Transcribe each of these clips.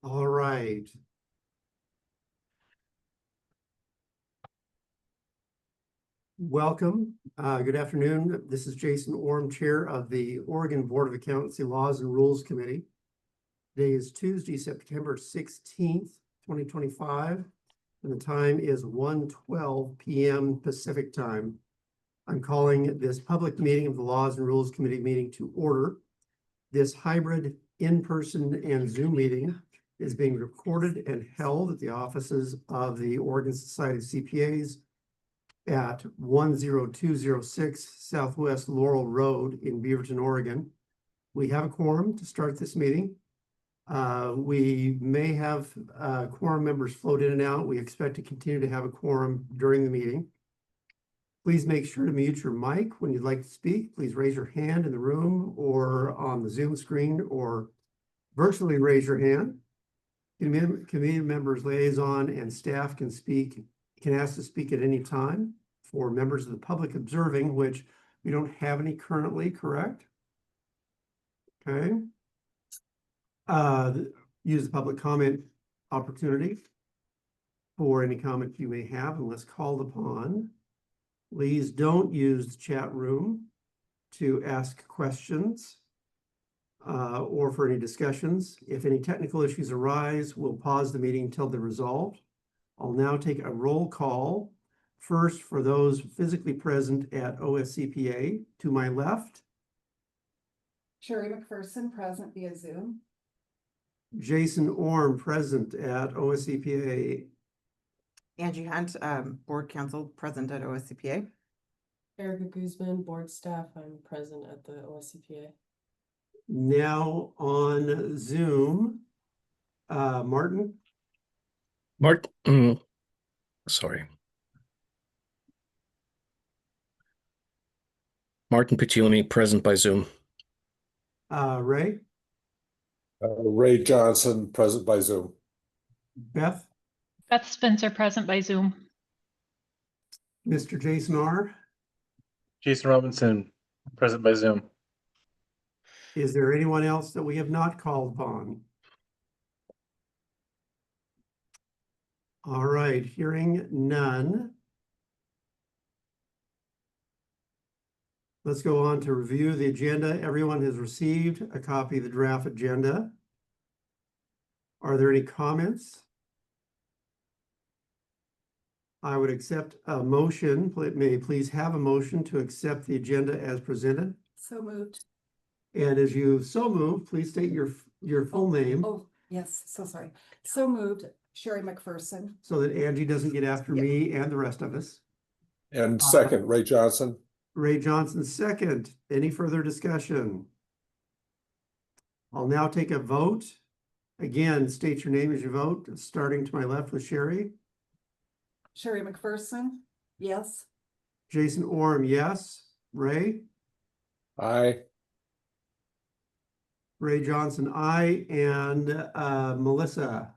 All right. Welcome. Good afternoon. This is Jason Orm, Chair of the Oregon Board of Accountancy Laws and Rules Committee. Today is Tuesday, September 16th, 2025, and the time is 1:12 p.m. Pacific time. I'm calling this public meeting of the Laws and Rules Committee meeting to order. This hybrid in-person and Zoom meeting is being recorded and held at the offices of the Oregon Society of CPAs at 10206 Southwest Laurel Road in Beaverton, Oregon. We have a quorum to start this meeting. We may have quorum members float in and out. We expect to continue to have a quorum during the meeting. Please make sure to mute your mic when you'd like to speak. Please raise your hand in the room or on the Zoom screen, or virtually raise your hand. Committee members, liaison, and staff can ask to speak at any time. For members of the public observing, which we don't have any currently, correct? Okay. Use the public comment opportunity for any comment you may have unless called upon. Please don't use the chat room to ask questions or for any discussions. If any technical issues arise, we'll pause the meeting until they're resolved. I'll now take a roll call. First, for those physically present at OSCPA, to my left. Sherry McPherson, present via Zoom. Jason Orm, present at OSCPA. Angie Hunt, Board Counsel, present at OSCPA. Erica Guzman, Board Staff, I'm present at the OSCPA. Now on Zoom, Martin. Sorry. Martin Piccioni, present by Zoom. Ray. Ray Johnson, present by Zoom. Beth. Beth Spencer, present by Zoom. Mr. Jason R. Jason Robinson, present by Zoom. Is there anyone else that we have not called upon? All right, hearing none. Let's go on to review the agenda. Everyone has received a copy of the draft agenda. Are there any comments? I would accept a motion. May I please have a motion to accept the agenda as presented? So moved. And as you so move, please state your full name Oh, yes, so sorry. So moved, Sherry McPherson. so that Angie doesn't get after Yep. me and the rest of us. And second, Ray Johnson. Ray Johnson, second. Any further discussion? I'll now take a vote. Again, state your name as you vote, starting to my left with Sherry. Sherry McPherson, yes. Jason Orm, yes. Ray? Aye. Ray Johnson, aye. And Melissa,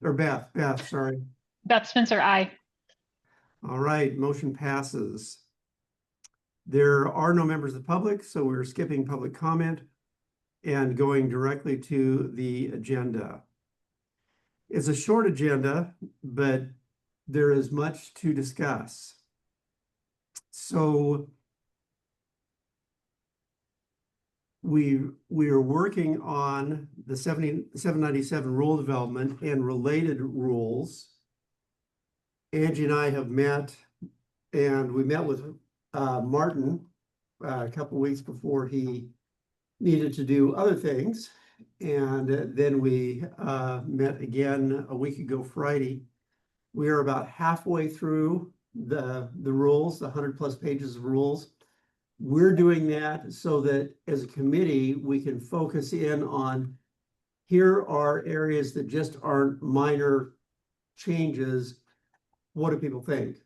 or Beth, sorry. Beth Spencer, aye. All right, motion passes. There are no members of the public, so we're skipping public comment and going directly to the agenda. It's a short agenda, but there is much to discuss. So we are working on the 797 rule development and related rules. Angie and I have met, and we met with Martin a couple weeks before he needed to do other things. And then we met again a week ago Friday. We are about halfway through the rules, the 100+ pages of rules. We're doing that so that as a committee, we can focus in on, here are areas that just aren't minor changes. What do people think?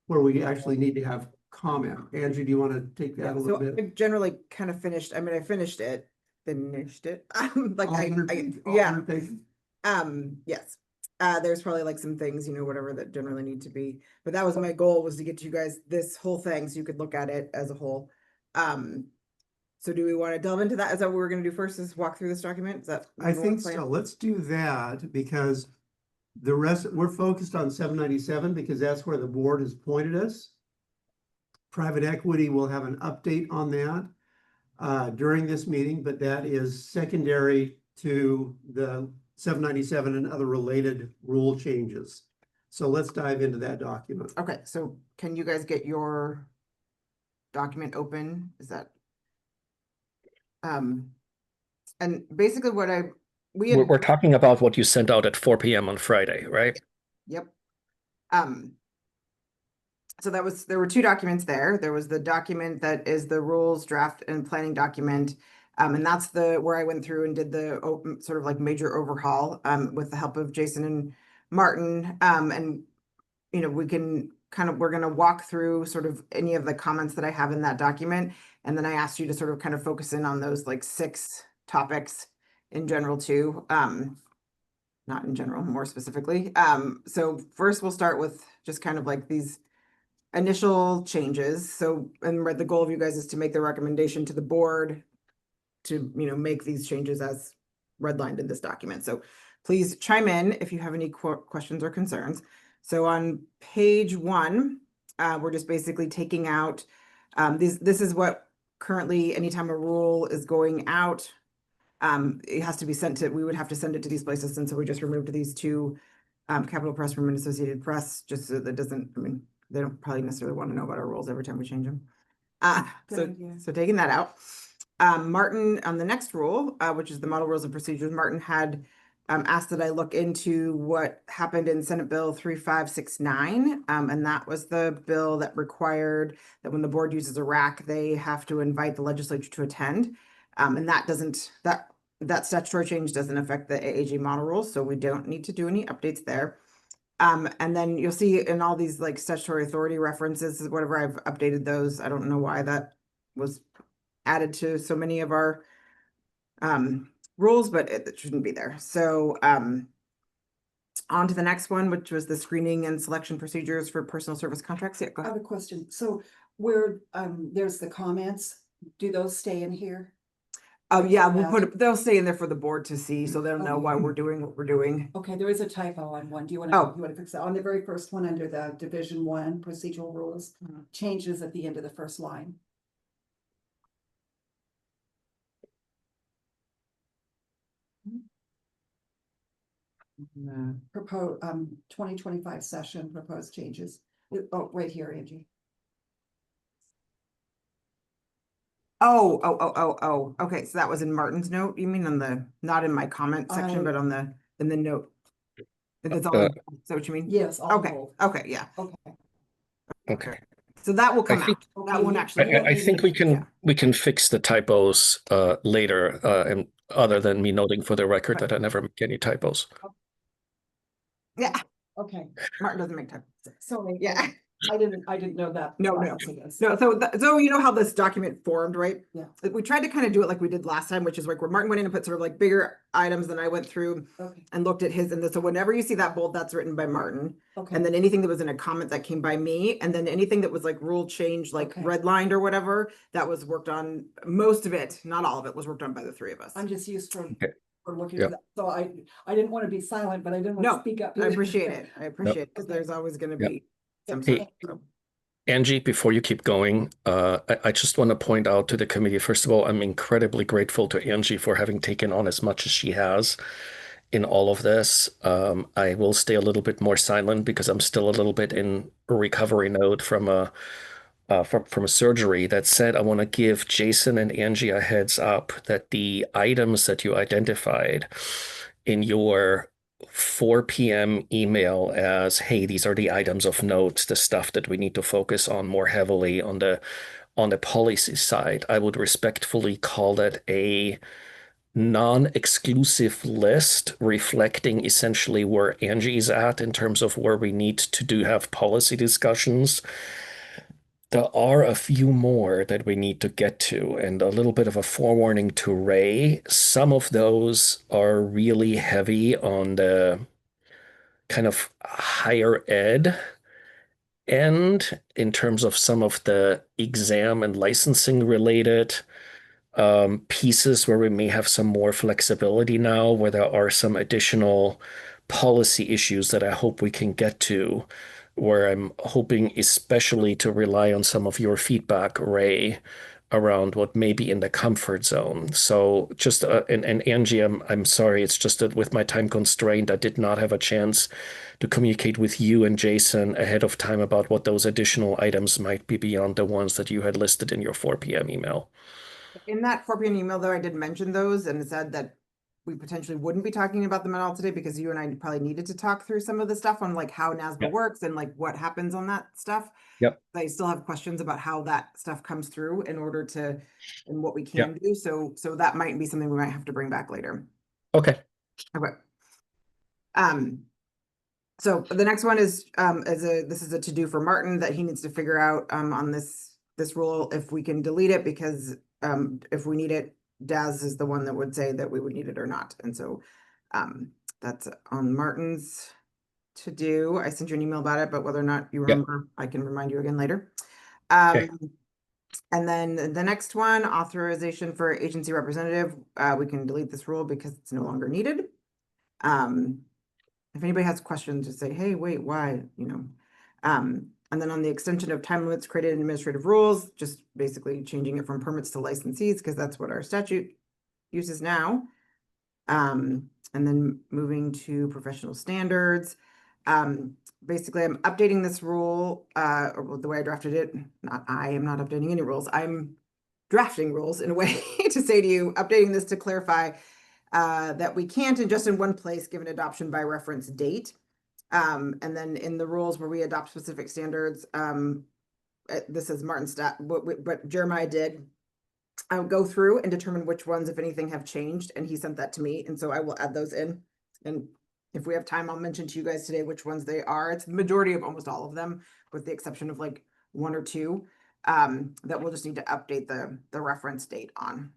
Where we actually need to have comment. Angie, do you want to take that a little bit? I generally kind of finished, I mean, I finished it. Like All I 100 all yeah. 100 pages? Yes. There's probably like some things, whatever that generally need to be, but that was my goal, was to get you guys this whole thing so you could look at it as a whole. So do we want to delve into that? Is that what we're gonna do first, is walk through this document? Is that? I the think plan? so. Let's do that because the rest, we're focused on 797 because that's where the board has pointed us. Private equity will have an update on that during this meeting, but that is secondary to the 797 and other related rule changes. So let's dive into that document. Okay, so can you guys get your document open? Is that? And basically what we had. We're talking about what you sent out at 4 p.m. on Friday, right? Yep. So there were two documents there. There was the document that is the rules draft and planning document. And that's where I went through and did the sort of like major overhaul, with the help of Jason and Martin. And, you know, we're gonna walk through sort of any of the comments that I have in that document. And then I asked you to sort of kind of focus in on those like 6 topics in general too. Not in general, more specifically. So first we'll start with just kind of like these initial changes. So, and the goal of you guys is to make the recommendation to the board to, you know, make these changes as redlined in this document. So please chime in if you have any questions or concerns. So on page 1, we're just basically taking out, this is what currently, anytime a rule is going out, it has to be sent to, we would have to send it to these places. And so we just removed these 2, Capital Press Room and Associated Press, just so that doesn't, I mean, they don't probably necessarily want to know about our rules every time we change them. So taking that out. Martin, on the next rule, which is the model rules and procedures, Martin had asked that I look into what happened in Senate Bill 3569. And that was the bill that required that when the board uses a RAC, they have to invite the legislature to attend. And that statutory change doesn't affect the AAG model rules, so we don't need to do any updates there. And then you'll see in all these like statutory authority references, whatever, I've updated those. I don't know why that was added to so many of our rules, but it shouldn't be there. So on to the next one, which was the screening and selection procedures for personal service contracts. Yeah, go I ahead. have a question. So where, there's the comments, do those stay in here? Oh, yeah, Yeah. they'll stay in there for the board to see, so they'll know why we're doing what we're doing. Okay, there is a typo on one. Do you want Oh. to fix that? On the very first one, under the Division 1 procedural rules, changes at the end of the first line. Propose, 2025 session, proposed changes. Oh, right here, Angie. Oh, okay, so that was in Martin's note, you mean not in my comment section, but in the note? If it's all, is that what you mean? Yes. all Okay, bold. okay, yeah, Okay. Okay. so that will come think- out, that won't actually. I think we can fix the typos later, and other than me noting for the record that I never make any typos. Yeah, Okay, Martin doesn't make time. sorry. Yeah. I didn't know that. No. process, I guess. No, so you know how this document formed, right? Yeah. We tried to kind of do it like we did last time, which is like where Martin went in and put sort of like bigger items than I went through Okay, and looked at his, so whenever you see that bold, that's written by Martin. okay. And then anything that was in a comment that came by me, and then anything that was like rule change, like Okay. redlined or whatever, that was worked on, most of it, not all of it, was worked on by the 3 of us. I'm just used Okay. for looking Yeah. at that. So I didn't want to be silent, but I didn't want No, to speak up. I either. appreciate it, because Okay. there's always gonna Yep. be some Hey. stuff. so. Angie, before you keep going, I just want to point out to the committee, first of all, I'm incredibly grateful to Angie for having taken on as much as she has in all of this. I will stay a little bit more silent because I'm still a little bit in a recovery mode from a surgery. That said, I want to give Jason and Angie a heads up that the items that you identified in your 4 p.m. email as, hey, these are the items of note, the stuff that we need to focus on more heavily on the policy side, I would respectfully call that a non-exclusive list reflecting essentially where Angie's at in terms of where we need to have policy discussions. There are a few more that we need to get to, and a little bit of a forewarning to Ray. Some of those are really heavy on the kind of higher ed end in terms of some of the exam and licensing related pieces where we may have some more flexibility now, where there are some additional policy issues that I hope we can get to, where I'm hoping especially to rely on some of your feedback, Ray, around what may be in the comfort zone. So just and Angie, I'm sorry, it's just that with my time constraint, I did not have a chance to communicate with you and Jason ahead of time about what those additional items might be beyond the ones that you had listed in your 4 p.m. email. In that 4 p.m. email, though, I did mention those and said that we potentially wouldn't be talking about them at all today because you and I probably needed to talk through some of the stuff on like how NASBA Yep. works and like what happens on that stuff. Yep. I still have questions about how that stuff comes through in order to, and what we Yep. can do. So that might be something we might have to bring back later. Okay. Okay. So the next one is this is a to-do for Martin that he needs to figure out on this rule if we can delete it, because if we need it, Daz is the one that would say that we would need it or not. And so that's on Martin's to do. I sent you an email about it, but whether or not you remember, I can remind you again later. Okay. And then the next one, authorization for agency representative, we can delete this rule because it's no longer needed. If anybody has questions, just say, hey, wait, why, you know. And then on the extension of time limits created in administrative rules, just basically changing it from permits to licensees, because that's what our statute uses now. And then moving to professional standards. Basically, I'm updating this rule, or the way I drafted it. I am not updating any rules. I'm drafting rules in a way to say to you, updating this to clarify that we can't, and just in one place, give an adoption by reference date. And then in the rules where we adopt specific standards, this is Martin stat, but Jeremiah did. I'll go through and determine which ones, if anything, have changed, and he sent that to me, and so I will add those in. And if we have time, I'll mention to you guys today which ones they are. It's the majority of almost all of them, with the exception of like 1 or 2, that we'll just need to update the reference date on.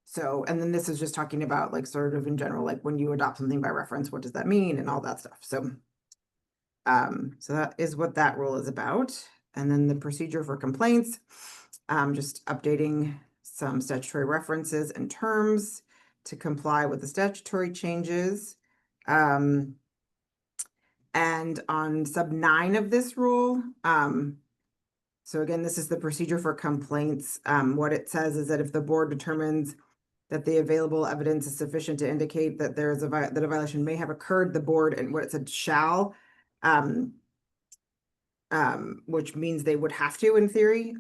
So, and then this is just talking about like sort of in general, like when you adopt something by reference, what does that mean and all that stuff. So, so that is what that rule is about. And then the procedure for complaints, just updating some statutory references and terms to comply with the statutory changes. And on sub 9 of this rule, so again, this is the procedure for complaints. What it says is that if the board determines that the available evidence is sufficient to indicate that there is that a violation may have occurred, the board, and what it said shall, which means they would have to, in theory,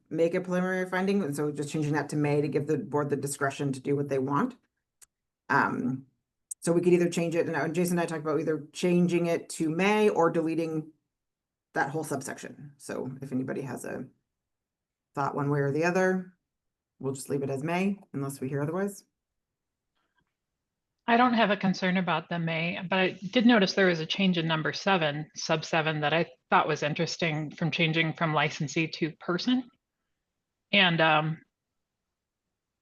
make a preliminary finding. And so just changing that to may to give the board the discretion to do what they want. So we could either change it, and Jason and I talked about either changing it to may or deleting that whole subsection. So if anybody has a thought one way or the other, we'll just leave it as may unless we hear otherwise. I don't have a concern about the may, but I did notice there was a change in number 7, sub 7, that I thought was interesting, from changing from licensee to person. And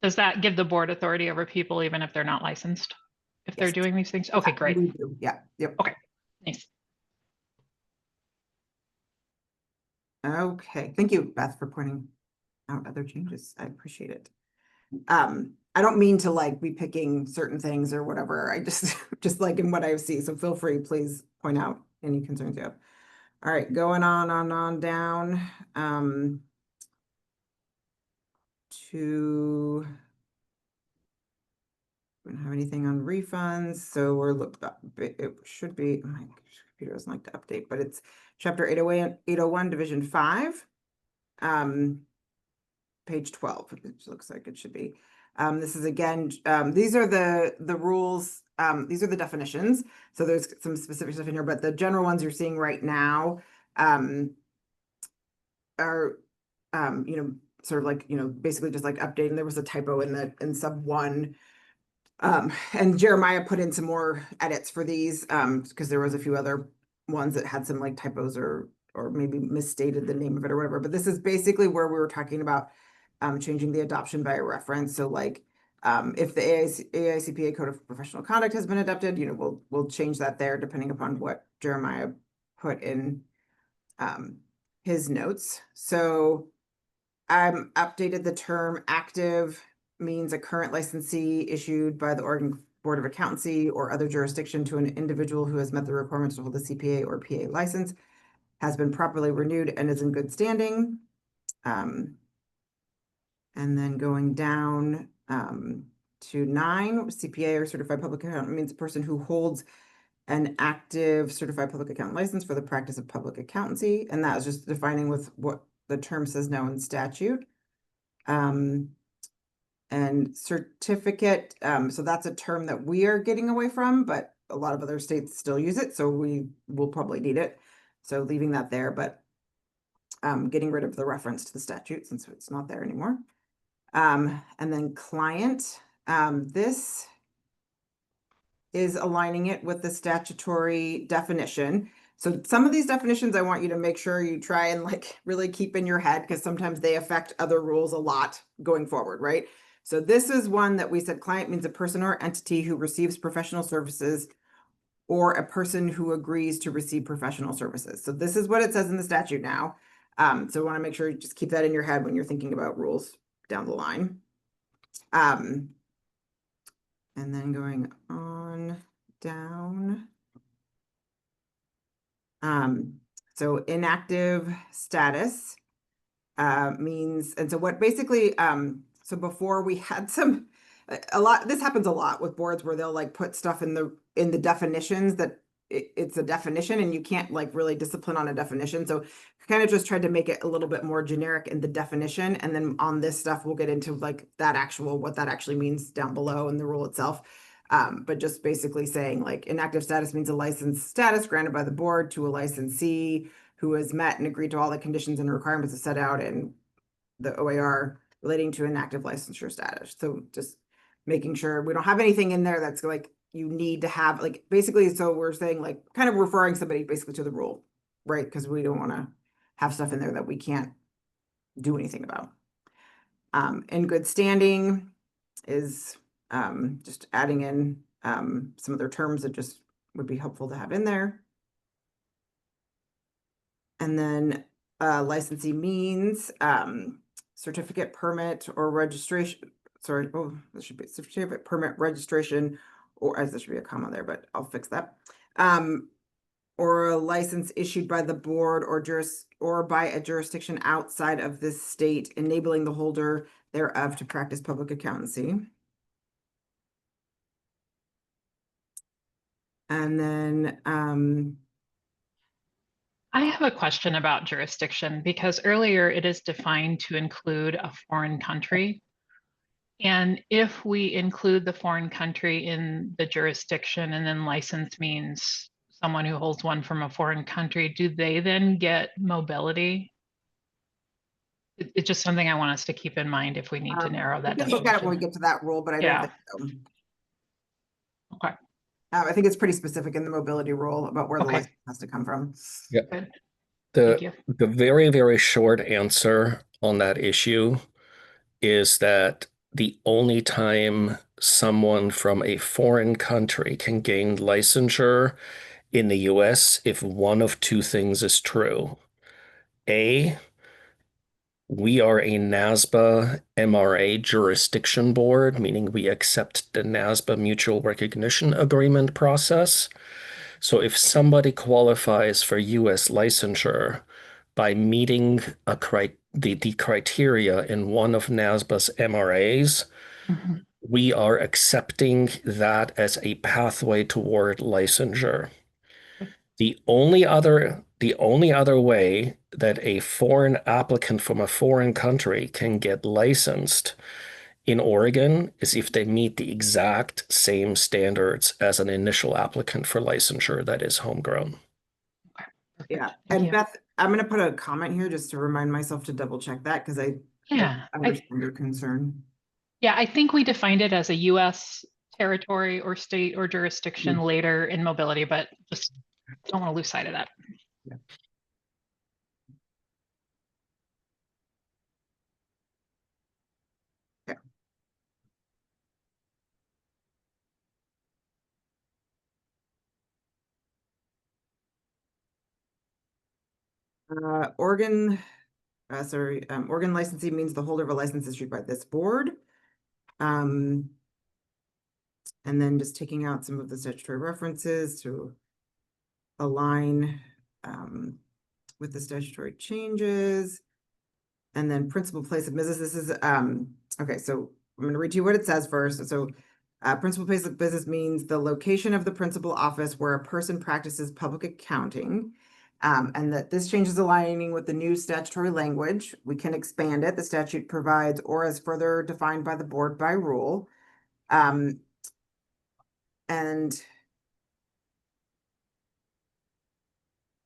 does that give the board authority over people even if they're not licensed, if they're Yes. doing these things? Okay, great. We do. Yeah. Yep. Okay. Nice. Okay. Thank you, Beth, for pointing out other changes. I appreciate it. I don't mean to like be picking certain things or whatever. I just like in what I see. So feel free, please point out any concerns you have. All right, going on down to, we don't have anything on refunds. So we're looked up. It should be, my computer doesn't like to update, but it's chapter 801, division 5. Page 12, it looks like it should be. This is again, these are the rules, these are the definitions. So there's some specific stuff in here, but the general ones you're seeing right now are, you know, sort of like, you know, basically just like updating. There was a typo in sub 1. And Jeremiah put in some more edits for these because there was a few other ones that had some like typos or maybe misstated the name of it or whatever. But this is basically where we were talking about changing the adoption by reference. So like if the AICPA Code of Professional Conduct has been adopted, you know, we'll change that there depending upon what Jeremiah put in his notes. So updated the term active means a current licensee issued by the Oregon Board of Accountancy or other jurisdiction to an individual who has met the requirements to hold a CPA or PA license, has been properly renewed and is in good standing. And then going down to 9, CPA or certified public accountant means a person who holds an active certified public accountant license for the practice of public accountancy. And that is just defining with what the term says now in statute. And certificate, so that's a term that we are getting away from, but a lot of other states still use it, so we will probably need it. So leaving that there, but getting rid of the reference to the statute since it's not there anymore. And then client, this is aligning it with the statutory definition. So some of these definitions, I want you to make sure you try and like really keep in your head because sometimes they affect other rules a lot going forward, right? So this is one that we said client means a person or entity who receives professional services or a person who agrees to receive professional services. So this is what it says in the statute now. So I want to make sure you just keep that in your head when you're thinking about rules down the line. And then going on down. So inactive status means, and so what basically, so before we had this happens a lot with boards where they'll like put stuff in the definitions that it's a definition and you can't like really discipline on a definition. So kind of just tried to make it a little bit more generic in the definition. And then on this stuff, we'll get into like what that actually means down below in the rule itself. But just basically saying like inactive status means a licensed status granted by the board to a licensee who has met and agreed to all the conditions and requirements set out in the OAR relating to inactive licensure status. So just making sure we don't have anything in there that's like you need to have like basically, so we're saying like kind of referring somebody basically to the rule, right? Because we don't want to have stuff in there that we can't do anything about. In good standing is just adding in some other terms that just would be helpful to have in there. And then licensee means certificate, permit, or registration. Sorry, oh, this should be certificate, permit, registration, or as there should be a comma there, but I'll fix that. Or a license issued by the board or by a jurisdiction outside of this state, enabling the holder thereof to practice public accountancy. And then I have a question about jurisdiction because earlier it is defined to include a foreign country. And if we include the foreign country in the jurisdiction and then license means someone who holds one from a foreign country, do they then get mobility? It's just something I want us to keep in mind if we need to narrow that we can look at it when we definition. get to that rule, but I don't think so. Okay. I think it's pretty specific in the mobility rule about where the Okay. license has to come from. Yeah. Good. Thank you. The very, very short answer on that issue is that the only time someone from a foreign country can gain licensure in the US if one of two things is true. A, we are a NASBA MRA jurisdiction board, meaning we accept the NASBA mutual recognition agreement process. So if somebody qualifies for US licensure by meeting the criteria in one of NASBA's MRAs, Mhm. we are accepting that as a pathway toward licensure. The only other way that a foreign applicant from a foreign country can get licensed in Oregon is if they meet the exact same standards as an initial applicant for licensure that is homegrown. Yeah, Thank and you. Beth, I'm gonna put a comment here just to remind myself to double check that because I understand your concern. Yeah, I think we defined it as a US territory or state or jurisdiction later in mobility, but just don't want to lose sight of that. Oregon licensee means the holder of a license issued by this board. And then just taking out some of the statutory references to align with the statutory changes. And then principal place of business, this is, okay, so I'm gonna read you what it says first. So principal place of business means the location of the principal office where a person practices public accounting. And that this change is aligning with the new statutory language. We can expand it. The statute provides or as further defined by the board by rule. And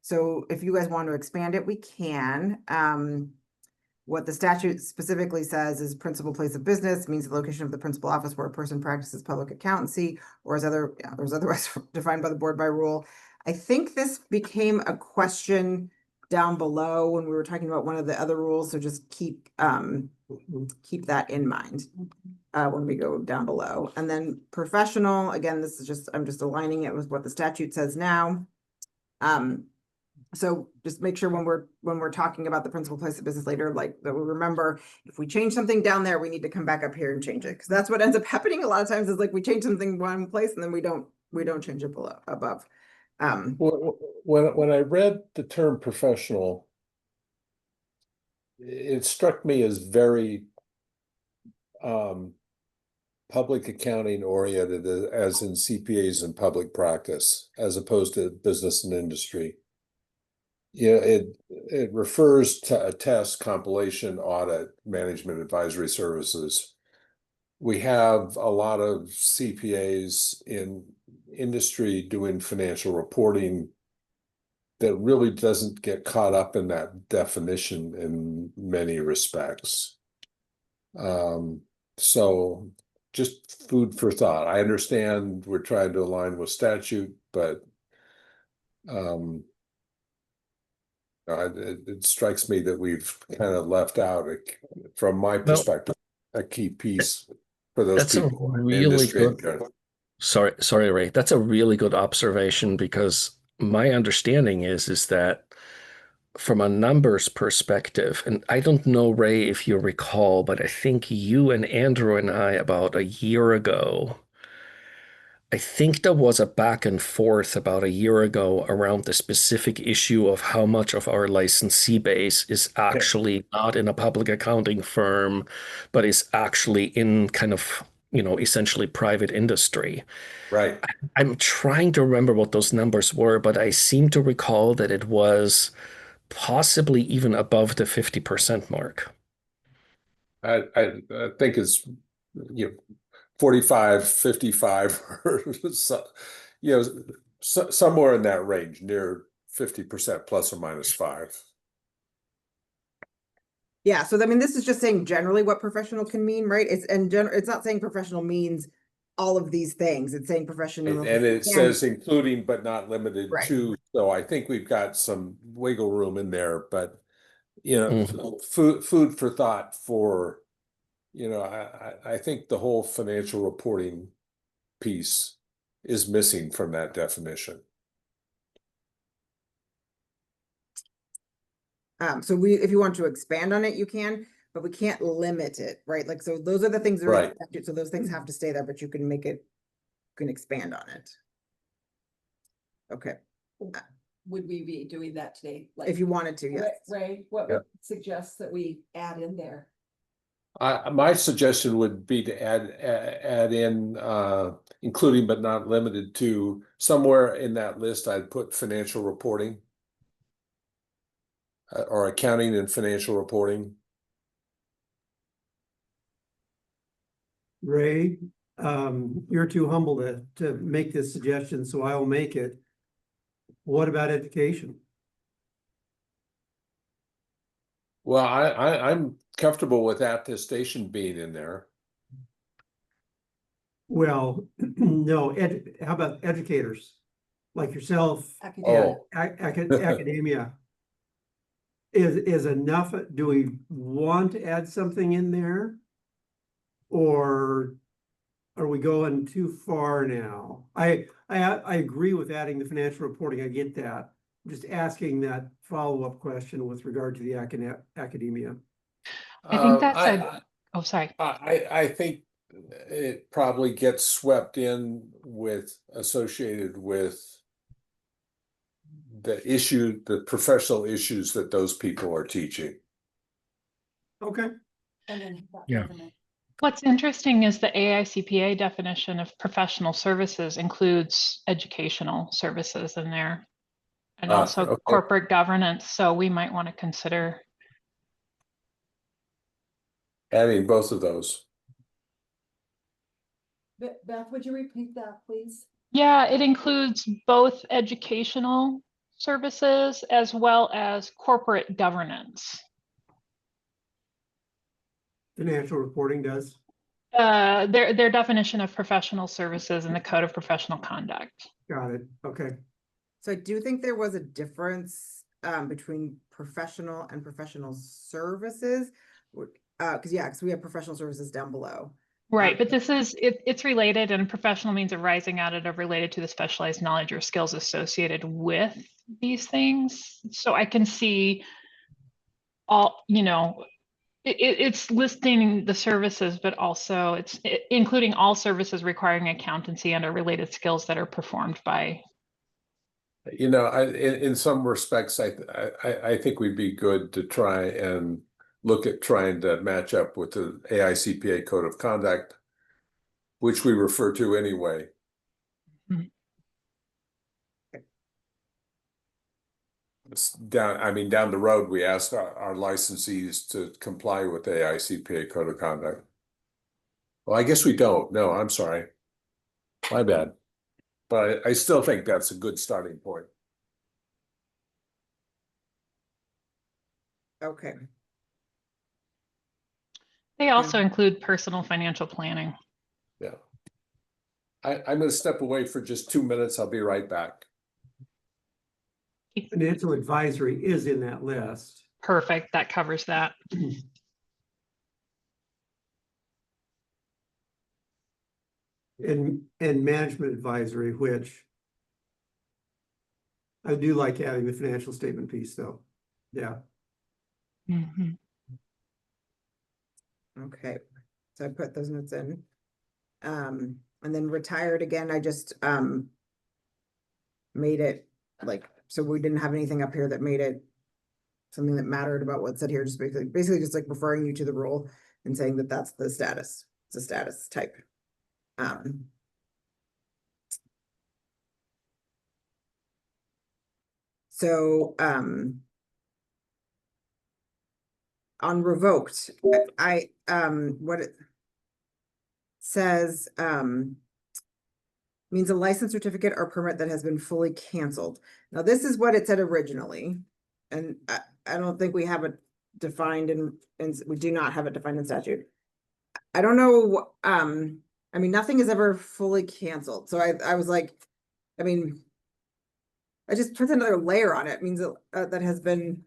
so if you guys want to expand it, we can. What the statute specifically says is principal place of business means the location of the principal office where a person practices public accountancy or as otherwise defined by the board by rule. I think this became a question down below when we were talking about one of the other rules, so just keep that in mind when we go down below. And then professional, again, this is just, I'm just aligning it with what the statute says now. So just make sure when we're talking about the principal place of business later, like that we remember if we change something down there, we need to come back up here and change it. Because that's what ends up happening a lot of times is like we change something one place and then we don't change it below above. When I read the term professional, it struck me as very public accounting oriented, as in CPAs and public practice, as opposed to business and industry. Yeah, it refers to a test, compilation, audit, management, advisory services. We have a lot of CPAs in industry doing financial reporting that really doesn't get caught up in that definition in many respects. So just food for thought. I understand we're trying to align with statute, but it strikes me that we've kind of left out, from my perspective, a key piece for those That's a people in really industry. good. Sorry, Ray. That's a really good observation because my understanding is that from a numbers perspective, and I don't know, Ray, if you recall, but I think you and Andrew and I about a year ago, I think there was a back and forth about a year ago around the specific issue of how much of our licensee base is actually not in a public accounting firm, but is actually in kind of, essentially private industry. Right. I'm trying to remember what those numbers were, but I seem to recall that it was possibly even above the 50% mark. I think it's 45, 55, or somewhere in that range, near 50% plus or minus 5. Yeah, so I mean, this is just saying generally what professional can mean, right? It's not saying professional means all of these things. It's saying professional. And it says including but not limited to. So I think we've got some wiggle room in there, but food for thought for, I think the whole financial reporting piece is missing from that definition. So if you want to expand on it, you can, but we can't limit it, right? Like, so those are the things that are in the statute, so those things have to stay there, but you can expand on it. Okay. Would we be doing that today? Like, If you wanted to, yes. Ray, what would suggest that we add in there? My suggestion would be to add in including but not limited to. Somewhere in that list I'd put financial reporting or accounting and financial reporting. Ray, you're too humble to make this suggestion, so I will make it. What about education? Well, I'm comfortable with attestation being in there. Well, no, how about educators like yourself? Academia. Is enough? Do we want to add something in there? Or are we going too far now? I agree with adding the financial reporting. I get that. I'm just asking that follow-up question with regard to the academia. I think that's sorry. I think it probably gets swept in with, associated with the professional issues that those people are teaching. Okay, And then. Yeah. What's interesting is the AICPA definition of professional services includes educational services in there. And also Okay. corporate governance, so we might want to consider. Adding both of those. Beth, would you repeat that, please? Yeah, it includes both educational services as well as corporate governance. financial reporting does. Their definition of professional services in the Code of Professional Conduct. Got it. Okay. So I do think there was a difference between professional and professional services. Because we have professional services down below. Right, but this is, it's related, and professional means arising out of, related to the specialized knowledge or skills associated with these things. So I can see all, it's listing the services, but also it's including all services requiring accountancy and or related skills that are performed by. In some respects, I think we'd be good to try and look at trying to match up with the AICPA Code of Conduct, which we refer to anyway. Down the road, we asked our licensees to comply with the AICPA Code of Conduct. Well, I guess we don't. No, I'm sorry. My bad. But I still think that's a good starting point. Okay. They also include personal financial planning. Yeah. I'm going to step away for just 2 minutes. I'll be right back. Financial advisory is in that list. Perfect, that covers that. And management advisory, which I do like adding the financial statement piece though. Yeah. Mhm. Okay, so I put those notes in. And then retired again, I just made it like, so we didn't have anything up here that made it something that mattered about what's said here, just basically just like referring you to the rule and saying that that's the status. It's a status type. So on revoked, what it says means a license, certificate, or permit that has been fully canceled. Now, this is what it said originally, and I don't think we have it defined we do not have it defined in statute. I don't know, nothing is ever fully canceled, so I was like, I just put another layer on it, means that has been.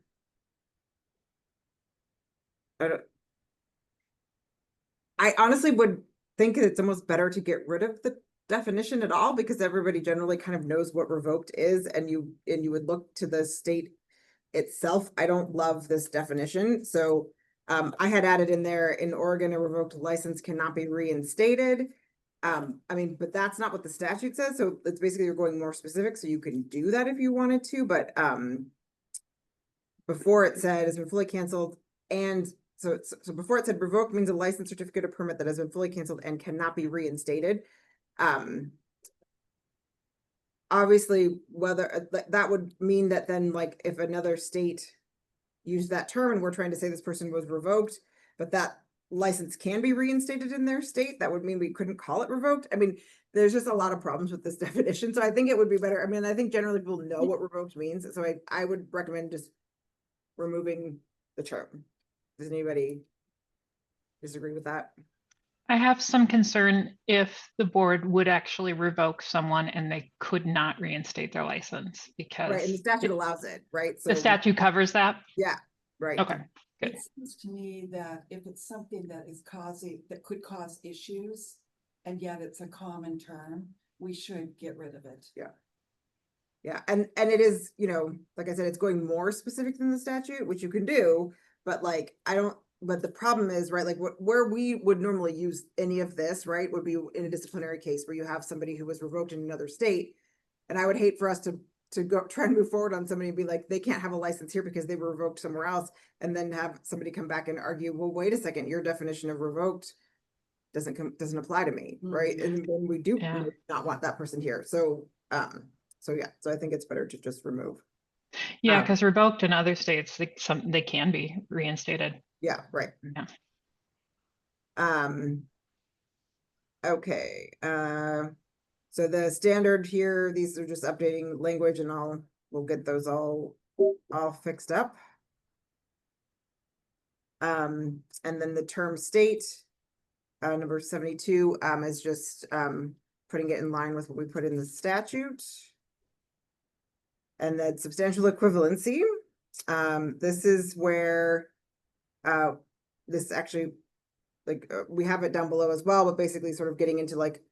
I honestly would think it's almost better to get rid of the definition at all, because everybody generally kind of knows what revoked is, and you would look to the state itself. I don't love this definition, so I had added in there, in Oregon, a revoked license cannot be reinstated. But that's not what the statute says, so it's basically you're going more specific, so you can do that if you wanted to, but before it said it's been fully canceled, and so before it said revoked means a license, certificate, or permit that has been fully canceled and cannot be reinstated. Obviously, whether that would mean that then, like, if another state used that term and we're trying to say this person was revoked, but that license can be reinstated in their state, that would mean we couldn't call it revoked. There's just a lot of problems with this definition, so I think it would be better. I think generally people know what revoked means, so I would recommend just removing the term. Does anybody disagree with that? I have some concern if the board would actually revoke someone and they could not reinstate their license, because Right, and the statute allows it, right? the statute covers that. Yeah, right. Okay, good. It seems to me that if it's something that could cause issues, and yet it's a common term, we should get rid of it. Yeah, and it is, like I said, it's going more specific than the statute, which you can do, but like, I don't but the problem is, right, like where we would normally use any of this, right, would be in a disciplinary case where you have somebody who was revoked in another state. And I would hate for us to go try and move forward on somebody and be like, they can't have a license here because they were revoked somewhere else. And then have somebody come back and argue, well, wait a second, your definition of revoked doesn't apply to me, right? And then we do Yeah. not want that person here. So yeah, so I think it's better to just remove. Yeah, Um, because revoked in other states, they can be reinstated. Yeah, right. Yeah. Okay, so the standard here, these are just updating language and we'll get those all fixed up. And then the term state, number 72, is just, putting it in line with what we put in the statute. And then substantial equivalency, this is where, this actually, like, we have it down below as well, but basically sort of getting into like,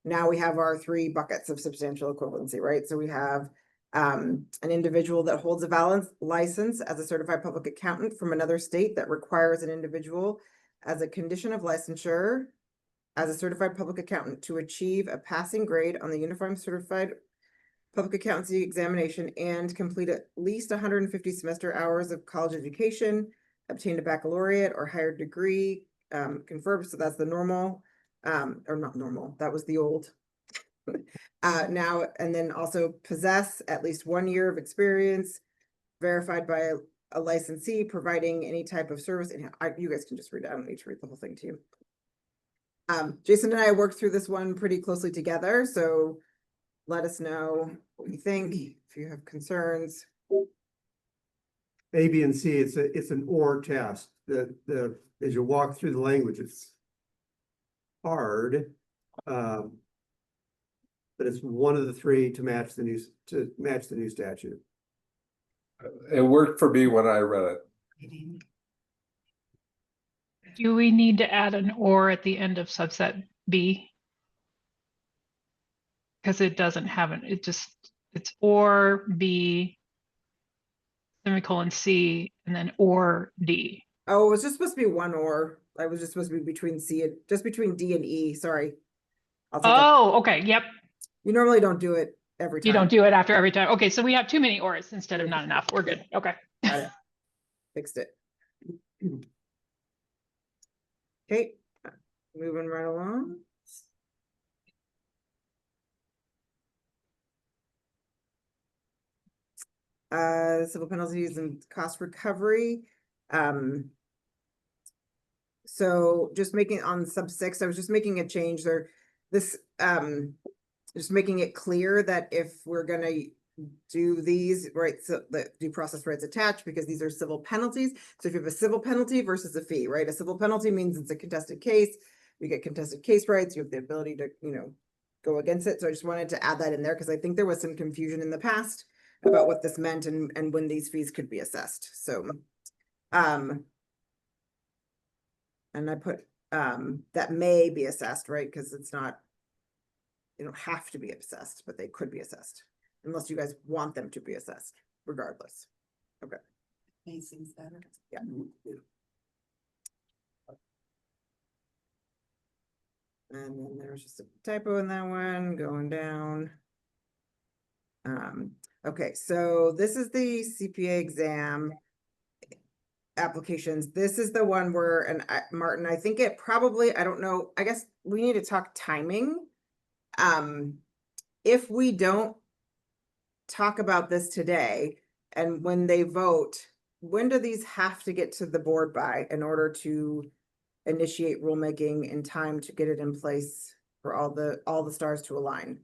now we have our 3 buckets of substantial equivalency, right? So we have an individual that holds a valid license as a certified public accountant from another state that requires an individual as a condition of licensure as a certified public accountant to achieve a passing grade on the Uniform Certified Public Accountancy examination and complete at least 150 semester hours of college education, obtain a baccalaureate or higher degree, confirmed. So that's the normal, or not normal, that was the old. Now, and then also possess at least 1 year of experience verified by a licensee providing any type of service. And you guys can just read it. I don't need to read the whole thing to you. Jason and I worked through this one pretty closely together, so let us know what you think, if you have concerns. A, B, and C, it's an or test. As you walk through the language, it's hard. But it's one of the 3 to match the new statute. It worked for me when I read it. Do we need to add an or at the end of subset B? Because it doesn't have it's or B, semicolon C, and then or D. Oh, it was just supposed to be 1 or. I was just supposed to be between just between D and E, sorry. I'll take that. Oh, okay, yep. You normally don't do it every time. You don't do it after every time. Okay, so we have too many ors instead of not enough. We're good. Okay. Got it. Fixed it. Okay, moving right along. Civil penalties and cost recovery. So just making on sub 6, I was just making a change there. This, just making it clear that if we're gonna do these, right, so the due process rights attached, because these are civil penalties. So if you have a civil penalty versus a fee, right? A civil penalty means it's a contested case. You get contested case rights, you have the ability to, go against it. So I just wanted to add that in there because I think there was some confusion in the past about what this meant and when these fees could be assessed. So, and I put, that may be assessed, right? Because it's not, they don't have to be assessed, but they could be assessed. Unless you guys want them to be assessed, regardless. Okay. Makes better. Yeah. And then there's just a typo in that one going down. Okay, so this is the CPA exam applications. This is the one where, and Martin, I think it probably, I don't know, I guess we need to talk timing. If we don't talk about this today, and when they vote, when do these have to get to the board by in order to initiate rulemaking in time to get it in place for all the stars to align?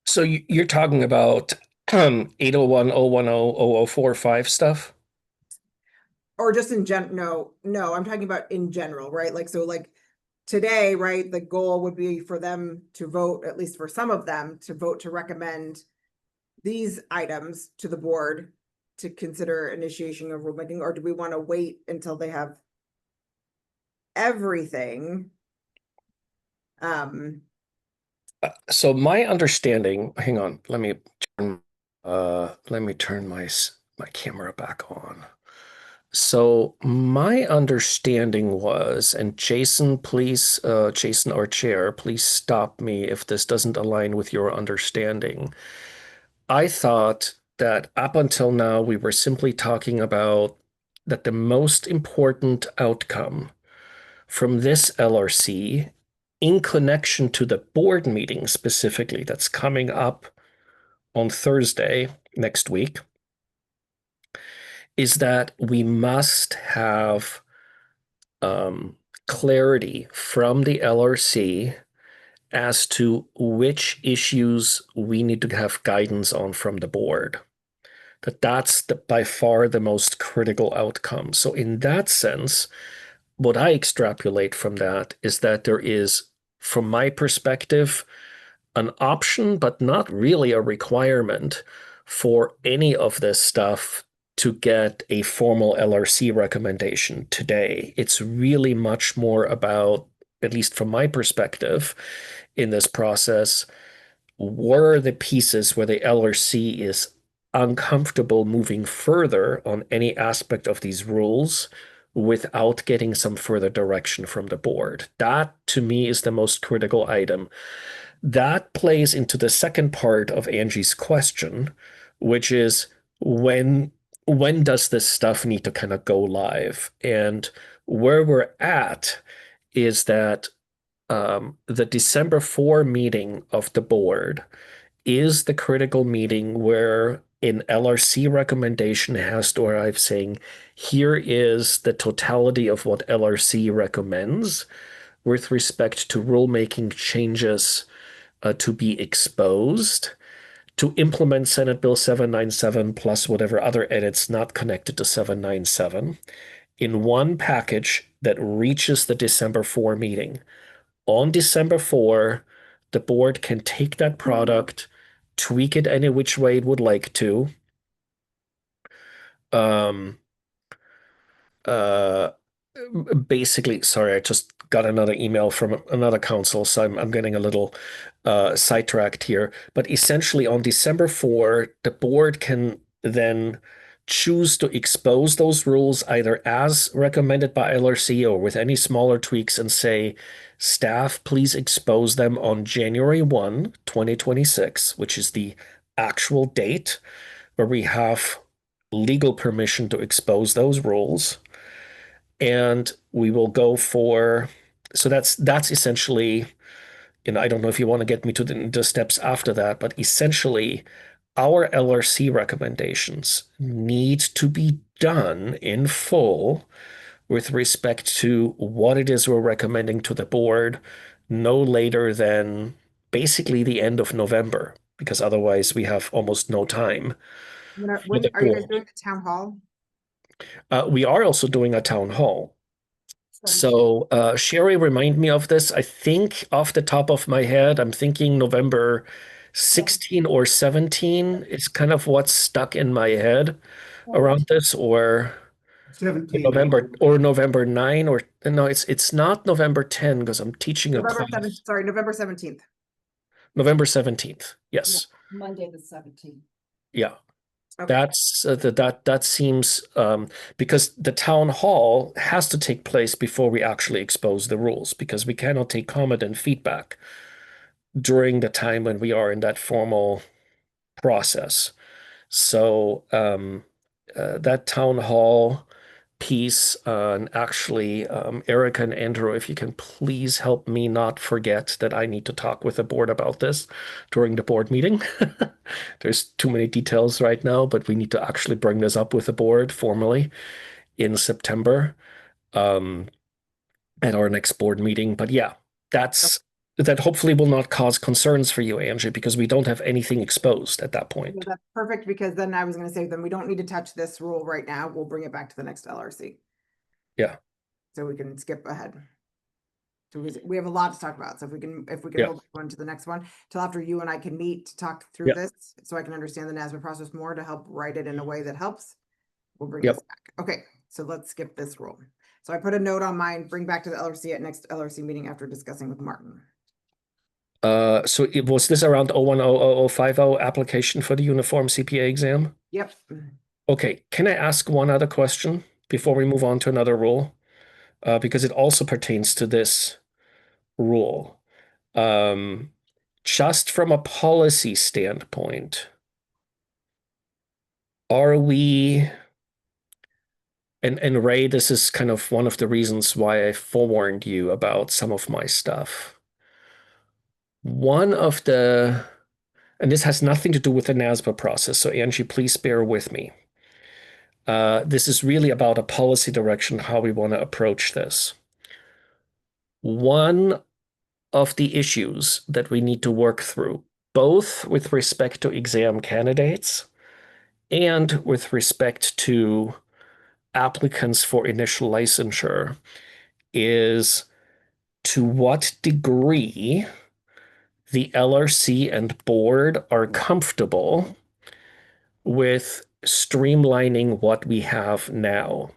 So you're talking about 801, 010, 0045 stuff? Or just in no, I'm talking about in general, right? Like, so like today, right, the goal would be for them to vote, at least for some of them, to vote to recommend these items to the board to consider initiation of rulemaking, or do we want to wait until they have everything? So my understanding, hang on, let me turn my camera back on. So my understanding was, and Jason, please, Jason, our chair, please stop me if this doesn't align with your understanding. I thought that up until now, we were simply talking about that the most important outcome from this LRC in connection to the board meeting specifically that's coming up on Thursday next week is that we must have clarity from the LRC as to which issues we need to have guidance on from the board. That's by far the most critical outcome. So in that sense, what I extrapolate from that is that there is, from my perspective, an option, but not really a requirement for any of this stuff to get a formal LRC recommendation today. It's really much more about, at least from my perspective in this process, what are the pieces where the LRC is uncomfortable moving further on any aspect of these rules without getting some further direction from the board. That, to me, is the most critical item. That plays into the second part of Angie's question, which is when does this stuff need to kind of go live? And where we're at is that the December 4 meeting of the board is the critical meeting where an LRC recommendation has to arrive saying, here is the totality of what LRC recommends with respect to rulemaking changes to be exposed to implement Senate Bill 797 plus whatever other edits not connected to 797 in one package that reaches the December 4 meeting. On December 4, the board can take that product, tweak it any which way it would like to. Basically, sorry, I just got another email from another council, so I'm getting a little sidetracked here. But essentially, on December 4, the board can then choose to expose those rules either as recommended by LRC or with any smaller tweaks and say, staff, please expose them on January 1, 2026, which is the actual date where we have legal permission to expose those rules. And we will go for, so that's essentially, I don't know if you want to get me to the steps after that, but essentially our LRC recommendations need to be done in full with respect to what it is we're recommending to the board no later than basically the end of November, because otherwise we have almost no time. When are you guys doing the town hall? We are also doing a town hall. So Sherry, remind me of this. I think off the top of my head, I'm thinking November 16 or 17 is kind of what's stuck in my head around this, or 17. November 9, or no, it's not November 10 because I'm teaching a class. November 17th. November 17th. Yes. Monday, the 17th. Yeah. Okay. That's that seems because the town hall has to take place before we actually expose the rules, because we cannot take comment and feedback during the time when we are in that formal process. So that town hall piece, and actually, Erica and Andrew, if you can please help me not forget that I need to talk with the board about this during the board meeting. There's too many details right now, but we need to actually bring this up with the board formally in September at our next board meeting. But yeah, that hopefully will not cause concerns for you, Angie, because we don't have anything exposed at that point. So that's perfect, because then I was going to say, then we don't need to touch this rule right now. We'll bring it back to the next LRC. Yeah. So we can skip ahead. So we have a lot to talk about. So if we can Yeah. hold on to the next one till after you and I can meet to talk through Yeah. this, so I can understand the NASMA process more to help write it in a way that helps. We'll bring Yep. this back. Okay, so let's skip this rule. So I put a note on mine, bring back to the LRC at next LRC meeting after discussing with Martin. So was this around 010050 application for the uniform CPA exam? Yep. Okay, can I ask one other question? before we move on to another rule, because it also pertains to this rule. Just from a policy standpoint, are we, and Ray, this is kind of one of the reasons why I forewarned you about some of my stuff. One of the, and this has nothing to do with the NASBA process, so Angie, please bear with me. This is really about a policy direction, how we want to approach this. One of the issues that we need to work through, both with respect to exam candidates and with respect to applicants for initial licensure, is to what degree the LRC and board are comfortable with streamlining what we have now.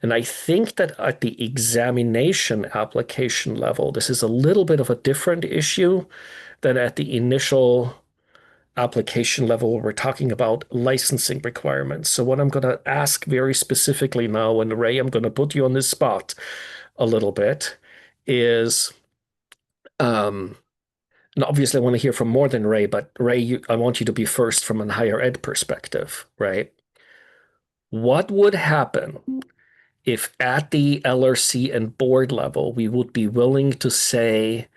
And I think that at the examination application level, this is a little bit of a different issue than at the initial application level where we're talking about licensing requirements. So what I'm going to ask very specifically now, and Ray, I'm going to put you on this spot a little bit, is, and obviously I want to hear from more than Ray, but Ray, I want you to be first from a higher ed perspective, right? What would happen if at the LRC and board level, we would be willing to say,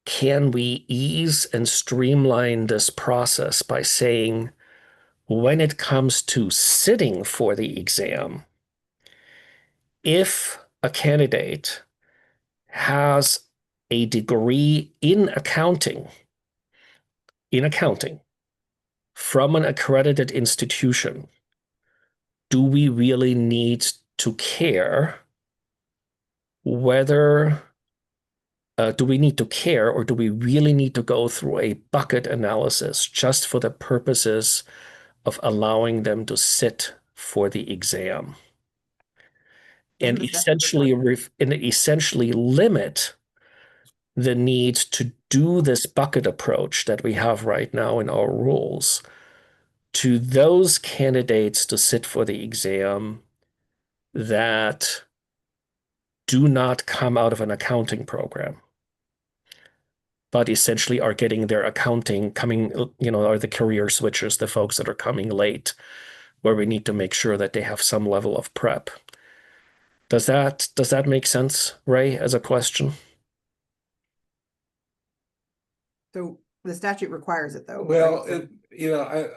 can we ease and streamline this process by saying, when it comes to sitting for the exam, if a candidate has a degree in accounting from an accredited institution, do we really need to care whether do we need to care, or do we really need to go through a bucket analysis just for the purposes of allowing them to sit for the exam? And essentially limit the need to do this bucket approach that we have right now in our rules to those candidates to sit for the exam that do not come out of an accounting program, but essentially are getting their accounting coming, are the career switchers, the folks that are coming late, where we need to make sure that they have some level of prep. Does that make sense, Ray, as a question? So the statute requires it though. Well, right?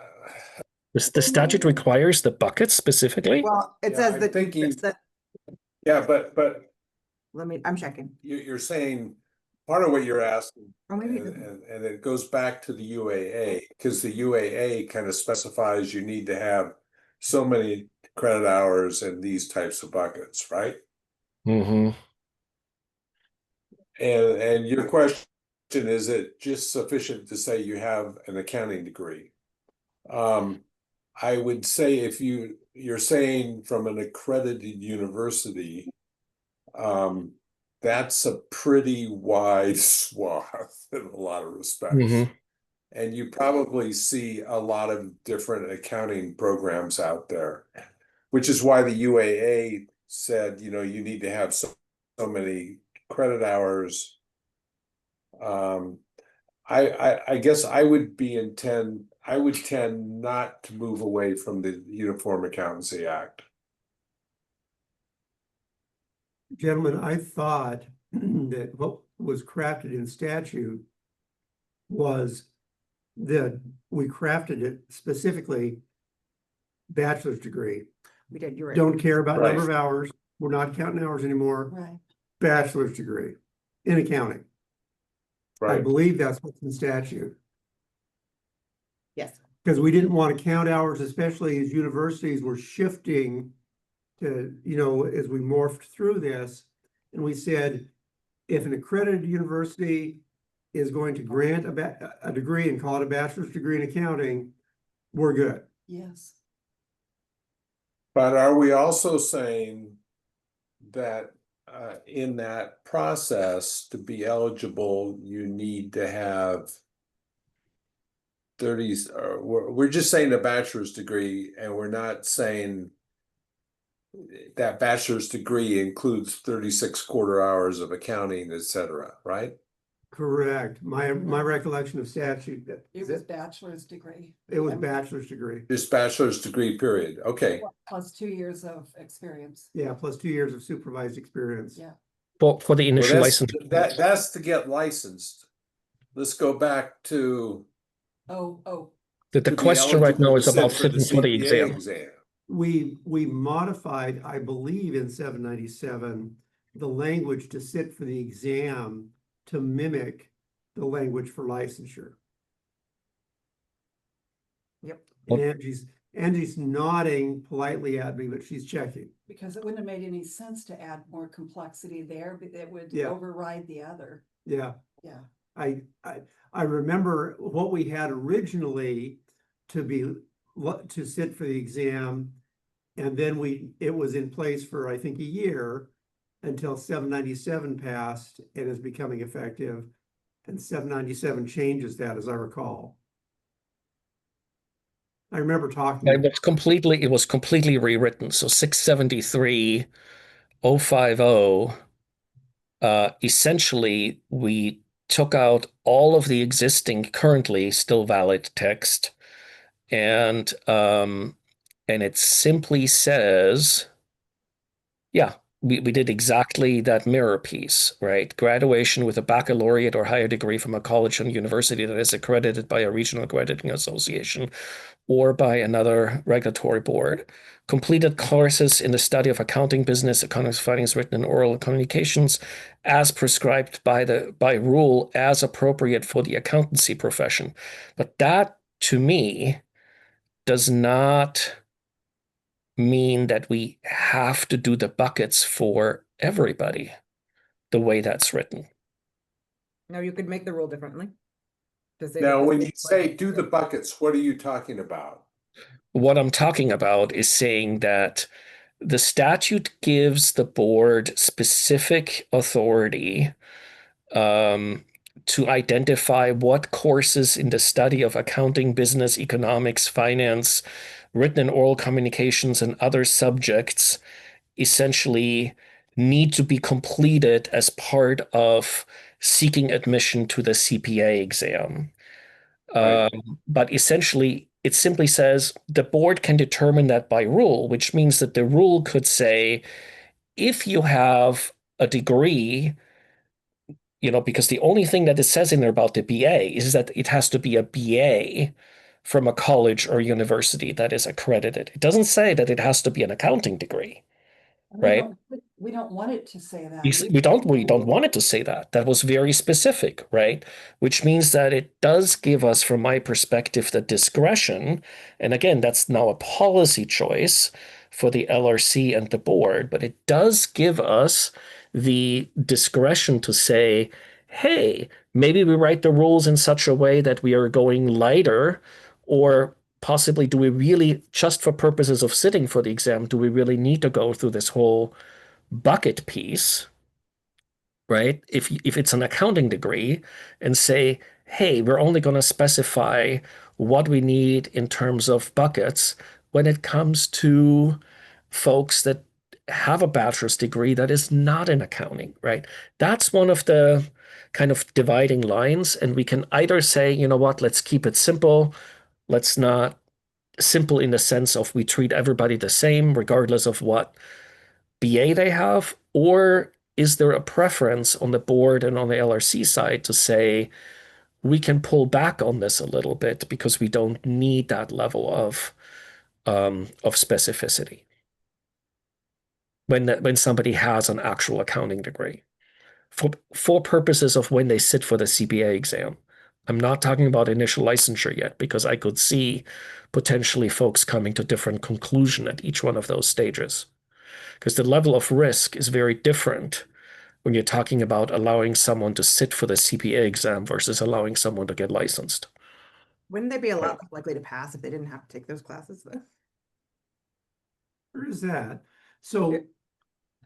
The statute requires the bucket specifically? Well, it Yeah, says I'm that. thinking- it's that- but I'm checking. you're saying part of what you're asking, Oh, maybe. and it goes back to the UAA, because the UAA kind of specifies you need to have so many credit hours and these types of buckets, right? Mm-hmm. And your question, is it just sufficient to say you have an accounting degree? I would say if you're saying from an accredited university, that's a pretty wide swath in a lot of respects. Mm-hmm. And you probably see a lot of different accounting programs out there, which is why the UAA said, you need to have so many credit hours. I guess I would tend not to move away from the Uniform Accountancy Act. Gentlemen, I thought that what was crafted in statute was that we crafted it specifically bachelor's degree. We did, you're right. Don't care about Right. number of hours. We're not counting hours anymore. Right. Bachelor's degree in accounting. I Right. believe that's what's in statute. Yes. Because we didn't want to count hours, especially as universities were shifting to, as we morphed through this. And we said, if an accredited university is going to grant a degree and call it a bachelor's degree in accounting, we're good. Yes. But are we also saying that in that process, to be eligible, you need to have 30s, or we're just saying a bachelor's degree, and we're not saying that bachelor's degree includes 36 quarter hours of accounting, et cetera, right? Correct. My recollection of statute, It was bachelor's degree. it was bachelor's degree. Just bachelor's degree, period. Okay. Plus 2 years of experience. Yeah, plus 2 years of supervised experience. Yeah. For the Well, initial that's, license. that's to get licensed. Let's go back to. Oh, The to be question right eligible now to is sit about for the sitting for the CPA exam. We modified, I believe in 797, the language to sit for the exam to mimic the language for licensure. Yep. And Angie's nodding politely at me, but she's checking. because it wouldn't have made any sense to add more complexity there, but it would Yeah. override the other. Yeah. Yeah. I remember what we had originally to sit for the exam. And then it was in place for, I think, a year until 797 passed and is becoming effective. And 797 changes that, as I recall. I remember talking. It was completely rewritten. So 673.050, essentially we took out all of the existing currently still valid text, and it simply says, yeah, we did exactly that mirror piece, right? Graduation with a baccalaureate or higher degree from a college and university that is accredited by a regional accrediting association or by another regulatory board. Completed courses in the study of accounting, business, economics, finance, written and oral communications as prescribed by rule as appropriate for the accountancy profession. But that, to me, does not mean that we have to do the buckets for everybody the way that's written. No, you could make the rule differently. Now, when you say do the buckets, what are you talking about? What I'm talking about is saying that the statute gives the board specific authority to identify what courses in the study of accounting, business, economics, finance, written and oral communications, and other subjects essentially need to be completed as part of seeking admission to the CPA exam. Right. But essentially, it simply says the board can determine that by rule, which means that the rule could say, if you have a degree, because the only thing that it says in there about the BA is that it has to be a BA from a college or university that is accredited. It doesn't say that it has to be an accounting degree, right? We don't want it to say that. We don't want it to say that. That was very specific, right? Which means that it does give us, from my perspective, the discretion. And again, that's now a policy choice for the LRC and the board, but it does give us the discretion to say, hey, maybe we write the rules in such a way that we are going lighter, or possibly do we really, just for purposes of sitting for the exam, do we really need to go through this whole bucket piece, right? If it's an accounting degree, and say, hey, we're only going to specify what we need in terms of buckets when it comes to folks that have a bachelor's degree that is not in accounting, right? That's one of the kind of dividing lines. And we can either say, you know what, let's keep it simple. Let's not simple in the sense of we treat everybody the same, regardless of what BA they have, or is there a preference on the board and on the LRC side to say we can pull back on this a little bit because we don't need that level of specificity when somebody has an actual accounting degree for purposes of when they sit for the CPA exam. I'm not talking about initial licensure yet, because I could see potentially folks coming to different conclusion at each one of those stages. Because the level of risk is very different when you're talking about allowing someone to sit for the CPA exam versus allowing someone to get licensed. Wouldn't they be a lot less likely to pass if they didn't have to take those classes though? Where is that? So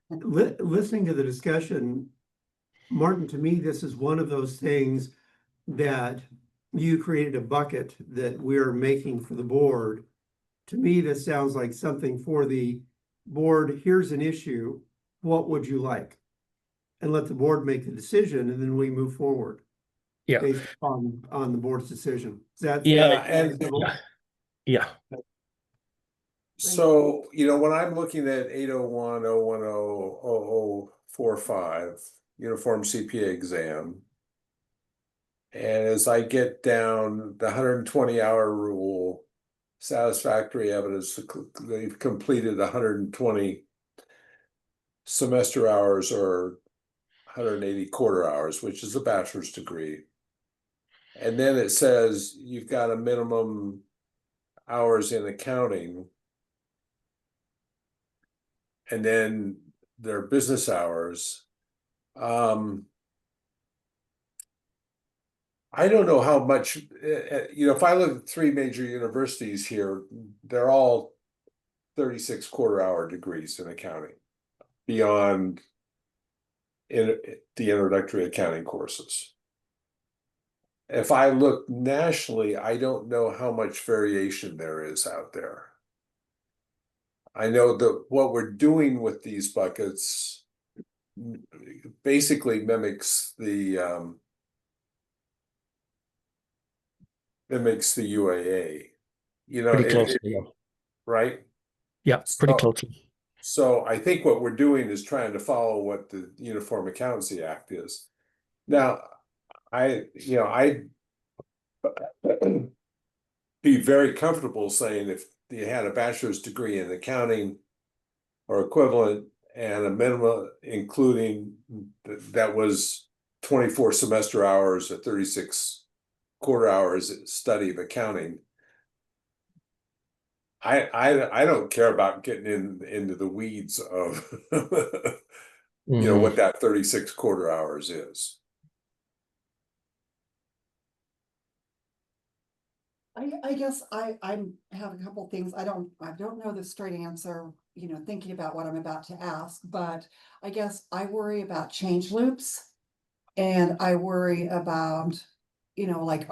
listening to the discussion, Martin, to me, this is one of those things that you created a bucket that we're making for the board. To me, this sounds like something for the board, here's an issue, what would you like? And let the board make the decision, and then we move forward. Yeah. Based on the board's decision. Is that? Yeah, and Yeah. so, when I'm looking at 801.010.0045, uniform CPA exam. And as I get down the 120-hour rule, satisfactory evidence that they've completed 120 semester hours or 180 quarter hours, which is a bachelor's degree. And then it says you've got a minimum hours in accounting. And then their business hours. I don't know how much, if I look at 3 major universities here, they're all 36 quarter-hour degrees in accounting beyond the introductory accounting courses. If I look nationally, I don't know how much variation there is out there. I know that what we're doing with these buckets basically mimics the UAA, Pretty closely. Yeah. right? Yeah, pretty So- closely. So I think what we're doing is trying to follow what the Uniform Accountancy Act is. Now, I'd be very comfortable saying if you had a bachelor's degree in accounting or equivalent and a minimum including that was 24 semester hours or 36 quarter hours study of accounting. I don't care about getting into the weeds of what that 36 quarter hours is. I guess I have a couple things. I don't know the straight answer, thinking about what I'm about to ask, but I guess I worry about change loops. And I worry about, like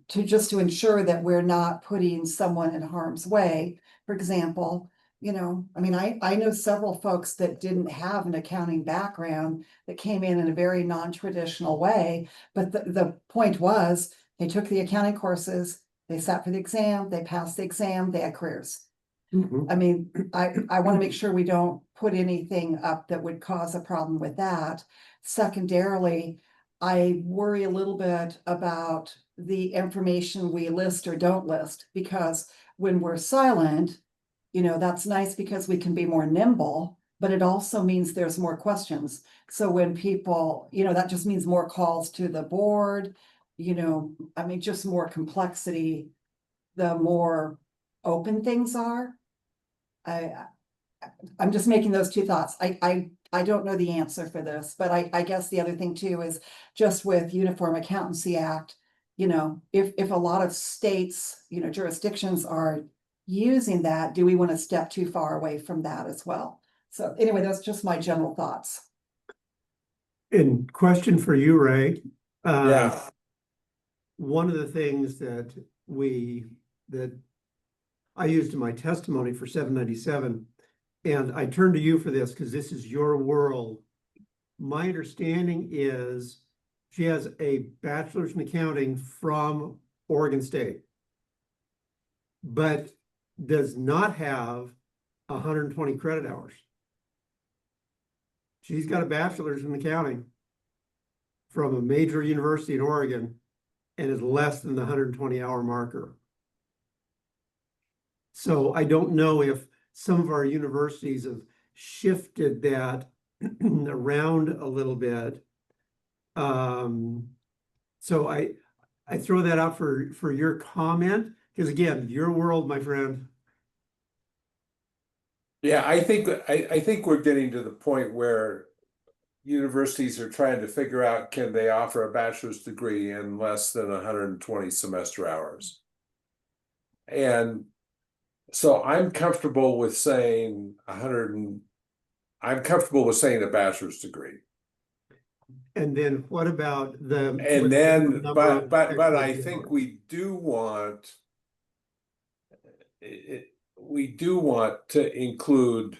to ensure that we're not putting someone in harm's way. For example, I know several folks that didn't have an accounting background that came in a very non-traditional way. But the point was they took the accounting courses, they sat for the exam, they passed the exam, they had careers. Mhm. I mean, I want to make sure we don't put anything up that would cause a problem with that. Secondarily, I worry a little bit about the information we list or don't list, because when we're silent, that's nice because we can be more nimble, but it also means there's more questions. So when people, that just means more calls to the board, just more complexity, the more open things are. I'm just making those two thoughts. I don't know the answer for this, but I guess the other thing too is just with Uniform Accountancy Act, if a lot of states, jurisdictions are using that, do we want to step too far away from that as well? So anyway, that's just my general thoughts. And question for you, Ray. Yeah. One of the things that I used in my testimony for 797, and I turn to you for this because this is your world. My understanding is she has a bachelor's in accounting from Oregon State, but does not have 120 credit hours. She's got a bachelor's in accounting from a major university in Oregon and is less than the 120-hour marker. So I don't know if some of our universities have shifted that around a little bit. So I throw that out for your comment, because again, your world, my friend. Yeah, I think we're getting to the point where universities are trying to figure out, can they offer a bachelor's degree in less than 120 semester hours? And so I'm comfortable with saying I'm comfortable with saying a bachelor's degree. And then what about the? And then, but I think we do want to include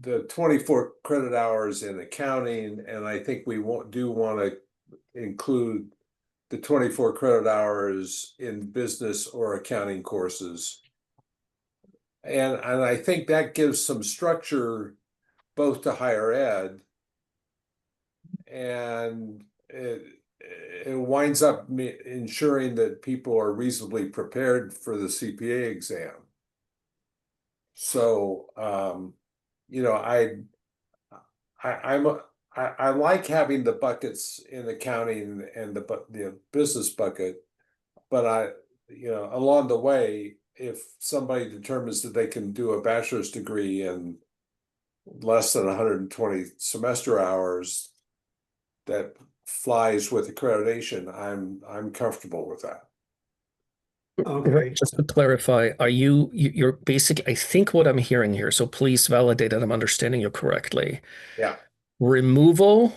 the 24 credit hours in accounting, and I think we do want to include the 24 credit hours in business or accounting courses. And I think that gives some structure both to higher ed, and it winds up ensuring that people are reasonably prepared for the CPA exam. So, you know, I like having the buckets in accounting and the business bucket, but you know, along the way, if somebody determines that they can do a bachelor's degree in less than 120 semester hours, that flies with accreditation, I'm comfortable with that. Okay, Just to clarify, are you're basic, I think what I'm hearing here, so please validate that I'm understanding you correctly. Yeah. Removal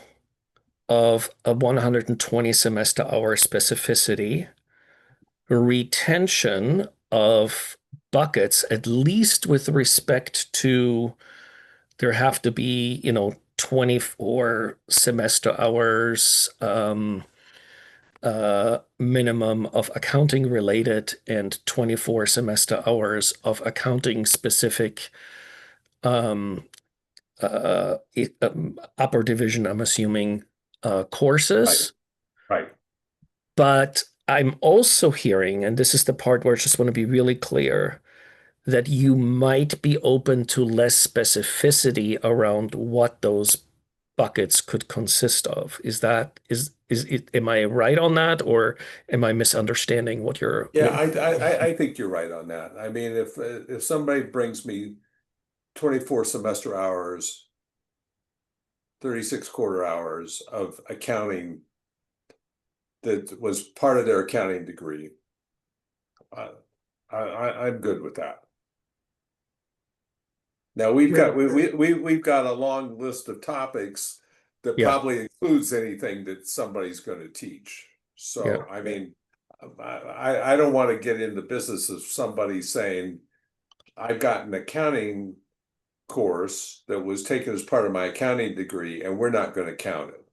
of a 120 semester hour specificity, retention of buckets, at least with respect to there have to be, 24 semester hours minimum of accounting related and 24 semester hours of accounting specific upper division, I'm assuming, courses. Right. But I'm also hearing, and this is the part where I just want to be really clear, that you might be open to less specificity around what those buckets could consist of. Is it, am I right on that, or am I misunderstanding what you're? Yeah, I think you're right on that. I mean, if somebody brings me 24 semester hours, 36 quarter hours of accounting that was part of their accounting degree, I'm good with that. Now we've got a long list of topics that Yeah. probably includes anything that somebody's going to teach. So Yeah. I mean, I don't want to get in the business of somebody saying, I've got an accounting course that was taken as part of my accounting degree, and we're not going to count it.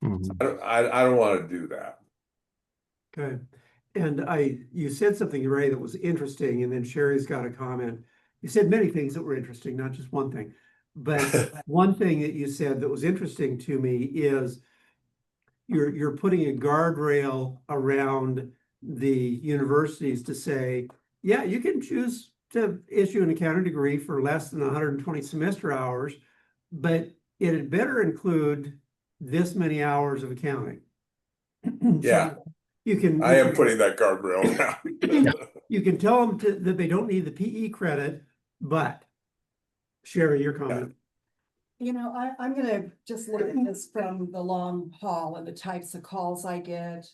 Mhm. I don't want to do that. okay. And you said something, Ray, that was interesting, and then Sherry's got a comment. You said many things that were interesting, not just one thing. But one thing that you said that was interesting to me is you're putting a guardrail around the universities to say, yeah, you can choose to issue an accounting degree for less than 120 semester hours, but it had better include this many hours of accounting. So Yeah. you can. I am putting that guardrail down. You can tell them that they don't need the PE credit, but Sherry, your comment. You know, I'm gonna just look at this from the long haul and the types of calls I get,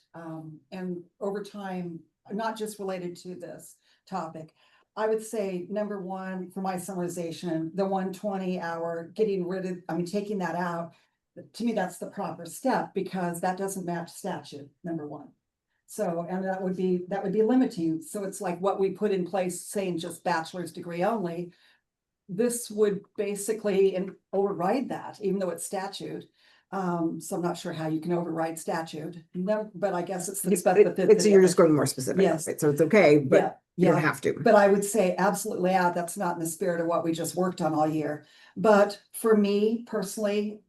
and over time, not just related to this topic. I would say, number one, for my summarization, the 120 hour, taking that out, to me, that's the proper step, because that doesn't match statute, number one. So, and that would be limiting. So it's like what we put in place, saying just bachelor's degree only. This would basically override that, even though it's statute. So I'm not sure how you can override statute. No, but I guess it's the specificity. So you're just going more specific. Yes. Right? So it's okay, but you Yeah. don't have to. But I would say absolutely, that's not in the spirit of what we just worked on all year. But for me personally,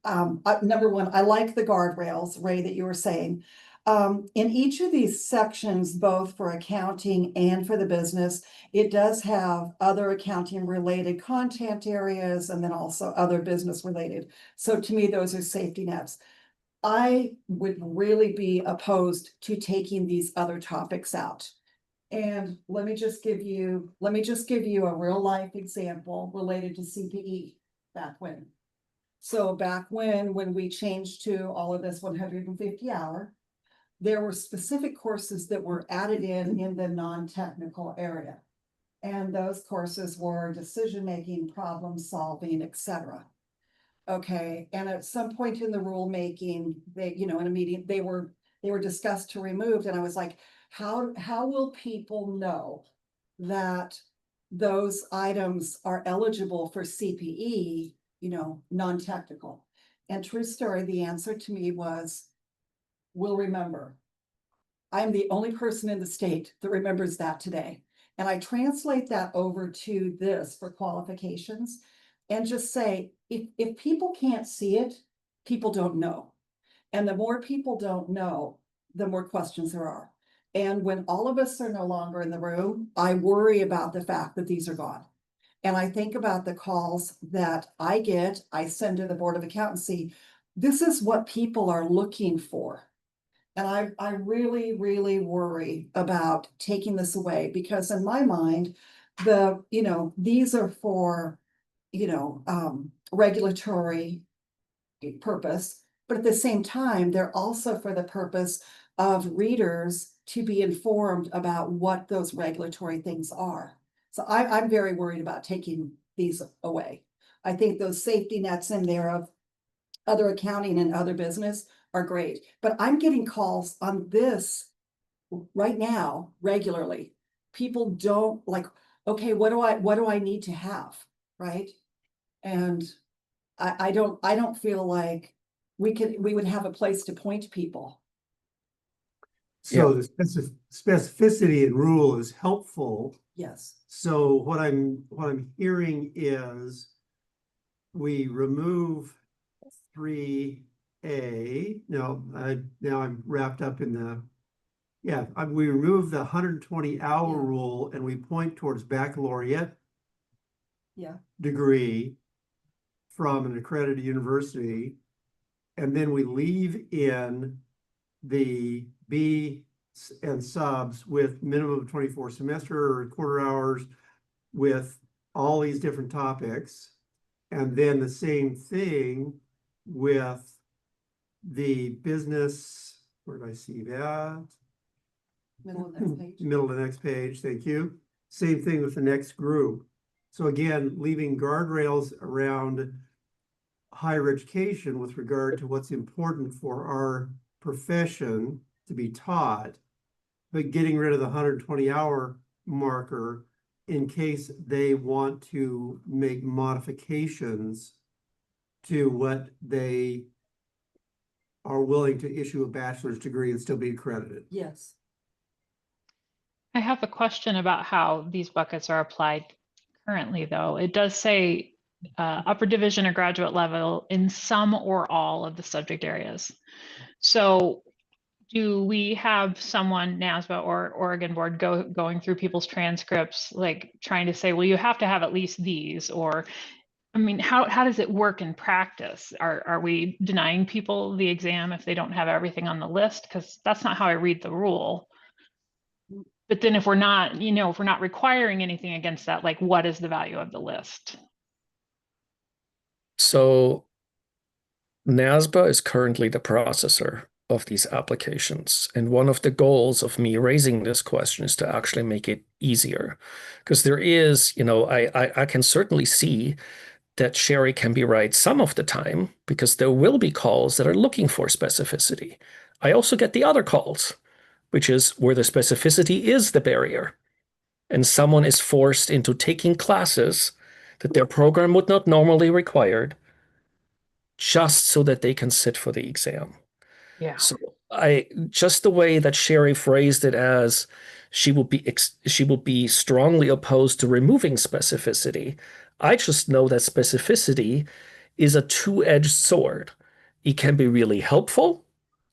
number one, I like the guardrails, Ray, that you were saying. In each of these sections, both for accounting and for the business, it does have other accounting related content areas, and then also other business related. So to me, those are safety nets. I would really be opposed to taking these other topics out. And let me just give you a real life example related to CPE back when. So back when we changed to all of this 150 hour, there were specific courses that were added in the non-technical area. And those courses were decision-making, problem solving, etc. Okay, and at some point in the rulemaking, they, in a meeting, they were discussed to remove, and I was like, how will people know that those items are eligible for CPE, non-technical. And true story, the answer to me was, we'll remember. I'm the only person in the state that remembers that today. And I translate that over to this for qualifications and just say, if people can't see it, people don't know. And the more people don't know, the more questions there are. And when all of us are no longer in the room, I worry about the fact that these are gone. And I think about the calls that I get, I send to the Board of Accountancy. This is what people are looking for. And I really, really worry about taking this away, because in my mind, these are for, regulatory purpose, but at the same time, they're also for the purpose of readers to be informed about what those regulatory things are. So I'm very worried about taking these away. I think those safety nets in there of other accounting and other business are great, but I'm getting calls on this right now regularly. People don't like, okay, what do I need to have, right? And I don't feel like we would have a place to point people. So the specificity in rule is helpful. Yes. So what I'm hearing is we remove 3A. Now I'm wrapped up in the, we remove the 120-hour Yeah. rule and we point towards baccalaureate Yeah. degree from an accredited university. And then we leave in the B and subs with minimum of 24 semester or quarter hours with all these different topics. And then the same thing with the business, where did I see that? Middle of the next page. Middle of the next page, thank you. Same thing with the next group. So again, leaving guardrails around higher education with regard to what's important for our profession to be taught, but getting rid of the 120-hour marker in case they want to make modifications to what they are willing to issue a bachelor's degree and still be accredited. Yes. I have a question about how these buckets are applied currently, though. It does say upper division or graduate level in some or all of the subject areas. So do we have someone, NASBA or Oregon Board, going through people's transcripts, like trying to say, well, you have to have at least these? Or, I mean, how does it work in practice? Are we denying people the exam if they don't have everything on the list? Because that's not how I read the rule. But then if we're not, if we're not requiring anything against that, like what is the value of the list? So NASBA is currently the processor of these applications. And one of the goals of me raising this question is to actually make it easier. Because there is, I can certainly see that Sherry can be right some of the time, because there will be calls that are looking for specificity. I also get the other calls, which is where the specificity is the barrier. And someone is forced into taking classes that their program would not normally require just so that they can sit for the exam. Yeah. So just the way that Sherry phrased it as she will be strongly opposed to removing specificity. I just know that specificity is a two-edged sword. It can be really helpful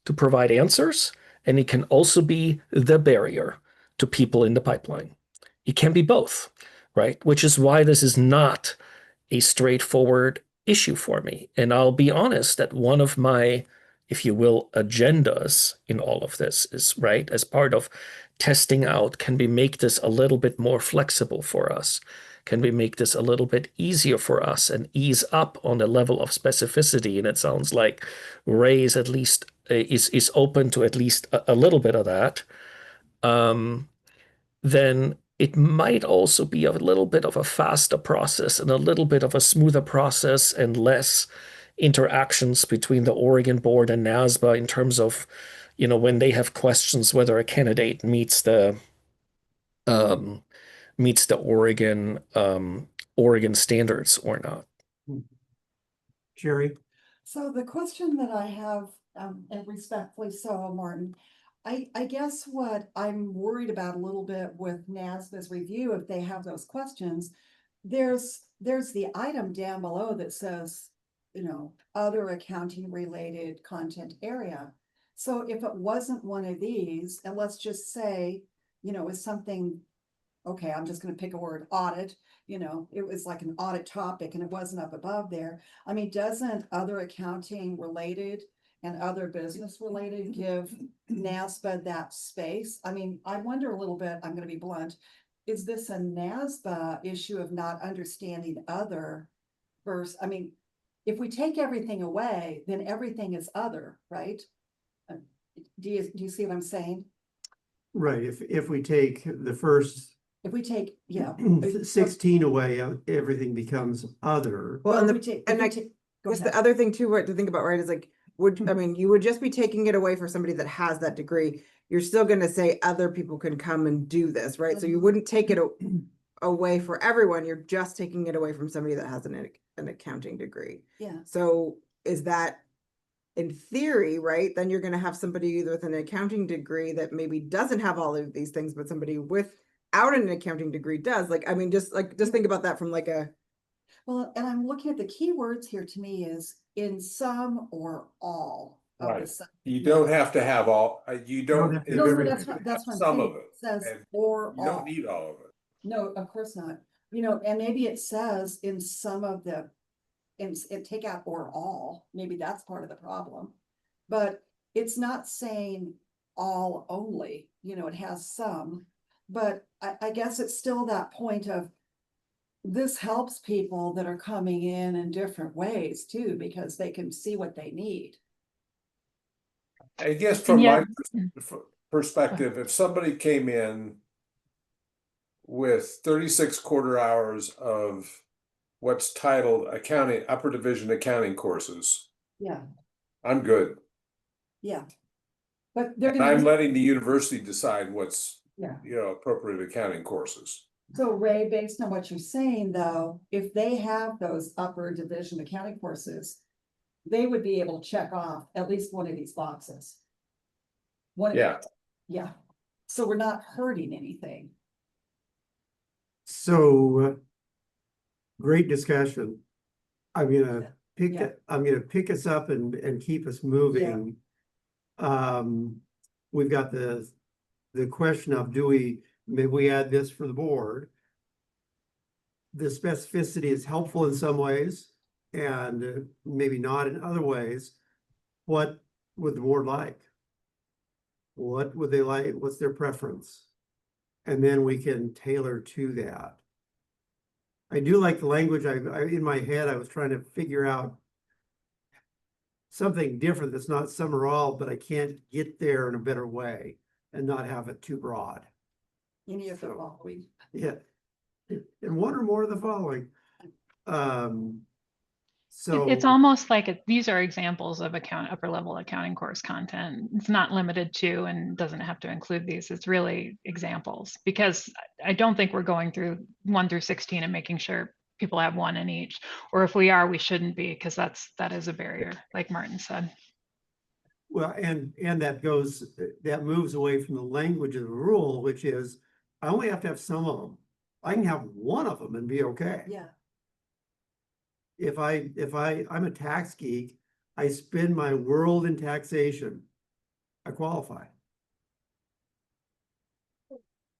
to provide answers, and it can also be the barrier to people in the pipeline. It can be both, right? Which is why this is not a straightforward issue for me. And I'll be honest that one of my, if you will, agendas in all of this is, right, as part of testing out, can we make this a little bit more flexible for us? Can we make this a little bit easier for us and ease up on the level of specificity? And it sounds like Ray is at least is open to at least a little bit of that. Then it might also be a little bit of a faster process and a little bit of a smoother process and less interactions between the Oregon Board and NASBA in terms of, when they have questions whether a candidate meets the meets the Oregon standards or not. Jerry? So the question that I have, and respectfully so, Martin, I guess what I'm worried about a little bit with NASBA's review, if they have those questions, there's the item down below that says, you know, other accounting related content area. So if it wasn't one of these, and let's just say, you know, it's something, okay, I'm just gonna pick a word, audit, you know, it was like an audit topic and it wasn't up above there. I mean, doesn't other accounting related and other business related give NASBA that space? I mean, I wonder a little bit, I'm gonna be blunt, is this a NASBA issue of not understanding other versus, I mean, if we take everything away, then everything is other, right? Do you see what I'm saying? Right, if we take the first If we take, yeah. 16 away, everything becomes other. Well, and if we the, take- if and we I take- go guess ahead. the other thing too, right, to think about, right, is like, I mean, you would just be taking it away for somebody that has that degree. You're still gonna say other people can come and do this, right? So you Mhm. wouldn't take it away for everyone. You're just taking it away from somebody that has an accounting degree. Yeah, So is that, in theory, right, then you're gonna have somebody either with an accounting degree that maybe doesn't have all of these things, but somebody without an accounting degree does. Like, I mean, just think about that from like a, well, and I'm looking at the keywords here to me is in some or all of the. Right. You don't have to have all, you don't don't. have to No, have no, everything. that's what I'm Some saying. of it. It says and or You all. don't need all of it. No, of course not. You know, and maybe it says in some of the, and take out or all, maybe that's part of the problem. But it's not saying all only, you know, it has some, but I guess it's still that point of this helps people that are coming in different ways too, because they can see what they need. I guess from yet- my perspective, if somebody came in with 36 quarter hours of what's titled accounting, upper division accounting courses, Yeah, I'm good. yeah. But they're And gonna. I'm letting the university decide what's, Yeah. appropriate accounting courses. So Ray, based on what you're saying, though, if they have those upper division accounting courses, they would be able to check off at least one of these boxes. Yeah. Yeah. So we're not hurting anything. So, great discussion. I'm gonna Yeah. I'm gonna pick us up and keep us moving. We've got the question of maybe we add this for the board? The specificity is helpful in some ways and maybe not in other ways. What would the board like? What would they like? What's their preference? And then we can tailor to that. I do like the language. I in my head, I was trying to figure out something different that's not some or all, but I can't get there in a better way and not have it too broad. Any of the So- following. Yeah. And one or more of the following. So. It's almost like these are examples of upper level accounting course content. It's not limited to and doesn't have to include these. It's really examples, because I don't think we're going through 1 through 16 and making sure people have one in each. Or if we are, we shouldn't be, because that is a barrier, like Martin said. Well, and that moves away from the language of the rule, which is I only have to have some of them. I can have one of them and be okay. Yeah. If I'm a tax geek, I spend my world in taxation, I qualify.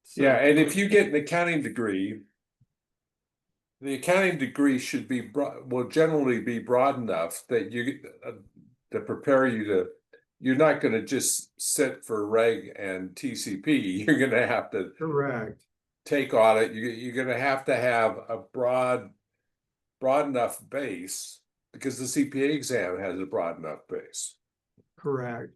So- Yeah, and if you get an accounting degree, the accounting degree should be will generally be broad enough that to prepare you to. You're not going to just sit for reg and TCP. You're going to have to Correct. take audit. You're going to have a broad enough base, because the CPA exam has a broad enough base. Correct.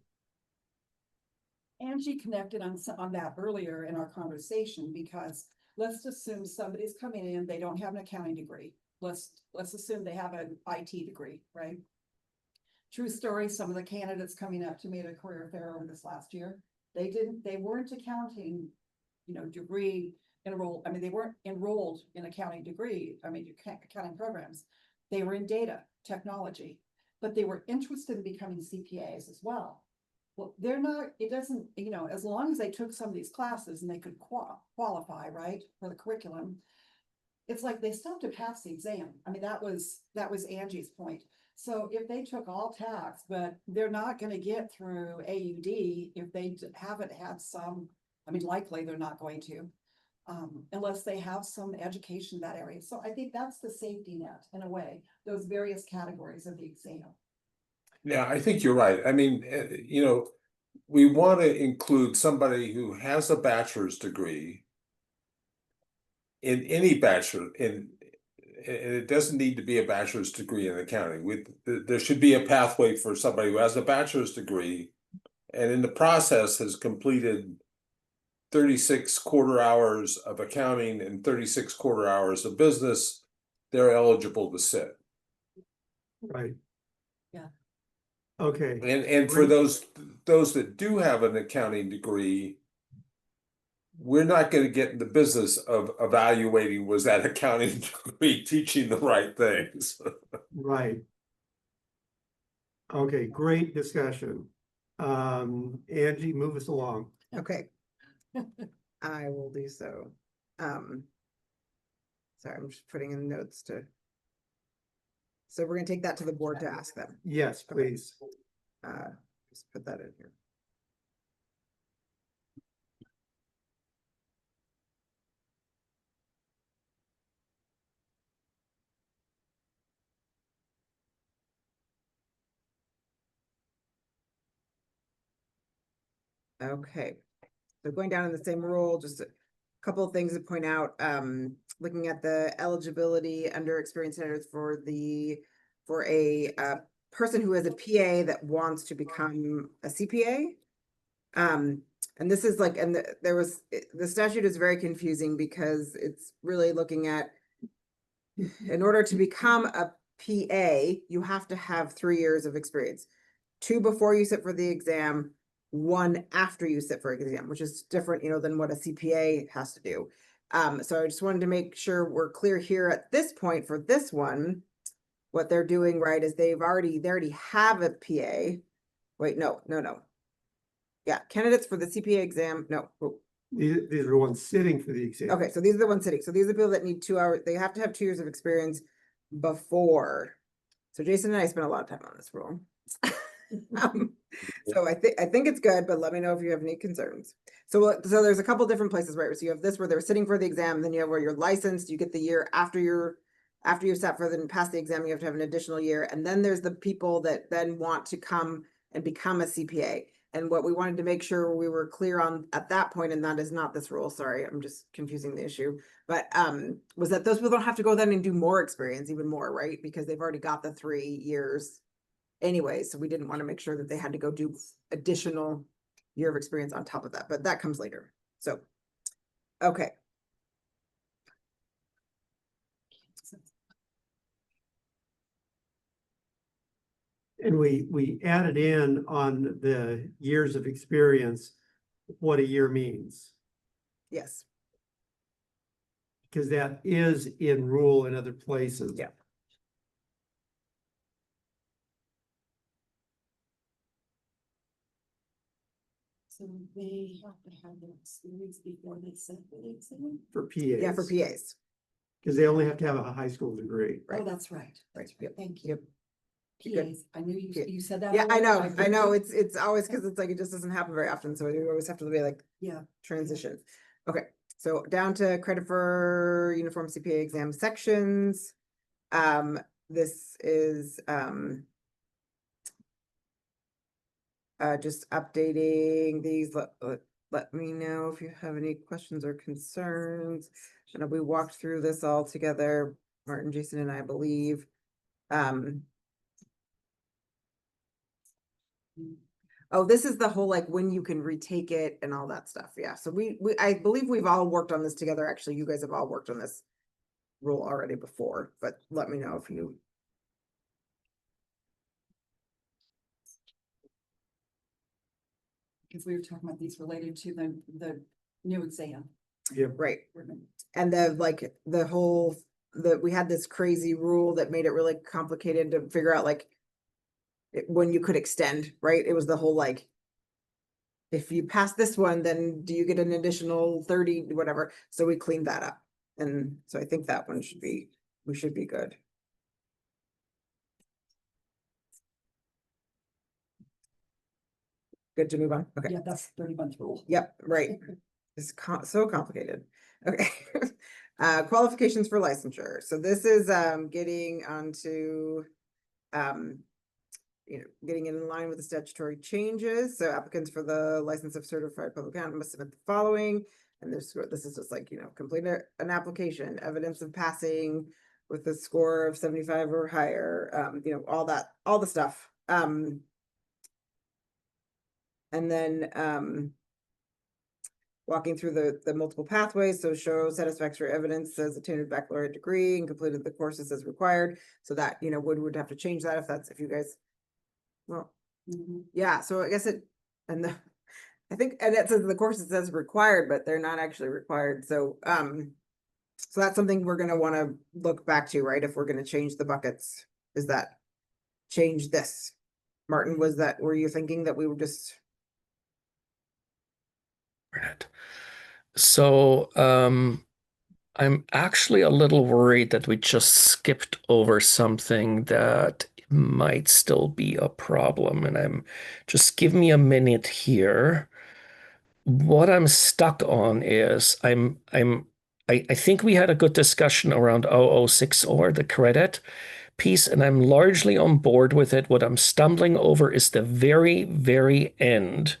Angie connected on that earlier in our conversation, because let's assume somebody's coming in, they don't have an accounting degree. Let's assume they have an IT degree, right? True story, some of the candidates coming up to me at a career fair over this last year, they weren't accounting, degree enrolled, I mean, they weren't enrolled in accounting degree, I mean, accounting programs. They were in data technology, but they were interested in becoming CPAs as well. Well, they're not, it doesn't, you know, as long as they took some of these classes and they could qualify, right, for the curriculum. It's like they still have to pass the exam. I mean, that was Angie's point. So if they took all tax, but they're not gonna get through AUD if they haven't had some, I mean, likely they're not going to. Unless they have some education in that area. So I think that's the safety net in a way, those various categories of the exam. Yeah, I think you're right. I mean, you know, we want to include somebody who has a bachelor's degree in any bachelor and it doesn't need to be a bachelor's degree in accounting. There should be a pathway for somebody who has a bachelor's degree and in the process has completed 36 quarter hours of accounting and 36 quarter hours of business. They're eligible to sit. Right. Yeah. Okay, And for those that do have an accounting degree, we're not going to get in the business of evaluating was that accounting degree teaching the right things. right. Okay, great discussion. Angie, move us along. Okay. I will do so. Sorry, I'm just putting in notes to. So we're gonna take that to the board to ask them. Yes, please. Just put that in here. Okay, so going down in the same rule, just a couple of things to point out. Looking at the eligibility under experience standards for a person who is a PA that wants to become a CPA. And this is like, and the statute is very confusing because it's really looking at, in order to become a PA, you have to have 3 years of experience. 2 before you sit for the exam, 1 after you sit for an exam, which is different, you know, than what a CPA has to do. So I just wanted to make sure we're clear here at this point for this one. What they're doing, right, is they already have a PA. Wait, no. Yeah, candidates for the CPA exam, no. These are the ones sitting for the exam. Okay, so these are the ones sitting. So these are the people that need 2 hours. They have to have 2 years of experience before. So Jason and I spent a lot of time on this rule. So I think it's good, but let me know if you have any concerns. So there's a couple different places, right? So you have this where they're sitting for the exam, then you have where you're licensed, you get the year after you've sat for and passed the exam, you have to have an additional year. And then there's the people that then want to come and become a CPA. And what we wanted to make sure we were clear on at that point, and that is not this rule, sorry, I'm just confusing the issue, but was that those people don't have to go then and do more experience, even more, right? Because they've already got the 3 years anyway, so we didn't want to make sure that they had to go do additional year of experience on top of that, but that comes later. So, okay. And we added in on the years of experience, what a year means, Yes. because that is in rule in other places. Yeah. So they have to have the experience before they sit for the exam? For PAs. Yeah, for PAs. Because they only have to have a high school degree. Oh, that's right. Right, That's right. yep, Thank yep. you. Good. PAs, I knew Yeah. you said that. Yeah, I know, earlier. I know. heard you. It's always because it's like, it just doesn't happen very often. So you always have to be like Yeah. transition. Okay, so down to credit for uniform CPA exam sections. This is just updating these. Let me know if you have any questions or concerns. I know we walked through this all together, Martin, Jason, and I believe. Oh, this is the whole like when you can retake it and all that stuff. Yeah, so I believe we've all worked on this together. Actually, you guys have all worked on this rule already before, but let me know if you. Because we were talking about these related to the new exam. Yep. Right. And we had this crazy rule that made it really complicated to figure out like when you could extend, right? It was the whole like, if you pass this one, then do you get an additional 30, whatever? So we cleaned that up. And so I think that one we should be good. Good to move on. Okay. Yeah, that's 30-month rule. Yep, right. It's so complicated. Okay. Qualifications for licensure. So this is getting onto getting in line with the statutory changes. So applicants for the license of certified public accountant must submit the following. And this is just like, complete an application, evidence of passing with a score of 75 or higher, all the stuff. And then walking through the multiple pathways, so show satisfactory evidence as attained a baccalaureate degree and completed the courses as required. So that, would have to change that if you guys, well, yeah, so I guess I think, and it says the courses as required, but they're not actually required. So, so that's something we're gonna want to look back to, right? If we're gonna change the buckets, is that change this? Martin, were you thinking that we would just? Right. So I'm actually a little worried that we just skipped over something that might still be a problem. And just give me a minute here. What I'm stuck on is I think we had a good discussion around 006 or the credit piece, and I'm largely on board with it. What I'm stumbling over is the very, very end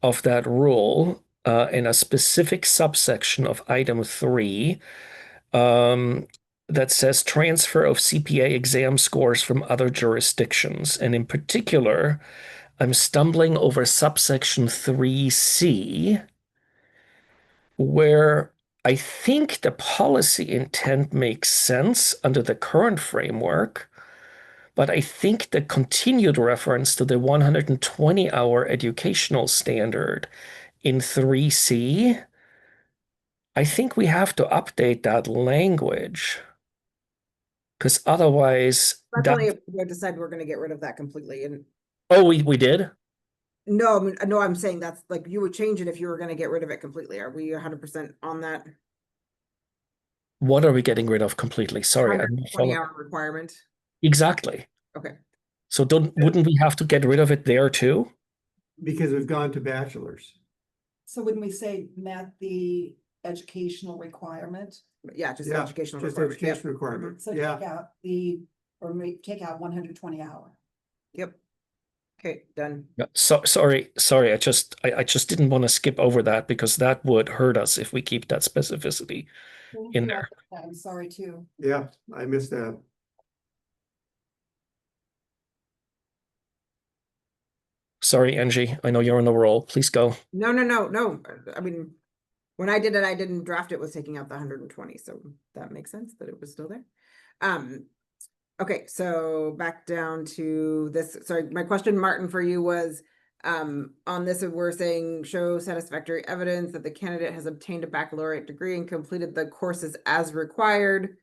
of that rule in a specific subsection of item 3 that says transfer of CPA exam scores from other jurisdictions. And in particular, I'm stumbling over subsection 3C, where I think the policy intent makes sense under the current framework, but I think the continued reference to the 120-hour educational standard in 3C, I think we have to update that language. Because otherwise, That's only if we decide we're gonna get rid of that completely. And we did? no, I'm saying that's like, you would change it if you were gonna get rid of it completely. Are we 100% on that? What are we getting rid of completely? Sorry, I'm not 20-hour requirement. Exactly. Okay. So wouldn't we have to get rid of it there too? Because we've gone to bachelor's. So when we say met the educational requirement, Yeah, just Yeah, educational. just requirement. Yep. education requirement. so Yeah. take out take out 120 hour. Yep. Okay, done. Yeah, so sorry. I just didn't want to skip over that because that would hurt us if we keep that specificity in there. I'm sorry too. Yeah, I missed that. Sorry, Angie. I know you're on the roll. Please go. No. I mean, when I did it, I didn't draft it with taking out the 120, so that makes sense that it was still there. Okay, so back down to this. Sorry, my question, Martin, for you was on this, we're saying show satisfactory evidence that the candidate has obtained a baccalaureate degree and completed the courses as required.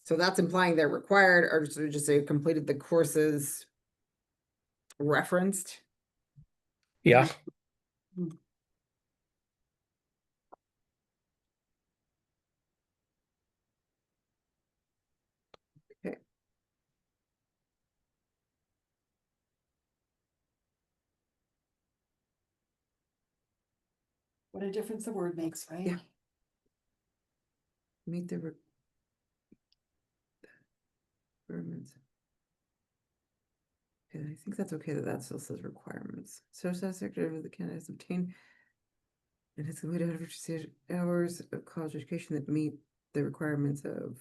So that's implying they're required, or just say completed the courses referenced. Yeah. Okay. What a difference the word makes, right? Yeah. Meet the requirements. Okay, I think that's okay that still says requirements. So satisfactory of the candidate has obtained and has completed 150 hours of college education that meet the requirements of.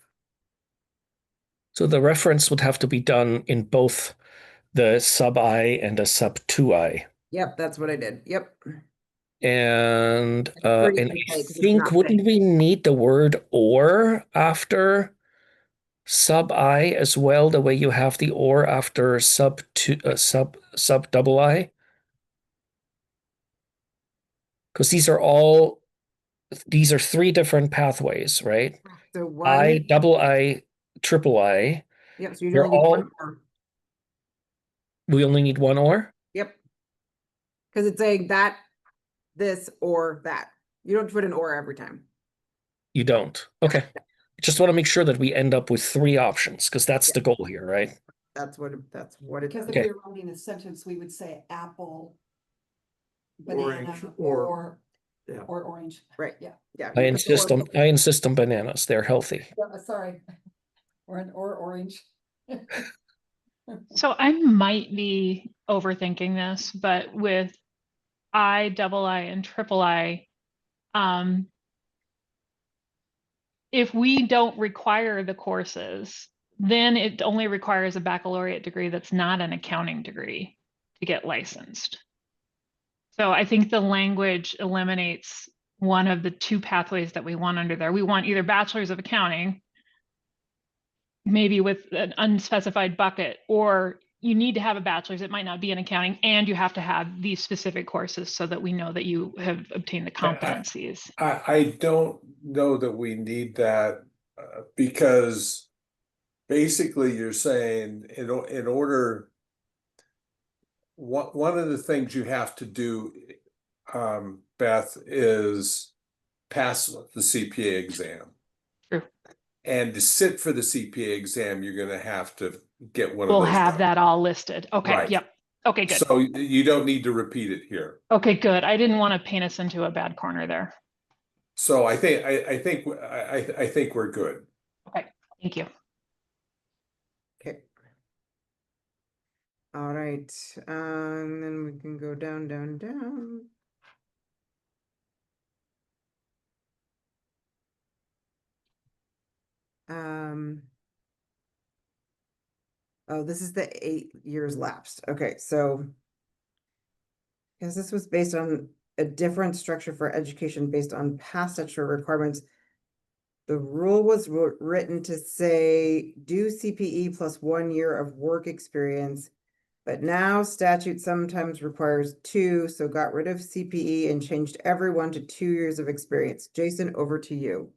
So the reference would have to be done in both the sub I and the sub 2I. Yep, that's what I did. Yep. And pretty and okay, I 'cause it's think not wouldn't saying- we need the word or after sub I as well, the way you have the or after sub double I? Because these are all these are three different pathways, right? So I, one, double I, triple I. yep, so you They're only need all, one or, we only need one or? yep. Cause it's saying that, this, or that. You don't put an or every time. You don't. Okay. Just want to make sure that we end up with three options because that's the goal here, right? That's what it Because does. if Okay. we were writing a sentence, we would say apple, Orange, banana, or- or, yeah. or orange. Right. Yeah. Yeah. I you put the or- insist on bananas. They're healthy. Sorry. Or orange. So I might be overthinking this, but with I, double I, and triple I, if we don't require the courses, then it only requires a baccalaureate degree that's not an accounting degree to get licensed. So I think the language eliminates one of the two pathways that we want under there. We want either bachelor's of accounting, maybe with an unspecified bucket, or you need to have a bachelor's, it might not be in accounting, and you have to have these specific courses so that we know that you have obtained the competencies. I don't know that we need that, because basically you're saying in order, one of the things you have to do, Beth, is pass the CPA exam. True. And to sit for the CPA exam, you're gonna have to get one of We'll those. have that all listed. Okay, Right. yep. Okay, good. So you don't need to repeat it here. Okay, good. I didn't want to paint us into a bad corner there. So I think we're good. Okay, thank you. Okay. All right, then we can go down, down, down. Oh, this is the 8 years lapsed. Okay, so. Because this was based on a different structure for education based on past statutory requirements. The rule was written to say, do CPE plus 1 year of work experience. But now statute sometimes requires 2, so got rid of CPE and changed everyone to 2 years of experience. Jason, over to you.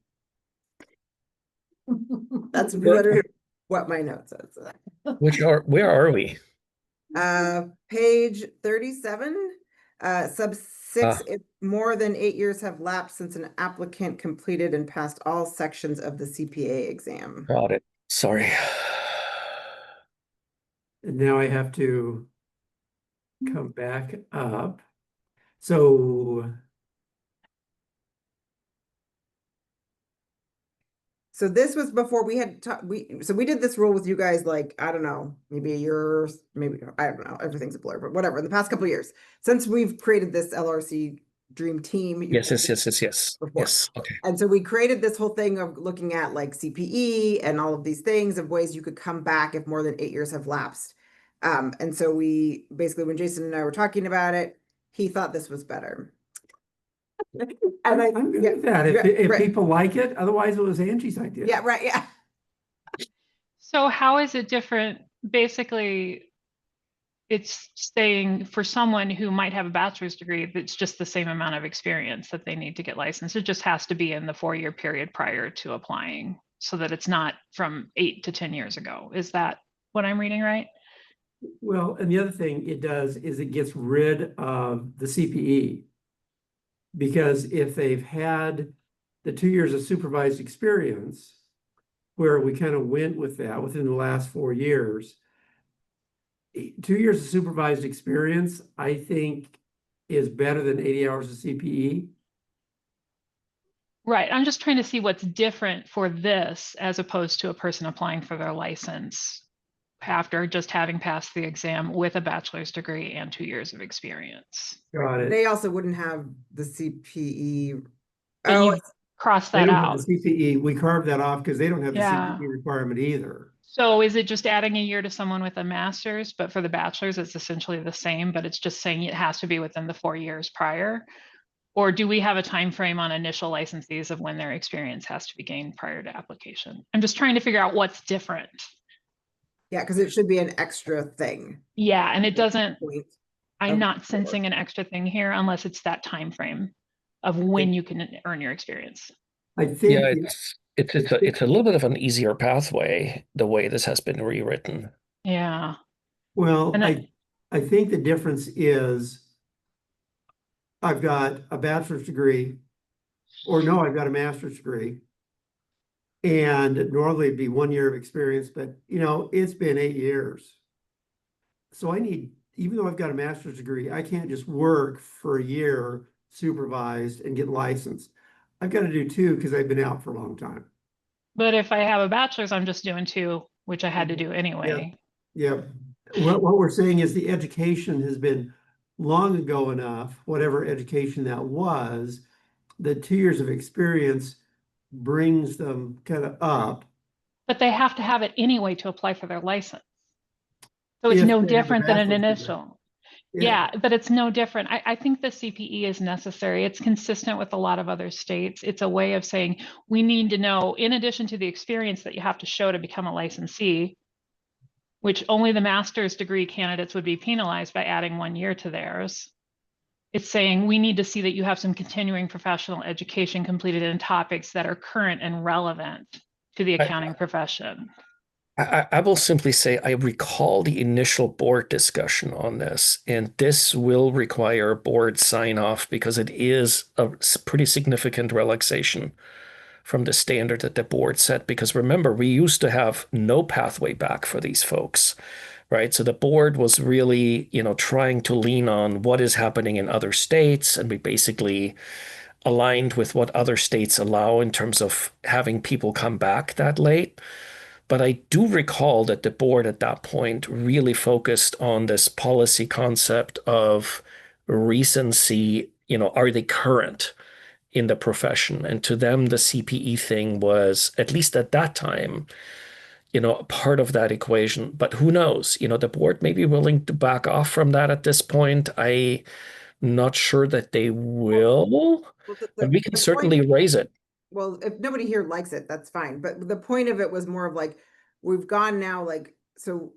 That's literally what my note says. Where are we? Page 37, sub 6, Ah. if more than 8 years have lapsed since an applicant completed and passed all sections of the CPA exam. Got it. Sorry. And now I have to come back up. So So this was before we had we did this rule with you guys, like, I don't know, maybe a year, maybe, I don't know, everything's a blur, but whatever, in the past couple of years, since we've created this LRC dream team. Yes. Before. Yes. Okay. And so we created this whole thing of looking at like CPE and all of these things of ways you could come back if more than 8 years have lapsed. And so we basically, when Jason and I were talking about it, he thought this was better. And I'm good with that if people like it. Otherwise, it was Angie's idea. Yeah, right. Yeah. So how is it different? Basically, it's saying for someone who might have a bachelor's degree, it's just the same amount of experience that they need to get licensed. It just has to be in the 4-year period prior to applying so that it's not from 8 to 10 years ago. Is that what I'm reading right? Well, and the other thing it does is it gets rid of the CPE. Because if they've had the 2 years of supervised experience, where we kind of went with that within the last 4 years, 2 years of supervised experience, I think, is better than 80 hours of CPE. Right. I'm just trying to see what's different for this as opposed to a person applying for their license after just having passed the exam with a bachelor's degree and 2 years of experience. Got it. They also wouldn't have the CPE. But Oh, you cross They that don't out. have the CPE. We carved that off because they don't have the Yeah. CPE requirement either. So is it just adding a year to someone with a master's, but for the bachelor's, it's essentially the same, but it's just saying it has to be within the 4 years prior? Or do we have a time frame on initial licensees of when their experience has to be gained prior to application? I'm just trying to figure out what's different. yeah, because it should be an extra thing. Yeah, and it doesn't, Point. I'm Okay. not sensing an extra thing here unless it's that time frame. of when you can earn your experience. I think. Yeah, it's a little bit of an easier pathway, the way this has been rewritten. Yeah. Well, And I think the difference is I've got a bachelor's degree, or no, I've got a master's degree. And normally it'd be 1 year of experience, but it's been 8 years. So I need, even though I've got a master's degree, I can't just work for a year supervised and get licensed. I've got to do 2 because I've been out for a long time. But if I have a bachelor's, I'm just doing 2, which I had to do anyway. Yeah. What we're saying is the education has been long ago enough, whatever education that was, the 2 years of experience brings them kind of up. But they have to have it anyway to apply for their license. So it's If no they have a different than an bachelor's degree. initial. Yeah, but it's no different. I think the CPE is necessary. It's consistent with a lot of other states. It's a way of saying we need to know, in addition to the experience that you have to show to become a licensee, which only the master's degree candidates would be penalized by adding 1 year to theirs. It's saying we need to see that you have some continuing professional education completed in topics that are current and relevant to the accounting profession. I will simply say I recall the initial board discussion on this, and this will require board sign off because it is a pretty significant relaxation from the standard that the board set. Because remember, we used to have no pathway back for these folks, right? So the board was really, trying to lean on what is happening in other states, and we basically aligned with what other states allow in terms of having people come back that late. But I do recall that the board at that point really focused on this policy concept of recency, are they current in the profession? And to them, the CPE thing was, at least at that time, part of that equation. But who knows? The board may be willing to back off from that at this point. I'm not sure that they will, but we can certainly raise it. Well, if nobody here likes it, that's fine. But the point of it was more of like, we've gone now, like, so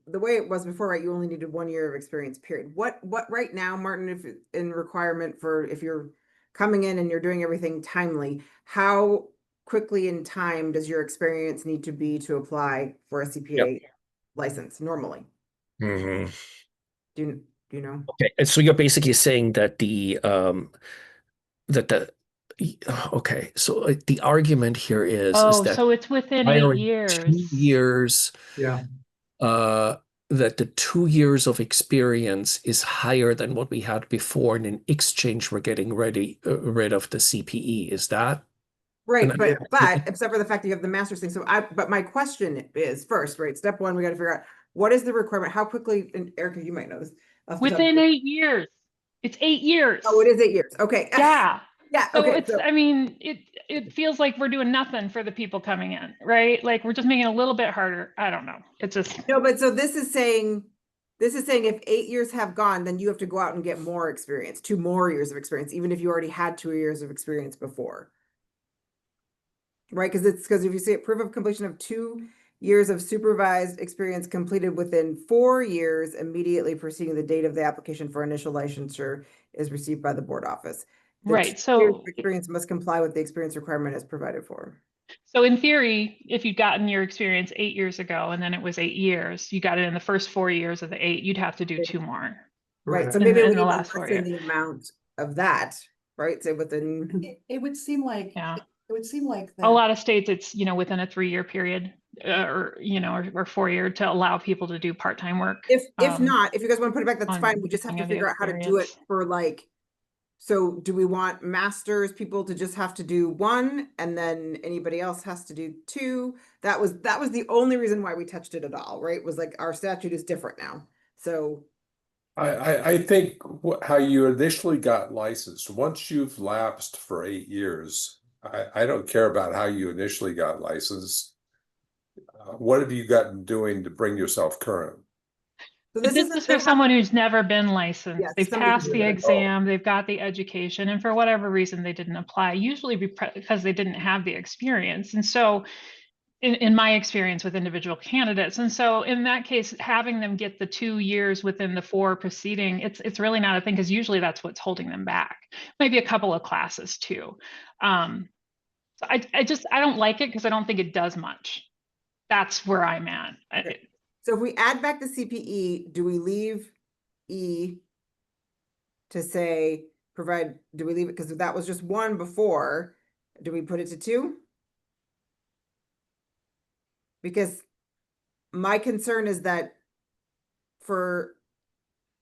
the way it was before, right? You only needed 1 year of experience, period. What right now, Martin, if in requirement for, if you're coming in and you're doing everything timely, how quickly in time does your experience need to be to apply for a CPA license normally? Mm-hmm. Do you know? Okay, and so you're basically saying that okay, so the argument here is that so it's within 8 hiring years. 2 years, Yeah. that the 2 years of experience is higher than what we had before, and in exchange we're getting rid of the CPE. Is that right? and But except for the fact that you have the master's thing. So but my question is, first, right? Step one, we got to figure out what is the requirement, how quickly, and Erica, you might know this. Within 8 years. It's 8 years. Oh, it is 8 years. Okay. Yeah. Yeah. So Okay. it's, I mean, it feels like we're doing nothing for the people coming in, right? Like we're just making it a little bit harder. I don't know. It's just. No, but so this is saying if 8 years have gone, then you have to go out and get more experience, 2 more years of experience, even if you already had 2 years of experience before. Right? Because if you say proof of completion of 2 years of supervised experience completed within 4 years immediately preceding the date of the application for initial licensure is received by the board office. The Right. 2 years So of experience must comply with the experience requirement as provided for. So in theory, if you'd gotten your experience 8 years ago and then it was 8 years, you got it in the first 4 years of the 8, you'd have to do 2 more. Right. So In- maybe in we the need to last 4 lessen the amount of that, right? So within. It would seem like, Yeah. it would seem like A that. lot of states, it's, within a 3-year period or 4 year to allow people to do part-time work. If not, if you guys want to put it back, that's on fine. We just have beginning to of the figure out how to do it experience. for like, so do we want masters people to just have to do 1 and then anybody else has to do 2? That was the only reason why we touched it at all, right? Was like our statute is different now. So I think how you initially got licensed, once you've lapsed for 8 years, I don't care about how you initially got licensed. What have you gotten doing to bring yourself current? So This is for someone who's never been licensed. Yes, They've somebody passed who the did it. exam, they've got the education, and for whatever reason they didn't apply, usually because they didn't have the experience. And so in my experience with individual candidates. And so in that case, having them get the 2 years within the 4 preceding, it's really not a thing, because usually that's what's holding them back. Maybe a couple of classes too. So I don't like it because I don't think it does much. That's where I'm at. Okay. So if we add back the CPE, do we leave E to say provide, do we leave it, because that was just 1 before, do we put it to 2? Because my concern is that for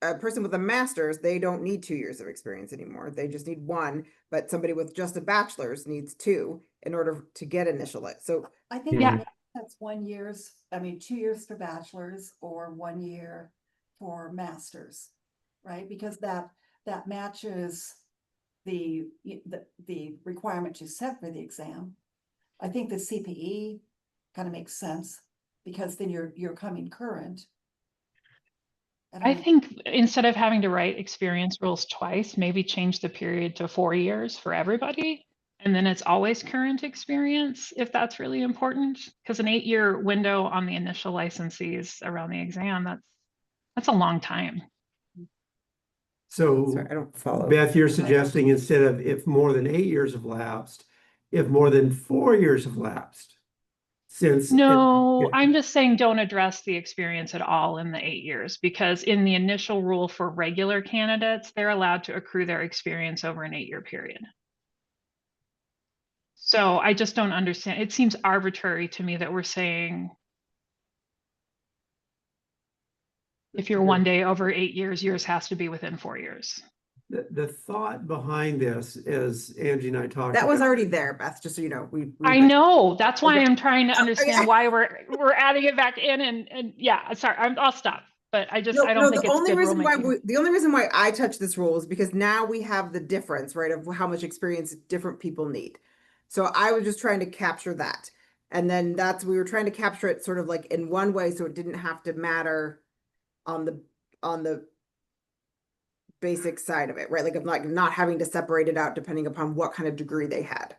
a person with a master's, they don't need 2 years of experience anymore. They just need 1, but somebody with just a bachelor's needs 2 in order to get initial it. So I think Yeah. that's 1 year's, 2 years for bachelor's or 1 year for masters, right? Because that matches the requirement you set for the exam. I think the CPE kind of makes sense because then you're coming current. I think instead of having to write experience rules twice, maybe change the period to 4 years for everybody. And then it's always current experience, if that's really important. Because an 8-year window on the initial licensees around the exam, that's a long time. So sorry, I don't follow. Beth, you're suggesting instead of if more than 8 years have lapsed, if more than 4 years have lapsed. Since No, I'm just saying don't address the experience at all in the 8 years, because in the initial rule for regular candidates, they're allowed to accrue their experience over an 8-year period. So I just don't understand. It seems arbitrary to me that we're saying if you're 1 day over 8 years, yours has to be within 4 years. the thought behind this, as Angie and I talked That was about, already there, Beth, just so you know. I know, that's why I'm trying to Okay. understand why we're adding it back in, and yeah, sorry, I'll stop. But I No, don't think the it's only good reason why rulemaking. the only reason why I touch this rule is because now we have the difference, right, of how much experience different people need. So I was just trying to capture that. And then we were trying to capture it sort of like in one way, so it didn't have to matter on the basic side of it, right? Like of not having to separate it out depending upon what kind of degree they had.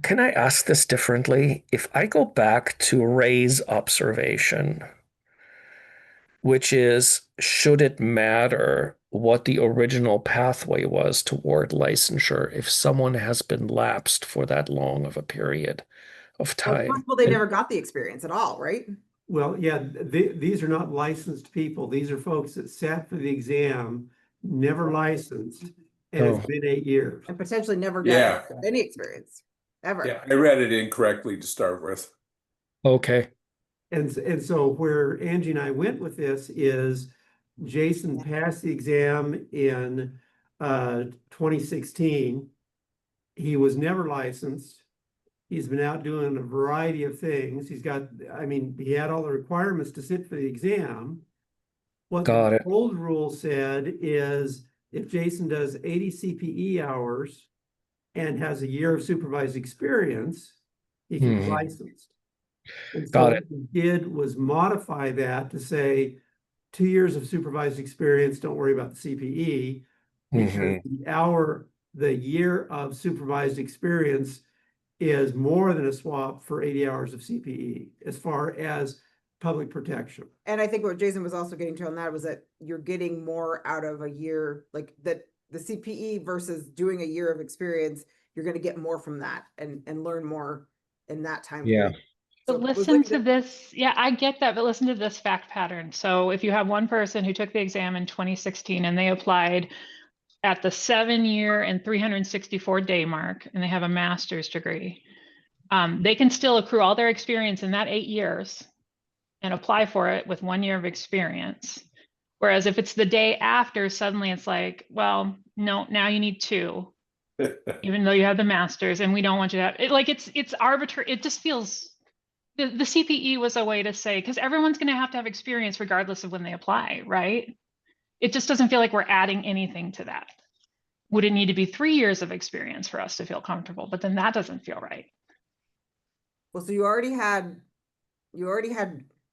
Can I ask this differently? If I go back to Ray's observation, which is, should it matter what the original pathway was toward licensure if someone has been lapsed for that long of a period of So it's time? possible they never got the experience at all, right? well, yeah, these are not licensed people. These are folks that sat for the exam, never licensed, and Oh. it's been 8 years. And potentially never Yeah. got any experience, ever. Yeah, I read it incorrectly to start with. Okay. And so where Angie and I went with this is Jason passed the exam in 2016. He was never licensed. He's been out doing a variety of things. He had all the requirements to sit for the exam. What Got the it. old rule said is if Jason does 80 CPE hours and has a year of supervised experience, he can be Mhm. licensed. And so Got what we did was modify that to say 2 years of supervised experience, don't worry about the CPE. Because the year of supervised experience is more than a swap for 80 hours of CPE as far as public protection. And I think what Jason was also getting to on that was that you're getting more out of a year, like that the CPE versus doing a year of experience, you're going to get more from that and learn more in that time. Yeah. period. But So it was listen like to this. Yeah, I get that, but listen to this fact pattern. So if you have one person who took the exam in 2016 and they applied at the 7-year and 364-day mark, and they have a master's degree, they can still accrue all their experience in that 8 years and apply for it with 1 year of experience. Whereas if it's the day after, suddenly it's like, well, no, now you need 2, even though you have the master's, and we don't want you to have it. Like it's arbitrary. It just feels the CPE was a way to say, because everyone's going to have experience regardless of when they apply, right? It just doesn't feel like we're adding anything to that. Would it need to be 3 years of experience for us to feel comfortable? But then that doesn't feel right. well, so you already had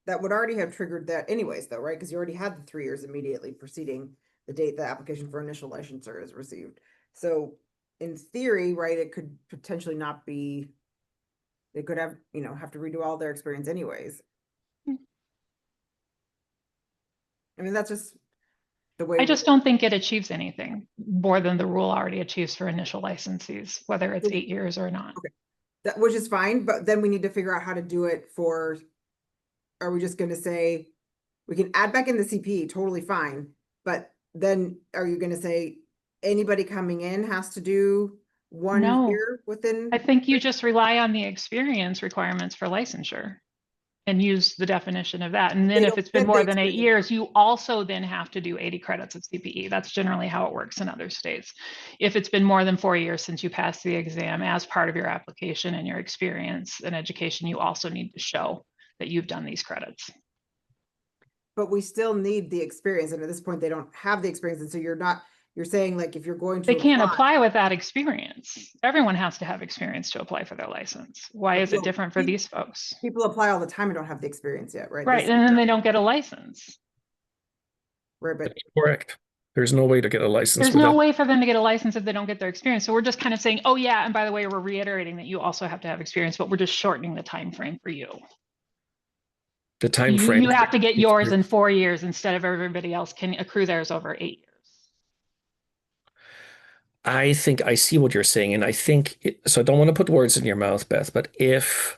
that would already have triggered that anyways, though, right? Because you already had the 3 years immediately preceding the date the application for initial licensure is received. So in theory, right, it could potentially not be They could have, have to redo all their experience anyways. Hmm. I mean, that's just the way. I just don't think it achieves anything more than the rule already achieves for initial licensees, whether it's 8 years or not. That, which is fine, but then we need to figure out how to do it for, are we just gonna say, we can add back in the CPE, totally fine, but then are you gonna say anybody coming in has to do 1 No. year within? I think you just rely on the experience requirements for licensure and use the definition of that. And then They if don't it's been fit more the than 8 experience. years, you also then have to do 80 credits of CPE. That's generally how it works in other states. If it's been more than 4 years since you passed the exam, as part of your application and your experience and education, you also need to show that you've done these credits. But we still need the experience, and at this point, they don't have the experience, and so you're saying like, if you're going to. They can't apply without experience. Everyone has to have experience to apply for their license. Why is it Well, different for these folks? People apply all the time and don't have the experience yet, right? Right, and then they don't get a license. Right, but Correct. There's no way to get a license. There's no without- way for them to get a license if they don't get their experience. So we're just kind of saying, oh yeah, and by the way, we're reiterating that you also have to have experience, but we're just shortening the time frame for you. The time frame. You have to get yours in 4 years instead of everybody else can accrue theirs over 8 years. I think I see what you're saying, and I think so. I don't want to put words in your mouth, Beth, but if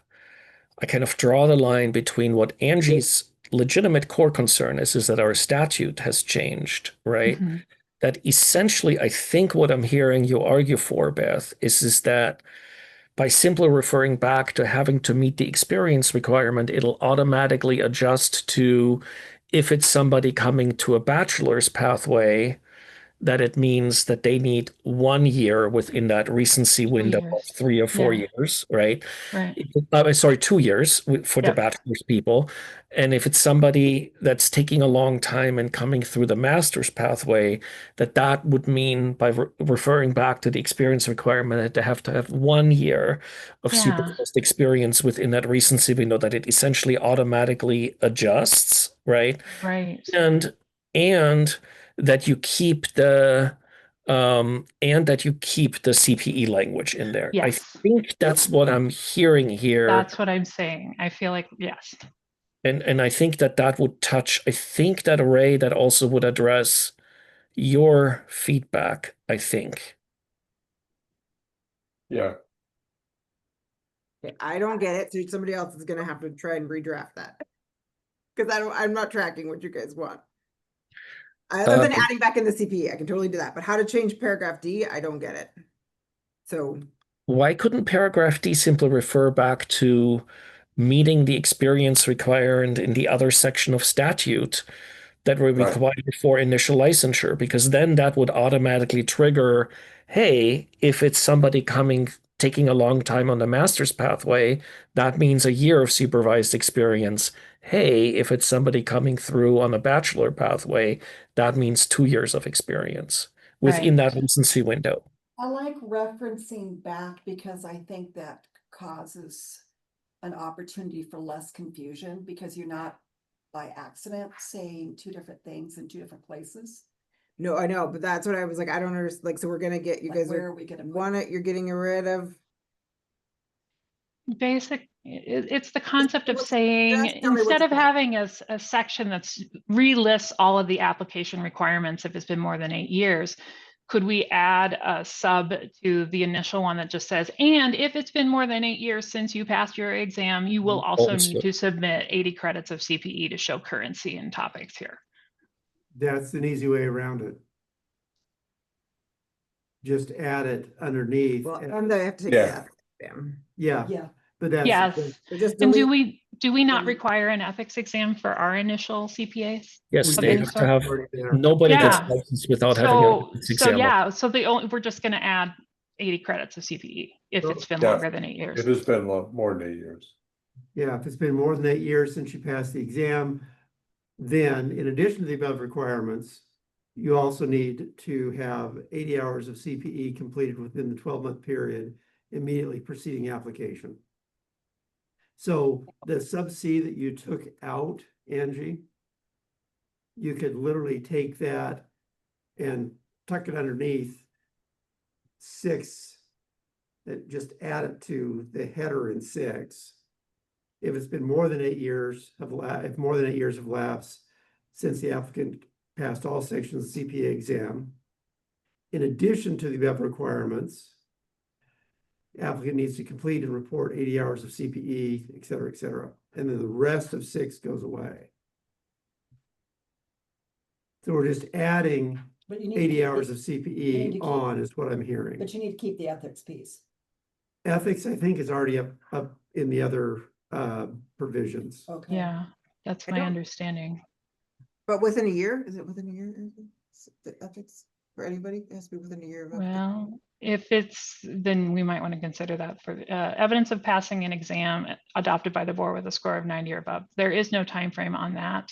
I kind of draw the line between what Angie's legitimate core concern is that our statute has changed, right? Mhm. That essentially, I think what I'm hearing you argue for, Beth, is that by simply referring back to having to meet the experience requirement, it'll automatically adjust to if it's somebody coming to a bachelor's pathway, that it means that they need 1 year within that recency window of years. 3 or 4 Yeah. years, right? Right. Sorry, 2 years for the Yep. bachelor's people. And if it's somebody that's taking a long time and coming through the master's pathway, that would mean by referring back to the experience requirement that they have to have 1 year of Yeah. supervised experience within that recency window, that it essentially automatically adjusts, right? Right. And that you keep the CPE language in there. I Yes. think that's what I'm hearing here. That's what I'm saying. I feel like, yes. And I think that would touch, I think that array that also would address your feedback, I think. Yeah, okay, I don't get it, so somebody else is gonna have to try and redraft that. Cause I'm not tracking what you guys want. Other than adding back in the CPE, I can totally do that, but how to change paragraph D, I don't get it. So. Why couldn't paragraph D simply refer back to meeting the experience required in the other section of statute that were Right. required for initial licensure? Because then that would automatically trigger, hey, if it's somebody taking a long time on the master's pathway, that means 1 year of supervised experience. Hey, if it's somebody coming through on a bachelor pathway, that means 2 years of experience within that recency window. I like referencing back because I think that causes an opportunity for less confusion because you're not by accident saying 2 different things in 2 different places. No, I know, but that's what I was like, I don't understand, like, so we're gonna get, you Like, guys where are, are we gonna put you're getting rid of. It's the concept of Just saying, tell me what instead you of think. having a section that's relists all of the application requirements if it's been more than 8 years, could we add a sub to the initial one that just says, and if it's been more than 8 years since you passed your exam, you will also need to submit 80 credits of CPE to show currency in topics here. That's an easy way around it. Just add it underneath. Well, and they have to take Yeah. that. Damn. Yeah, Yeah, but that's. Yes. So just And delete. do we not delete- require an ethics exam for our initial CPAs? Yes, we they did have to have, already there. nobody gets Yeah. licensed without having an exam. We're just going to add 80 credits of CPE if it's been Yeah. longer than 8 years. it has been more than 8 years. Yeah, if it's been more than 8 years since you passed the exam, then in addition to the above requirements, you also need to have 80 hours of CPE completed within the 12-month period immediately preceding application. So the sub C that you took out, Angie, you could literally take that and tuck it underneath 6 just add it to the header in 6. If it's been more than 8 years if more than 8 years have lapsed since the applicant passed all sections of the CPA exam, in addition to the above requirements, the applicant needs to complete and report 80 hours of CPE, et cetera, et cetera. And then the rest of 6 goes away. So we're just adding But you need to 80 keep hours the- of you need to CPE keep- on is what I'm hearing. But you need to keep the ethics piece. Ethics, I think, is already up in the other provisions. Okay. Yeah, that's I my don't- understanding. But within a year, is it within a year? The ethics for anybody, it has to be within a year of. Well, if it's, then we might want to consider that for evidence of passing an exam adopted by the board with a score of 90 or above. There is no time frame on that.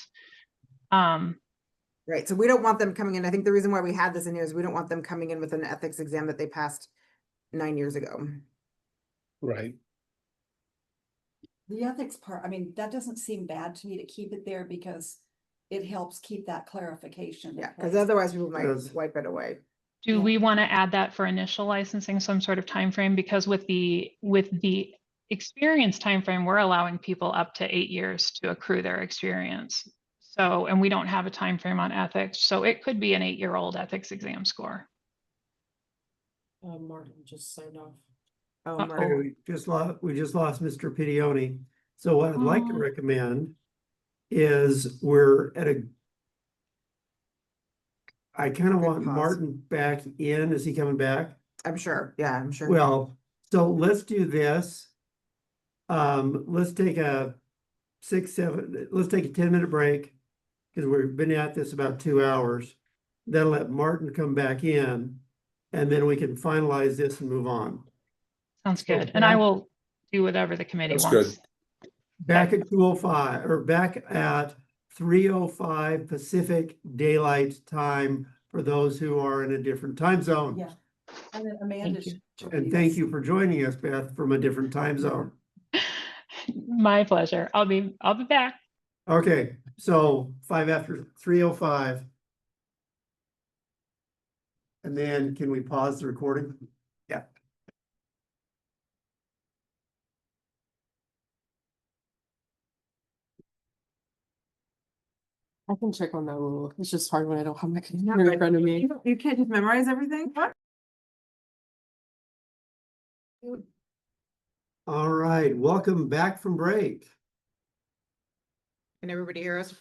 Right, so we don't want them coming in, I think the reason why we had this in here is we don't want them coming in with an ethics exam that they passed 9 years ago. Right. The ethics part, I mean, that doesn't seem bad to me to keep it there because it helps keep that clarification. in Yeah, because place. otherwise people might Yes. wipe it away. Do Yeah. we want to add that for initial licensing, some sort of time frame? Because with the experience time frame, we're allowing people up to 8 years to accrue their experience. So, and we don't have a time frame on ethics, so it could be an 8-year-old ethics exam score. Martin just signed off. Oh, Uh-oh. Marty. We just lost Mr. Pidioni. So what I'd like to Oh. recommend is we're at I kind of Good want pause. Martin back in. Is he coming back? I'm sure, yeah, I'm sure. Well, so let's do this. Let's take a 10-minute break because we've been at this about 2 hours. That'll let Martin come back in and then we can finalize this and move on. Sounds So good. And I back- will do whatever the committee That's wants. good. Back at 2:05 or back at 3:05 Pacific Daylight Time for those who are in a different time zone. Yeah. And then Amanda. you. should And lead thank us. you for joining us, Beth, from a different time zone. My pleasure. I'll be back. Okay, so 3:05. And then can we pause the recording? Yeah. I can check on that rule. It's just hard when I don't have my Yeah, computer in but front of me. You can't just memorize everything? All right, welcome back from break. Can everybody hear us?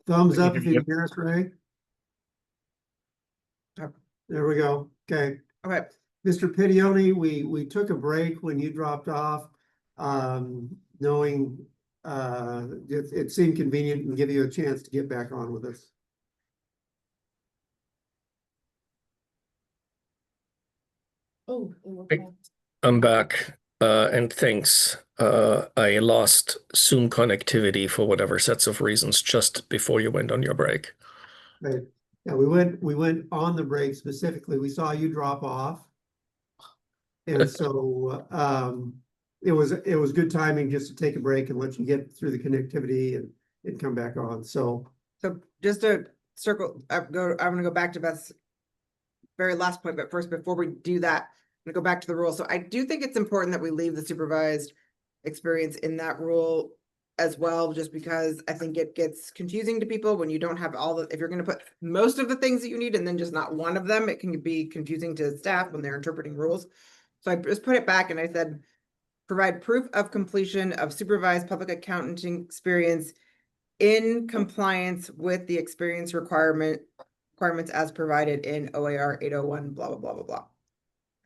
Thumbs We can up if hear you you. can hear us, Ray. Yep. There we go. Okay. Okay, Mr. Pidioni, we took a break when you dropped off, knowing it seemed convenient and give you a chance to get back on with us. Oh. and we're Hey. back. I'm back, and thanks. I lost Zoom connectivity for whatever sets of reasons just before you went on your break. Right. Yeah, we went on the break specifically. We saw you drop off. And so it was good timing just to take a break and let you get through the connectivity and come back on. So so just to I'm gonna go back to Beth's very last point, but first, before we do that, I'm gonna go back to the rule. So I do think it's important that we leave the supervised experience in that rule as well, just because I think it gets confusing to people when you don't have if you're gonna put most of the things that you need and then just not one of them, it can be confusing to staff when they're interpreting rules. So I just put it back and I said, provide proof of completion of supervised public accounting experience in compliance with the experience requirements as provided in OAR 801, blah, blah, blah, blah, blah.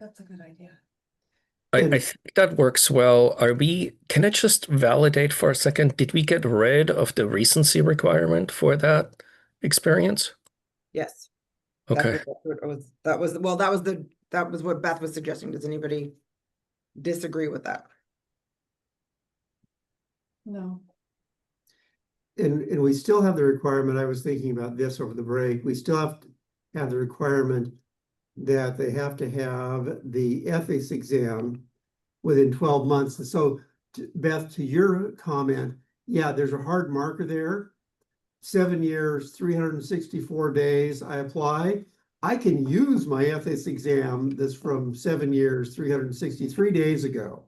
That's a good idea. I And- think that works well. Can I just validate for a second? Did we get rid of the recency requirement for that experience? Yes. Okay. That was what Beth was suggesting. Does anybody disagree with that? No. And we still have the requirement, I was thinking about this over the break, we still have to have the requirement that they have to have the ethics exam within 12 months. And so Beth, to your comment, yeah, there's a hard marker there. 7 years, 364 days, I apply. I can use my ethics exam that's from 7 years, 363 days ago.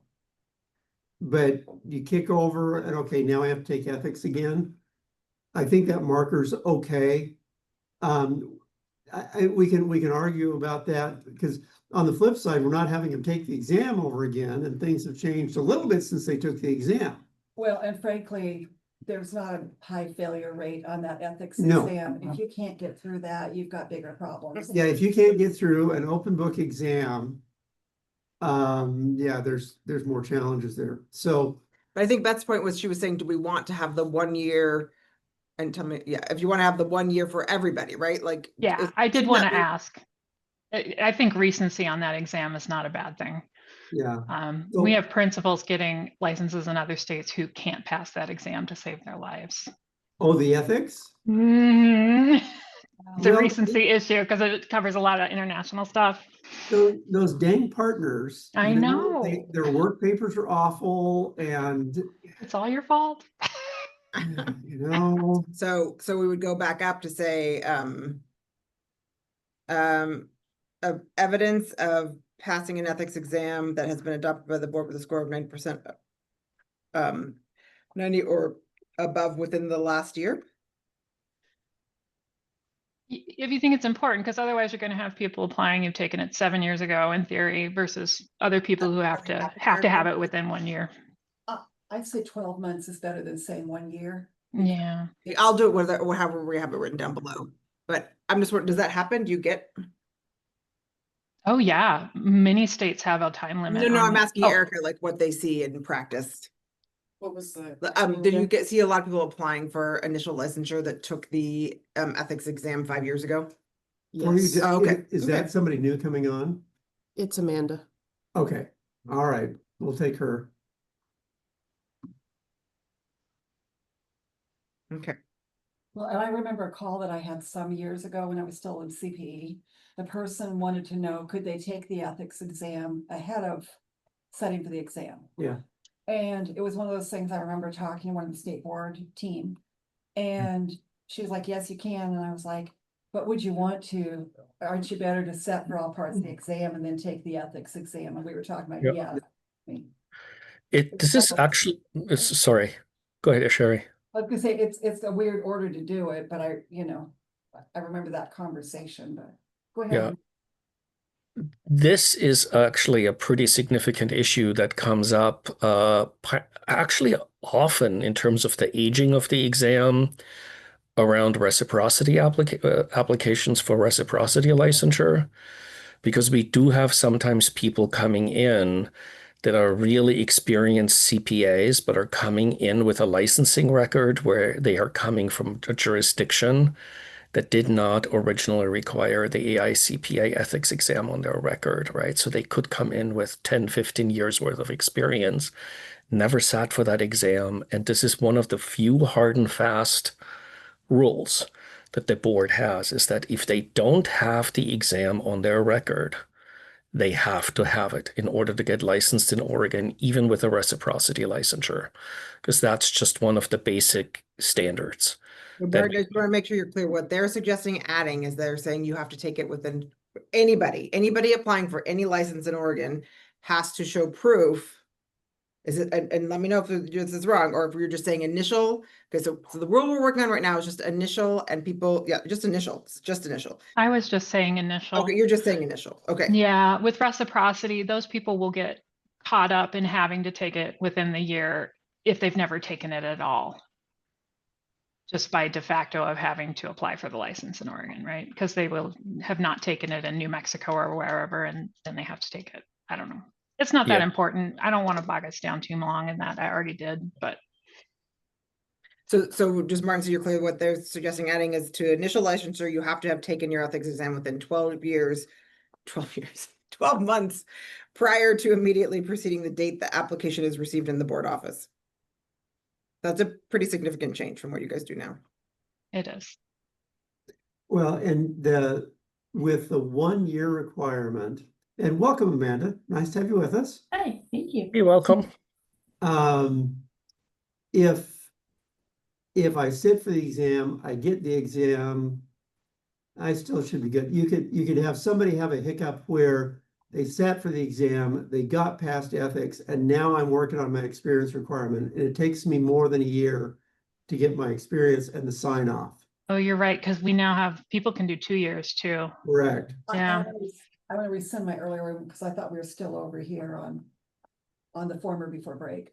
But you kick over and okay, now I have to take ethics again. I think that marker's okay. We can argue about that because on the flip side, we're not having them take the exam over again, and things have changed a little bit since they took the exam. Well, and frankly, there's not a high failure rate on that ethics No. exam. If you can't get through that, you've got bigger problems. Yeah, if you can't get through an open book exam, yeah, there's more challenges there. So But I think Beth's point was, she was saying, do we want to have the 1 year? And tell me, yeah, if you want to have the 1 year for everybody, right? Like. Yeah, is- I did shouldn't want that to be- ask. I think recency on that exam is not a bad thing. yeah, We So- have principals getting licenses in other states who can't pass that exam to save their lives. oh, the ethics? It's a Well, recency issue because it covers a lot of international stuff. those dang partners. I know. Their work papers are awful and, It's all your fault. you know, So we would go back up to say, of evidence of passing an ethics exam that has been adopted by the board with a score of 90%. 90 or above within the last year. If you think it's important, because otherwise you're going to have people applying who've taken it 7 years ago in theory versus other people who have to have it within 1 year. I'd say 12 months is better than saying 1 year. Yeah. I'll do it with however we have it written down below. But I'm just wondering, does that happen? Do you get? Oh, yeah. Many states have a time limit. No, on I'm it. asking Oh, Erica, like what they see in practice. What was the? Did you see a lot of people applying for initial licensure that took the ethics exam 5 years ago? or you Yes, just, okay, is okay. that somebody new coming on? it's Amanda. Okay, all right, we'll take her. Okay. Well, and I remember a call that I had some years ago when I was still in CPE. The person wanted to know, could they take the ethics exam ahead of studying for the exam? Yeah. And it was one of those things I remember talking to one of the state board team. And she was like, yes, you can. And I was like, but would you want to, aren't you better to set for all parts of the exam and then take the ethics exam? And we were talking about, Yeah. yeah. This is actually, sorry, go ahead, Sherry. I was gonna say, it's a weird order to do it, but I remember that conversation, but go ahead. This is actually a pretty significant issue that comes up actually often in terms of the aging of the exam around reciprocity applications for reciprocity licensure, because we do have sometimes people coming in that are really experienced CPAs, but are coming in with a licensing record where they are coming from a jurisdiction that did not originally require the AICPA ethics exam on their record, right? So they could come in with 10, 15 years worth of experience, never sat for that exam. And this is one of the few hard and fast rules that the board has, is that if they don't have the exam on their record, they have to have it in order to get licensed in Oregon, even with a reciprocity licensure, because that's just one of the basic standards. Bert, I just want to make sure you're clear. What they're suggesting adding is they're saying you have to take it within anybody applying for any license in Oregon has to show proof. Is it, and let me know if this is wrong, or if you're just saying initial. Okay, so the rule we're working on right now is just initial, and people, yeah, just initial, it's just initial. I was just saying initial. Okay, you're just saying initial, okay. Yeah, with reciprocity, those people will get caught up in having to take it within the year if they've never taken it at all. Just by de facto of having to apply for the license in Oregon, right? Because they will have not taken it in New Mexico or wherever, and then they have to take it. I don't know. It's not that Yeah. important. I don't want to bog us down too long in that. I already did, but So just Martin, so you're clear, what they're suggesting adding is to initial licensure, you have to have taken your ethics exam within 12 months prior to immediately preceding the date the application is received in the board office. That's a pretty significant change from what you guys do now. it is. Well, and with the 1 year requirement, and welcome, Amanda. Nice to have you with us. Hi, thank you. You're welcome. If I sit for the exam, I get the exam, I still should be good. You could have somebody have a hiccup where they sat for the exam, they got past ethics, and now I'm working on my experience requirement, and it takes me more than a year to get my experience and the sign off. Oh, you're right, because we now have, people can do 2 years too. Correct. Yeah. I want to rescind my earlier one because I thought we were still over here on the former before break.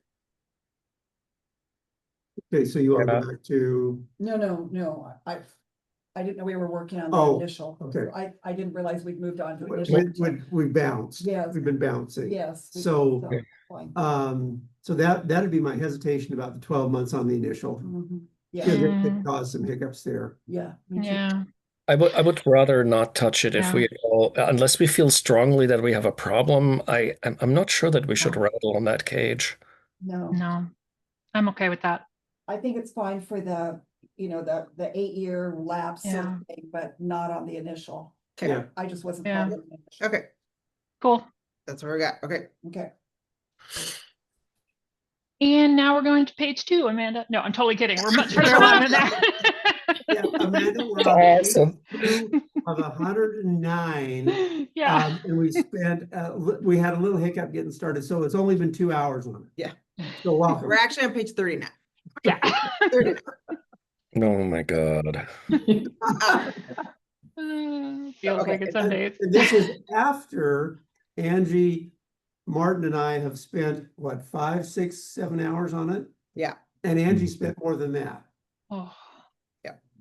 Okay, so you want to Yeah. go back to, No, I didn't know we were working on the Oh, initial. okay. I didn't realize we'd moved on to we, initial. we bounced. Yes. We've been bouncing. Yes. So, Fine. So that'd be my hesitation about the 12 months on the initial. Mhm. Yeah, Because it Mm. caused some hiccups there. yeah. me too. Yeah. I would rather not touch it if Yeah. we all, unless we feel strongly that we have a problem. I'm not sure that we should Oh. rattle on that cage. No, I'm okay with that. I think it's fine for the 8-year lapse sort Yeah. of thing, but not on the initial. Okay, Yeah. I just wasn't. Yeah. following the initial. okay, Cool. that's what we got. Okay. Okay. And now we're going to page 2, Amanda. No, I'm totally kidding. We're much further along than that. Yeah, Amanda, we're That's on awesome. page 2 of 109. Yeah. And we spent, we had a little hiccup getting started, so it's only been 2 hours on it. Yeah. So welcome. We're actually on page 30 now. Yeah. 30 now. Oh my God. Feels Okay, like it some days. And this is after Angie, Martin and I have spent, what, 5, 6, 7 hours on it? Yeah. And Angie spent more than that. Oh,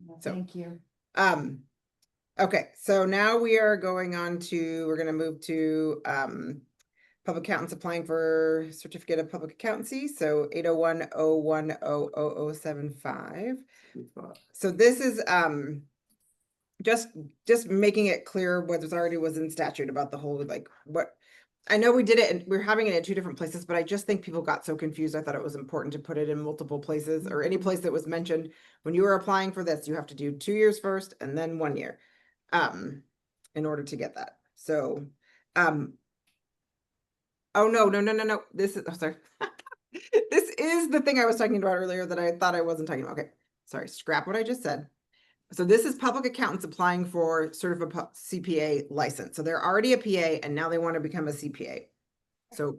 Well, So- Thank you. Okay, so now we are going on to, we're gonna move to, public accountants applying for certificate of public accountancy, so 801-010-0075. So this is, just making it clear what was already was in statute about the whole, like, what, I know we did it and we're having it in 2 different places, but I just think people got so confused. I thought it was important to put it in multiple places, or any place that was mentioned. When you were applying for this, you have to do 2 years first and then 1 year, in order to get that. So, oh, no. This is, oh, sorry. This is the thing I was talking about earlier that I thought I wasn't talking about. Okay, sorry, scrap what I just said. So this is public accountants applying for certified CPA license. So they're already a PA and now they want to become a CPA. So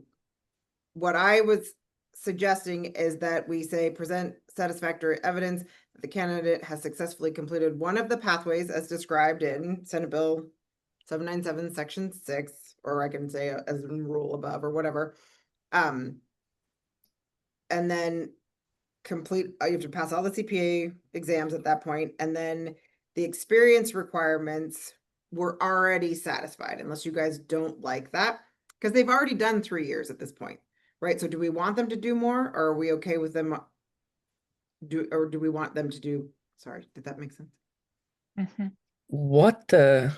what I was suggesting is that we say present satisfactory evidence that the candidate has successfully completed one of the pathways as described in Senate Bill 797, Section 6, or I can say as in rule above or whatever. And then complete, you have to pass all the CPA exams at that point, and then the experience requirements were already satisfied, unless you guys don't like that, because they've already done 3 years at this point, right? So do we want them to do more, or are we okay with them do we want them to do, sorry, did that make sense? mhm. What the?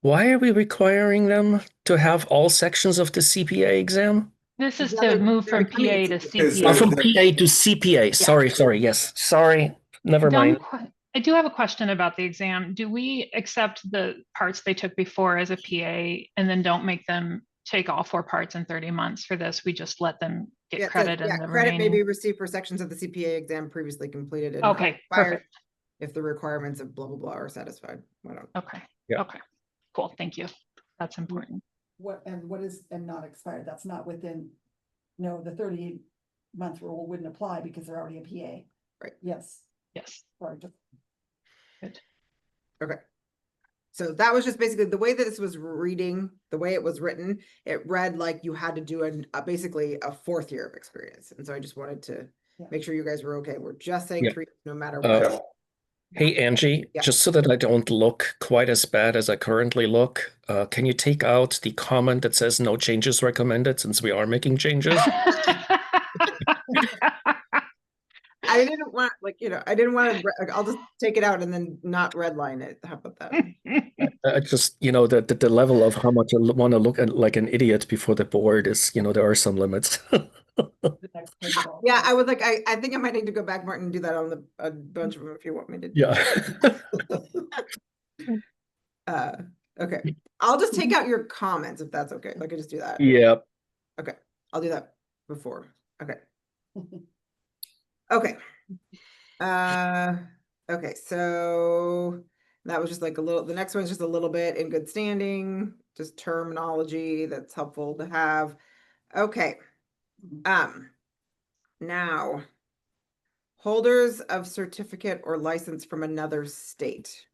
Why are we requiring them to have all sections of the CPA exam? This is Yeah, to they're- move they're from becoming a PA to CPA. Oh, CPA. from PA to CPA. Sorry. Yes. Sorry. Never mind. I do have a question about the exam. Do we accept the parts they took before as a PA and then don't make them take all 4 parts in 30 months for this? We just let them Yeah, get it says, credit in the credit may be remaining. received for sections of the CPA exam previously completed and not Okay, required perfect. if the requirements of blah, blah, blah are satisfied. I don't. Okay. Yeah. Okay. Cool. Thank you. That's important. What is and not expired? That's not within, no, the 30-month rule wouldn't apply because they're already a PA. Right. Yes. Yes. Sorry, just- Okay. So that was just basically the way that this was reading, the way it was written, it read like you had to do basically a 4th year of experience. And so I just wanted to Yeah. make sure you guys were okay. We're just saying Yeah. 3, no matter Uh, what. Hey, Angie, Yeah. just so that I don't look quite as bad as I currently look, can you take out the comment that says no changes recommended, since we are making changes? I didn't want, I didn't want to, I'll just take it out and then not redline it. How about that? Just, the level of how much I want to look at like an idiot before the board is, there are some limits. the next page will- Yeah, I would I think I might need to go back, Martin, and do that on a bunch of them if you want me to. Yeah. Okay. I'll just take out your comments if that's okay. I could just do that. Yeah. Okay, I'll do that before. Okay. Okay. Okay, so that was just like a little, the next one's just a little bit in good standing, just terminology that's helpful to have. Okay. Now, holders of certificate or license from another state.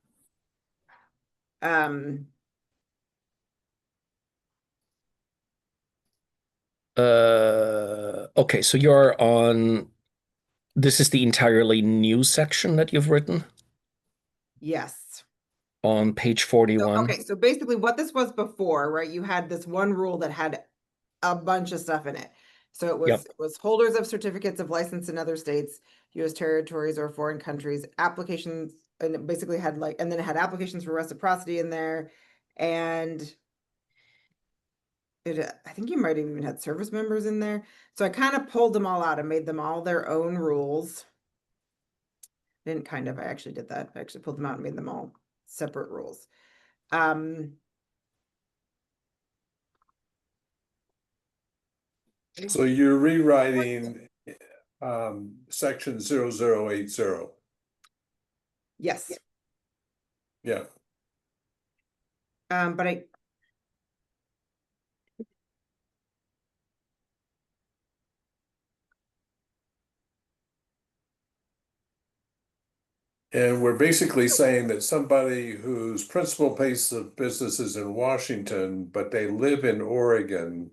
Okay, so you're on, this is the entirely new section that you've written Yes. on page So, 41. okay, so basically what this was before, right? You had this one rule that had a bunch of stuff in it. So Yep. it was holders of certificates of license in other states, US territories or foreign countries, applications, and it basically had like, and then it had applications for reciprocity in there. And it, I think you might have even had service members in there. So I kind of pulled them all out and made them all their own rules. Didn't kind of, I actually did that. I actually pulled them out and made them all separate rules. So you're rewriting section 0080. Yes. Yeah. But I, And we're basically saying that somebody whose principal place of business is in Washington, but they live in Oregon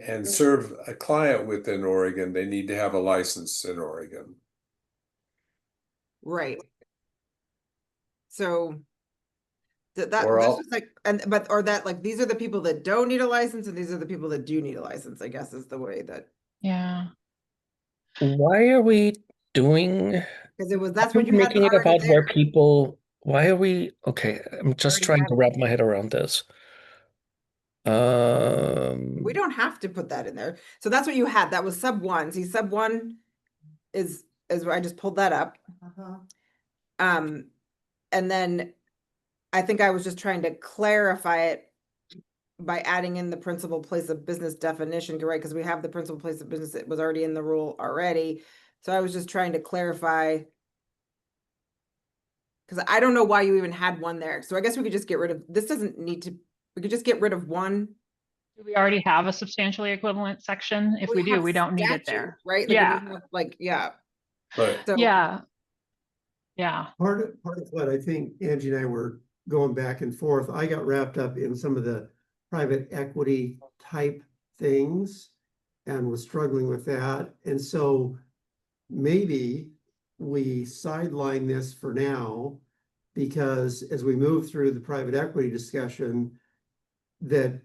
and serve a client within Oregon, they need to have a license in Oregon. right. So that Or this I'll- was like, and but or that like these are the people that don't need a license and these are the people that do need a license, I guess is the way that, Yeah. Why are we doing, because it was, that's why are what we you had making it already about where there. people, why are we, okay, I'm just Already trying have to it. wrap my head around this. We don't have to put that in there. So that's what you had. That was sub one. See, sub one is where I just pulled that up. And then I think I was just trying to clarify it by adding in the principal place of business definition, right? Because we have the principal place of business, it was already in the rule already. So I was just trying to clarify. Because I don't know why you even had one there. So I guess we could just get rid of, this doesn't need to, we could just get rid of one. Do we already have a substantially equivalent section? If we do, have we don't need it statute, there. right? Like, we Yeah. have, like, yeah. Right. So Yeah. Yeah. Part of what I think Angie and I were going back and forth, I got wrapped up in some of the private equity type things and was struggling with that. And so maybe we sideline this for now, because as we move through the private equity discussion that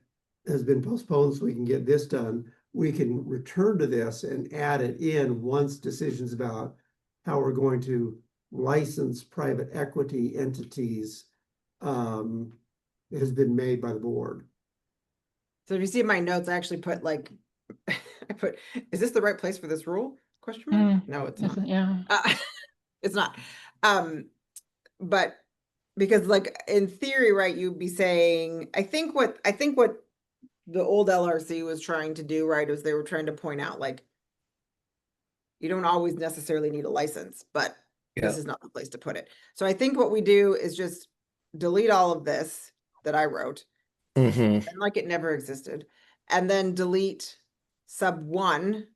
has been postponed so we can get this done, we can return to this and add it in once decisions about how we're going to license private equity entities has been made by the board. So if you see in my notes, I actually put like, I put, is this the right place for this rule? Question mark? No, it's not. Yeah. It's not. But because like in theory, right, you'd be saying, I think what the old LRC was trying to do, right, is they were trying to point out like, you don't always necessarily need a license, but this Yeah. is not the place to put it. So I think what we do is just delete all of this that I wrote. Mhm. And like it never existed, and then delete sub one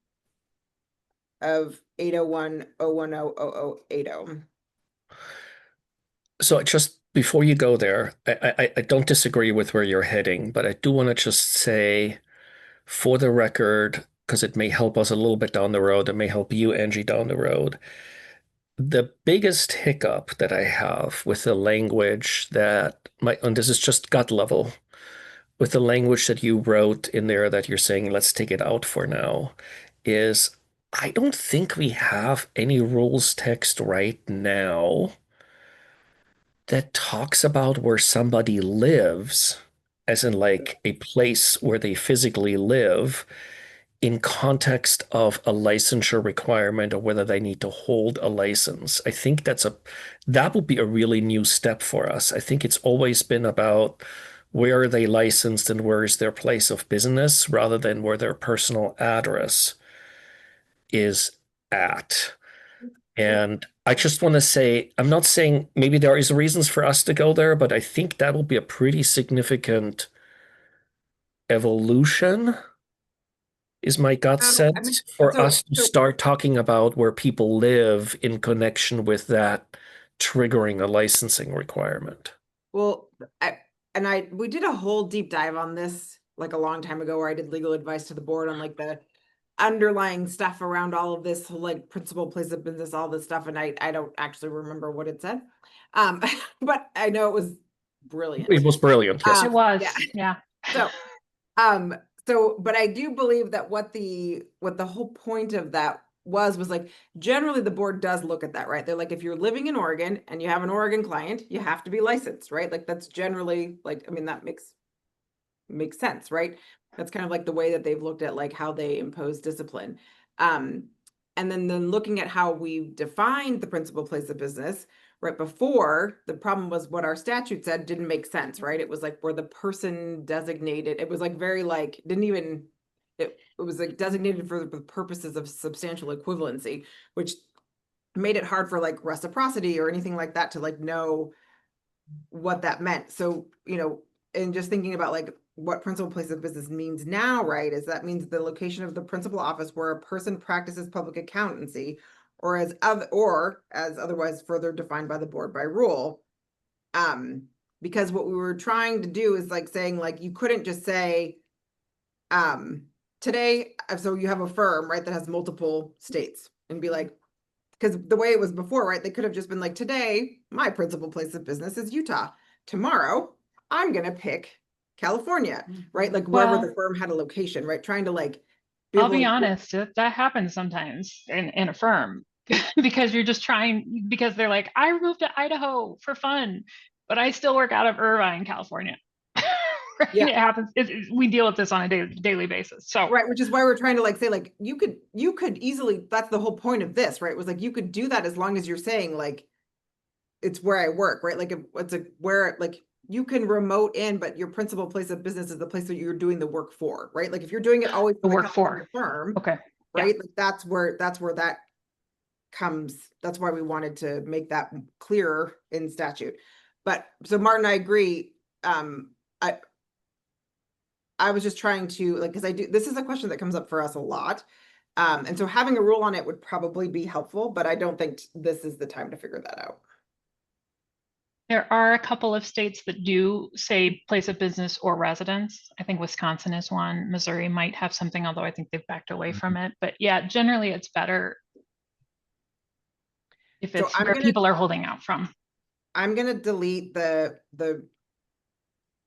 of 801.010.0080. So just before you go there, I don't disagree with where you're heading, but I do want to just say, for the record, because it may help us a little bit down the road, it may help you, Angie, down the road. The biggest hiccup that I have with the language and this is just gut level, with the language that you wrote in there that you're saying, let's take it out for now, is I don't think we have any rules text right now that talks about where somebody lives, as in like a place where they physically live, in context of a licensure requirement or whether they need to hold a license. I think that would be a really new step for us. I think it's always been about where are they licensed and where is their place of business rather than where their personal address is at. And I just want to say, I'm not saying maybe there is reasons for us to go there, but I think that'll be a pretty significant evolution, is my gut I mean, sense, for so- us to so- start talking about where people live in connection with that triggering a licensing requirement. Well, we did a whole deep dive on this like a long time ago where I did legal advice to the board on like the underlying stuff around all of this whole like principal place of business, all this stuff. And I don't actually remember what it said. But I know it was brilliant. It was brilliant, yes. It was, yeah. yeah. But I do believe that what the whole point of that was like, generally the board does look at that, right? They're like, if you're living in Oregon and you have an Oregon client, you have to be licensed, right? Like that's generally like, I mean, that makes sense, right? That's kind of like the way that they've looked at like how they impose discipline. And then looking at how we defined the principal place of business right before, the problem was what our statute said didn't make sense, right? It was like where the person designated, it was like very like, didn't even, it was like designated for the purposes of substantial equivalency, which made it hard for like reciprocity or anything like that to like know what that meant. So, you know, and just thinking about like what principal place of business means now, right, is that means the location of the principal office where a person practices public accountancy or as otherwise further defined by the board by rule. Because what we were trying to do is like saying like you couldn't just say today, so you have a firm, right, that has multiple states and be like, because the way it was before, right, they could have just been like, today my principal place of business is Utah. Tomorrow I'm gonna pick California, right? Like wherever Well, the firm had a location, right? Trying to like I'll able be to- honest, that happens sometimes in a firm because you're just trying, because they're like, I moved to Idaho for fun, but I still work out of Irvine, California. Right? Yeah. It happens. We deal with this on a daily basis. So Right, which is why we're trying to like say like you could easily, that's the whole point of this, right? Was like you could do that as long as you're saying like it's where I work, right? Like it's a where like you can remote in, but your principal place of business is the place that you're doing the work for, right? Like if you're doing it always The for work California for. firm, Okay. Yeah. right? Like that's where that comes. That's why we wanted to make that clearer in statute. But so Martin, I agree. I was just trying to like, because this is a question that comes up for us a lot. And so having a rule on it would probably be helpful, but I don't think this is the time to figure that out. There are a couple of states that do say place of business or residence. I think Wisconsin is one. Missouri might have something, although I think they've backed away from it. But yeah, generally it's better if So it's I'm where gonna- people are holding out from. I'm gonna delete the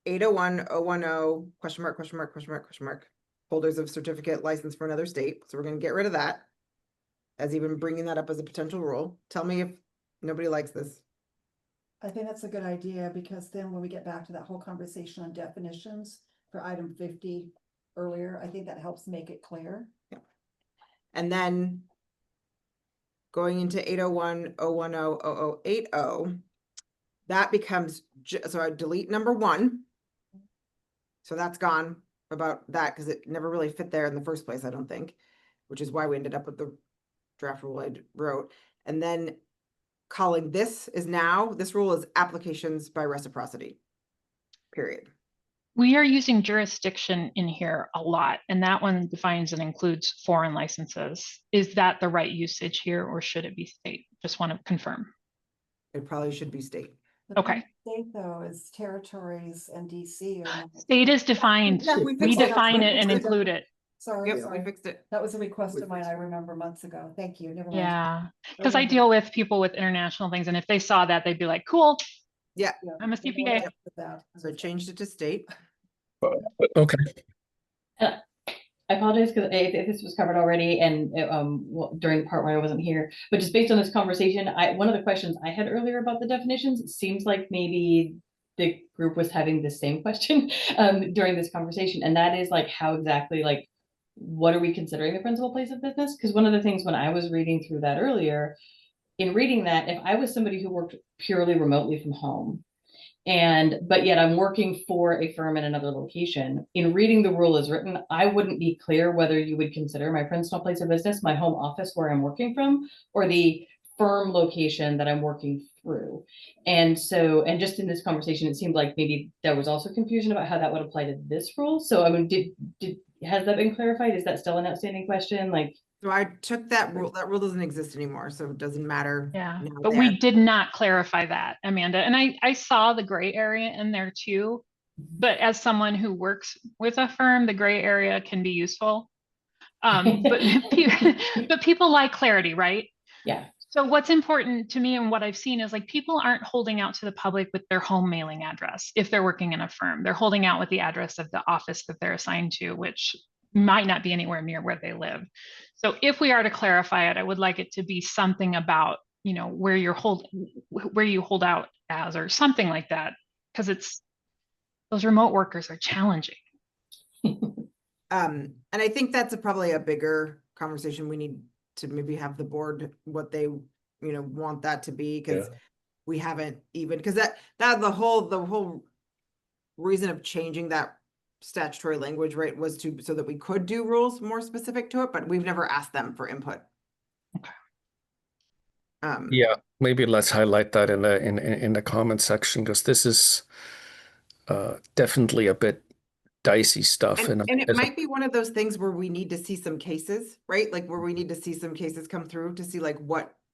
801.010 ? Holders of certificate license for another state. So we're gonna get rid of that. As even bringing that up as a potential rule. Tell me if nobody likes this. I think that's a good idea, because then when we get back to that whole conversation on definitions for item 50 earlier, I think that helps make it clear. And then going into 801.010.0080, that becomes, so I delete number 1. So that's gone about that because it never really fit there in the first place, I don't think, which is why we ended up with the draft rule I wrote. And then calling this rule is applications by reciprocity, period. We are using jurisdiction in here a lot, and that one defines and includes foreign licenses. Is that the right usage here, or should it be state? Just want to confirm. It probably should be state. The Okay. State though is territories and DC. State is defined. Yeah, we We fixed it. define it and include it. Sorry, Yep, we sorry. fixed it. That was a request We of mine, fixed I it. remember months ago. Thank you, never mind. Yeah, because I Okay. deal with people with international things, and if they saw that, they'd be like, cool, Yeah, Yeah, I'm a we'll CPA. work with that. so I changed it to state. Okay. I apologize because if this was covered already and during the part where I wasn't here, but just based on this conversation, one of the questions I had earlier about the definitions, it seems like maybe the group was having the same question during this conversation, and that is like how exactly like what are we considering the principal place of business? Because one of the things when I was reading through that earlier, in reading that, if I was somebody who worked purely remotely from home, but yet I'm working for a firm in another location, in reading the rule as written, I wouldn't be clear whether you would consider my principal place of business, my home office where I'm working from, or the firm location that I'm working through. And so, and just in this conversation, it seemed like maybe there was also confusion about how that would apply to this rule. So I mean, has that been clarified? Is that still an outstanding question? Like, So I took that rule doesn't exist anymore, so it doesn't matter. Yeah, now but there. we did not clarify that, Amanda. And I saw the gray area in there too. But as someone who works with a firm, the gray area can be useful. But but people like clarity, right? yeah. So what's important to me and what I've seen is like people aren't holding out to the public with their home mailing address if they're working in a firm. They're holding out with the address of the office that they're assigned to, which might not be anywhere near where they live. So if we are to clarify it, I would like it to be something about, you know, where you hold out as, or something like that, because those remote workers are challenging. And I think that's probably a bigger conversation we need to maybe have the board, what they, want that to be, because Yeah. we haven't even, because that the whole reason of changing that statutory language, right, was so that we could do rules more specific to it, but we've never asked them for input. Okay. Yeah, maybe let's highlight that in the comment section, because this is definitely a bit dicey stuff. And it might be one of those things where we need to see some cases, right? Like where we need to see some cases come through to see like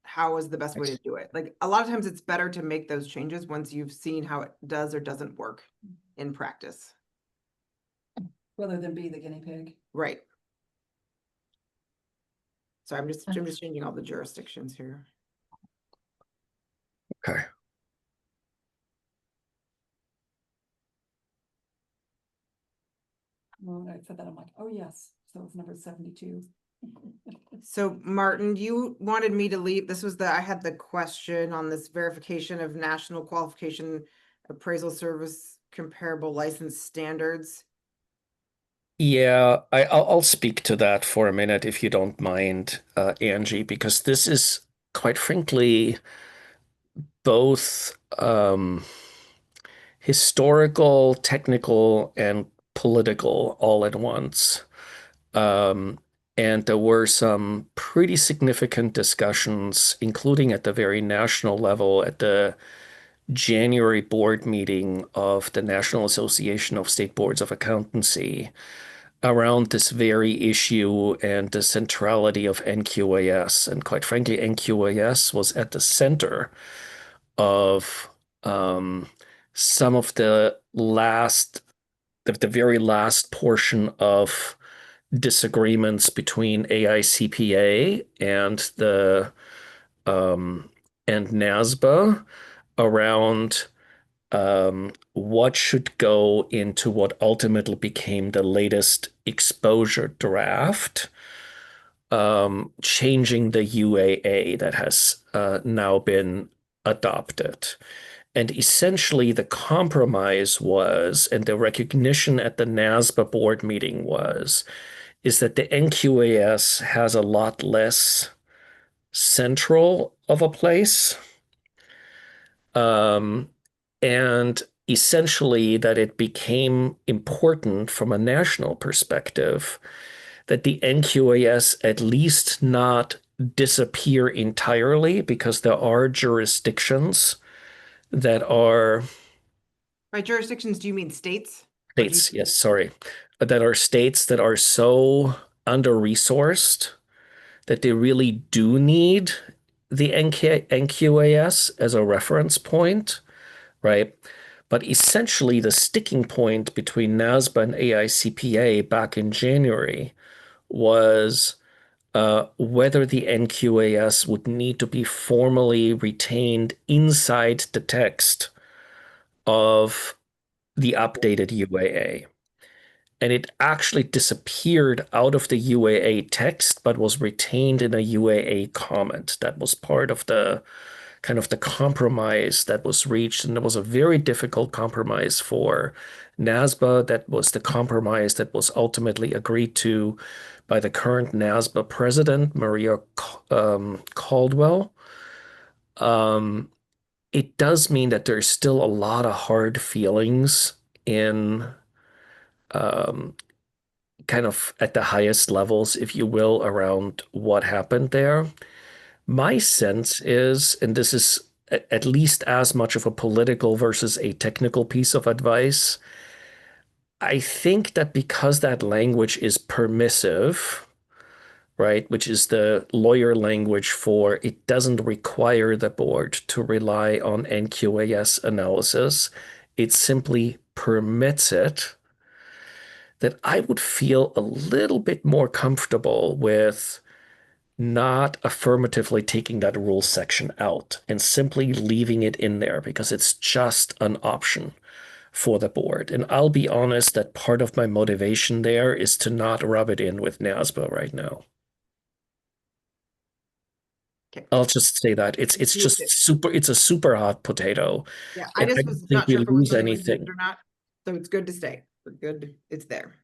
how is the best way to do it. Like a lot of times it's better to make those changes once you've seen how it does or doesn't work in practice. Rather than be the guinea pig. Right. So I'm just changing all the jurisdictions here. Okay. When I said that, I'm like, oh, yes. So it's number 72. So Martin, you wanted me to leave. This was I had the question on this verification of national qualification appraisal service comparable license standards. Yeah, I'll speak to that for a minute if you don't mind, Angie, because this is quite frankly both historical, technical, and political all at once. And there were some pretty significant discussions, including at the very national level at the January board meeting of the National Association of State Boards of Accountancy around this very issue and the centrality of NQAS. And quite frankly, NQAS was at the center of some of the very last portion of disagreements between AICPA and and NASBA around what should go into what ultimately became the latest exposure draft, changing the UAA that has now been adopted. And essentially the compromise was, and the recognition at the NASBA board meeting is that the NQAS has a lot less central of a place. And essentially that it became important from a national perspective that the NQAS at least not disappear entirely, because there are jurisdictions that are... By jurisdictions, do you mean states? States, yes, sorry. That are states that are so under-resourced that they really do need the NQAS as a reference point, right? But essentially the sticking point between NASBA and AICPA back in January was whether the NQAS would need to be formally retained inside the text of the updated UAA. And it actually disappeared out of the UAA text, but was retained in a UAA comment. That was part of the kind of the compromise that was reached. And it was a very difficult compromise for NASBA. That was the compromise that was ultimately agreed to by the current NASBA president, Maria Caldwell. It does mean that there's still a lot of hard feelings in kind of at the highest levels, if you will, around what happened there. My sense is, and this is at least as much of a political versus a technical piece of advice, I think that because that language is permissive, right, which is the lawyer language for it doesn't require the board to rely on NQAS analysis, it simply permits it, that I would feel a little bit more comfortable with not affirmatively taking that rules section out and simply leaving it in there because it's just an option for the board. And I'll be honest that part of my motivation there is to not rub it in with NASBA right now. Okay. I'll just say that it's just super, it's a super hot potato. Yeah, I And just don't was think not we sure if it was lose something we needed anything. or not, so it's good to stay. We're good, it's there.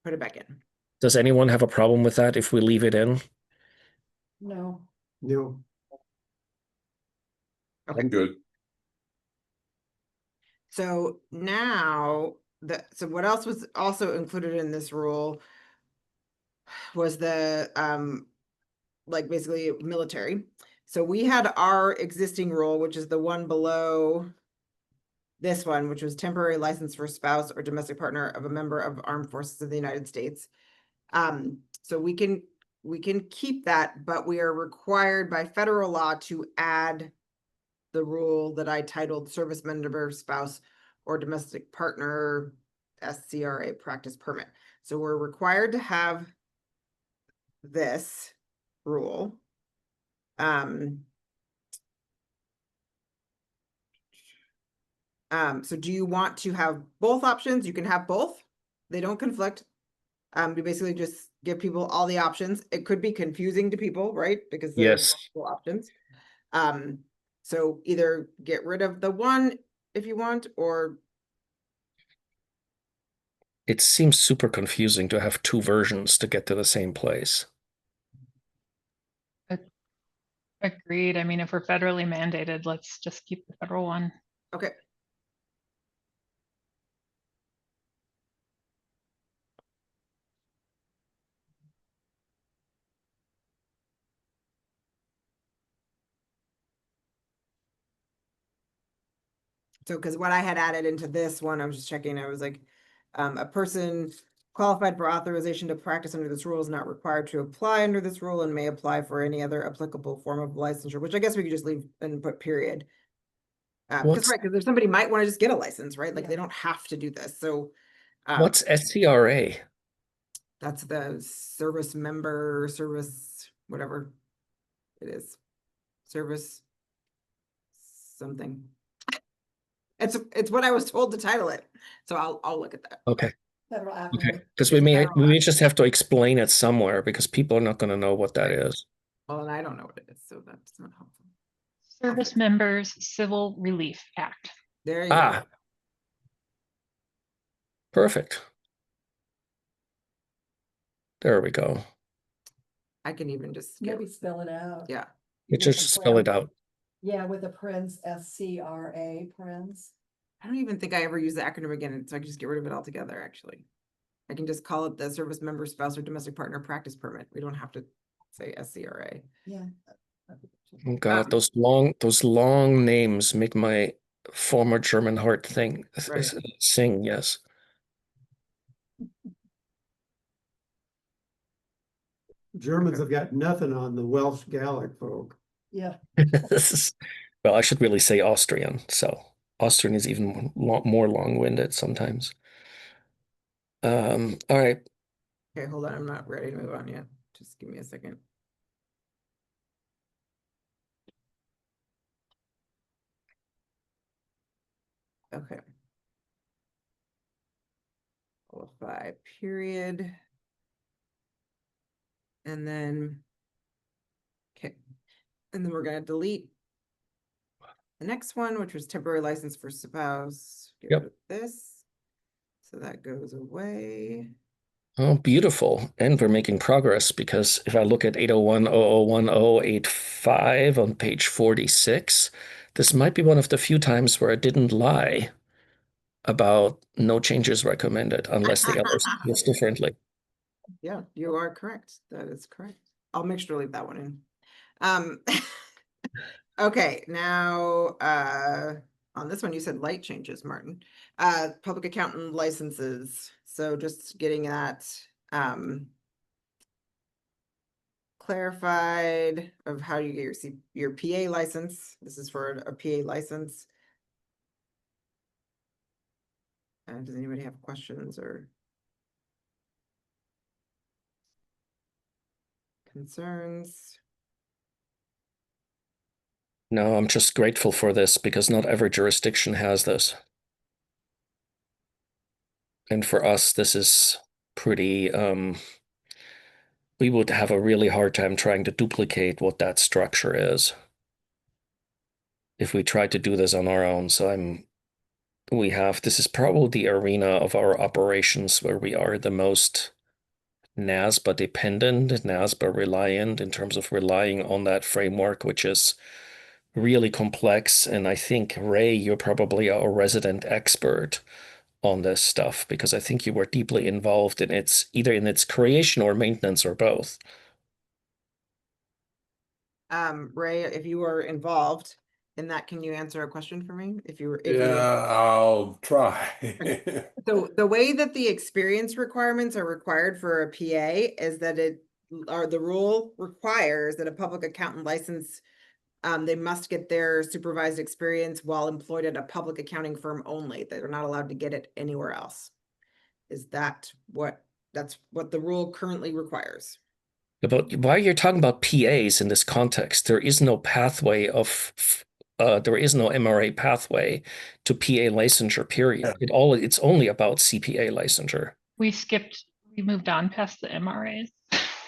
Put it back in. Does anyone have a problem with that if we leave it in? No, No, I'm good. So now, so what else was also included in this rule was the, like basically military. So we had our existing rule, which is the one below this one, which was temporary license for spouse or domestic partner of a member of armed forces of the United States. So we can keep that, but we are required by federal law to add the rule that I titled service member, spouse, or domestic partner SCRA practice permit. So we're required to have this rule. So do you want to have both options? You can have both. They don't conflict. We basically just give people all the options. It could be confusing to people, right? Because there's Yes. multiple options. So either get rid of the one if you want, or It seems super confusing to have two versions to get to the same place. Agreed. I mean, if we're federally mandated, let's just keep the federal one. okay. So, because what I had added into this one, I was just checking, I was like, a person qualified for authorization to practice under this rule is not required to apply under this rule and may apply for any other applicable form of licensure, which I guess we could just leave and put period. Because What's right, because there's somebody might want to just get a license, right? Like Yeah. they don't have to do this. So what's SCRA? that's the service member, service, whatever it is. Service something. It's what I was told to title it. So I'll look at that. Okay. federal Okay. acronym. Because we may Federal just have to explain it somewhere because people are not going to know what that is. Well, and I don't know what it is, so that's not helpful. Service Members Civil Relief Act. There you go. Ah. Perfect. There we go. I can even just Maybe spell it out. yeah. You just spell it out. Yeah, with a parens, SCRA parens. I don't even think I ever use the acronym again, so I can just get rid of it altogether, actually. I can just call it the service member, spouse, or domestic partner practice permit. We don't have to say SCRA. Yeah. Oh God, those long names make my former German heart Right. sing, yes. Germans have got nothing on the Welsh Gaelic folk. Yeah. Well, I should really say Austrian. So Austrian is even more long-winded sometimes. All right. Okay, hold on. I'm not ready to move on yet. Just give me a second. Okay. Qualify, period. And then, okay. And then we're gonna delete the next one, which was temporary license for spouse. Get Yep. rid of this. So that goes away. Oh, beautiful. And we're making progress because if I look at 801.001085 on page 46, this might be one of the few times where I didn't lie about no changes recommended unless the others feels differently. Yeah, you are correct. That is correct. I'll make sure to leave that one in. Okay, now, on this one, you said light changes, Martin. Public accountant licenses, so just getting that, clarified of how you get your PA license. This is for a PA license. Does anybody have questions or concerns? No, I'm just grateful for this because not every jurisdiction has this. And for us, this is pretty, we would have a really hard time trying to duplicate what that structure is if we tried to do this on our own. So this is probably the arena of our operations where we are the most NASBA dependent, NASBA reliant in terms of relying on that framework, which is really complex. And I think, Ray, you're probably a resident expert on this stuff because I think you were deeply involved in either in its creation or maintenance or both. Ray, if you were involved in that, can you answer a question for me? If you were, I'll try. So the way that the experience requirements are required for a PA is that the rule requires that a public accountant license, they must get their supervised experience while employed at a public accounting firm only. They're not allowed to get it anywhere else. That's what the rule currently requires. But why you're talking about PAs in this context, there is no pathway there is no MRA pathway to PA licensure, period. It's only about CPA licensure. We moved on past the MRAs.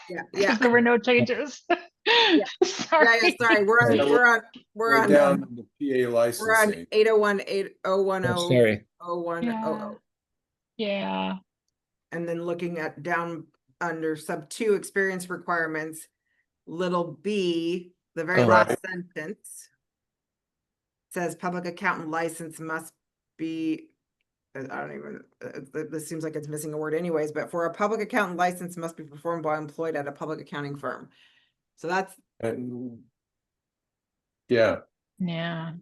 Yeah, Because there were no changes. Sorry. Yeah, sorry. We're on down to the PA licensing. We're on 801, 8010, Sorry. 0100. Yeah. And then looking at down under sub 2 experience requirements, little b, the very last sentence says public accountant license must be, I don't even, this seems like it's missing a word anyways, but for a public accountant license must be performed by employed at a public accounting firm. So that's. Yeah. Yeah.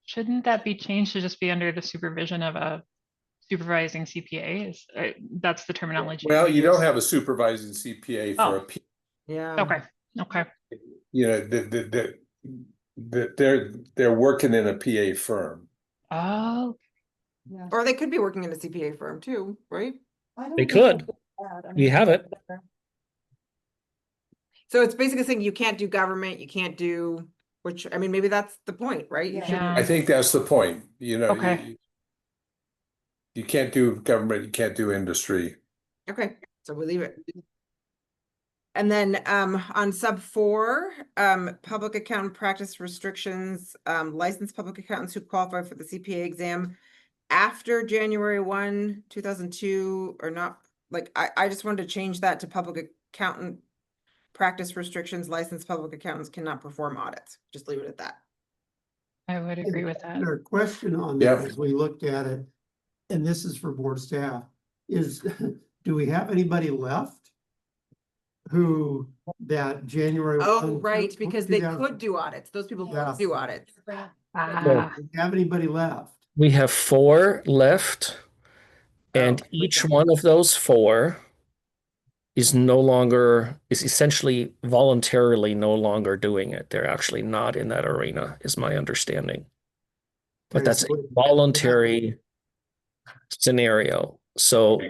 Shouldn't that be changed to just be under the supervision of a supervising CPA? That's the terminology. Well, you don't have a supervising CPA for a PA. Yeah. Okay. You know, they're working in a PA firm. Oh. Yeah. Or they could be working in a CPA firm too, right? They could. We have it. So it's basically saying you can't do government, you can't do, which, I mean, maybe that's the point, right? You Yeah. shouldn't. I think that's the point, you know. Okay. You can't do government, you can't do industry. Okay, so we leave it. And then on sub 4, public accountant practice restrictions, licensed public accountants who qualify for the CPA exam after January 1, 2002 or not, like, I just wanted to change that to public accountant practice restrictions. Licensed public accountants cannot perform audits. Just leave it at that. I would agree with that. Our question on that, as we looked at it, and this is for board staff, is do we have anybody left who that January? Oh, 1, right, because they 2000 could do audits. Those people Yeah. could do audits. Do we have anybody left? We have 4 left, and Oh, each okay. one of those 4 is essentially voluntarily no longer doing it. They're actually not in that arena, is my understanding. But Okay, that's a so- voluntary scenario. So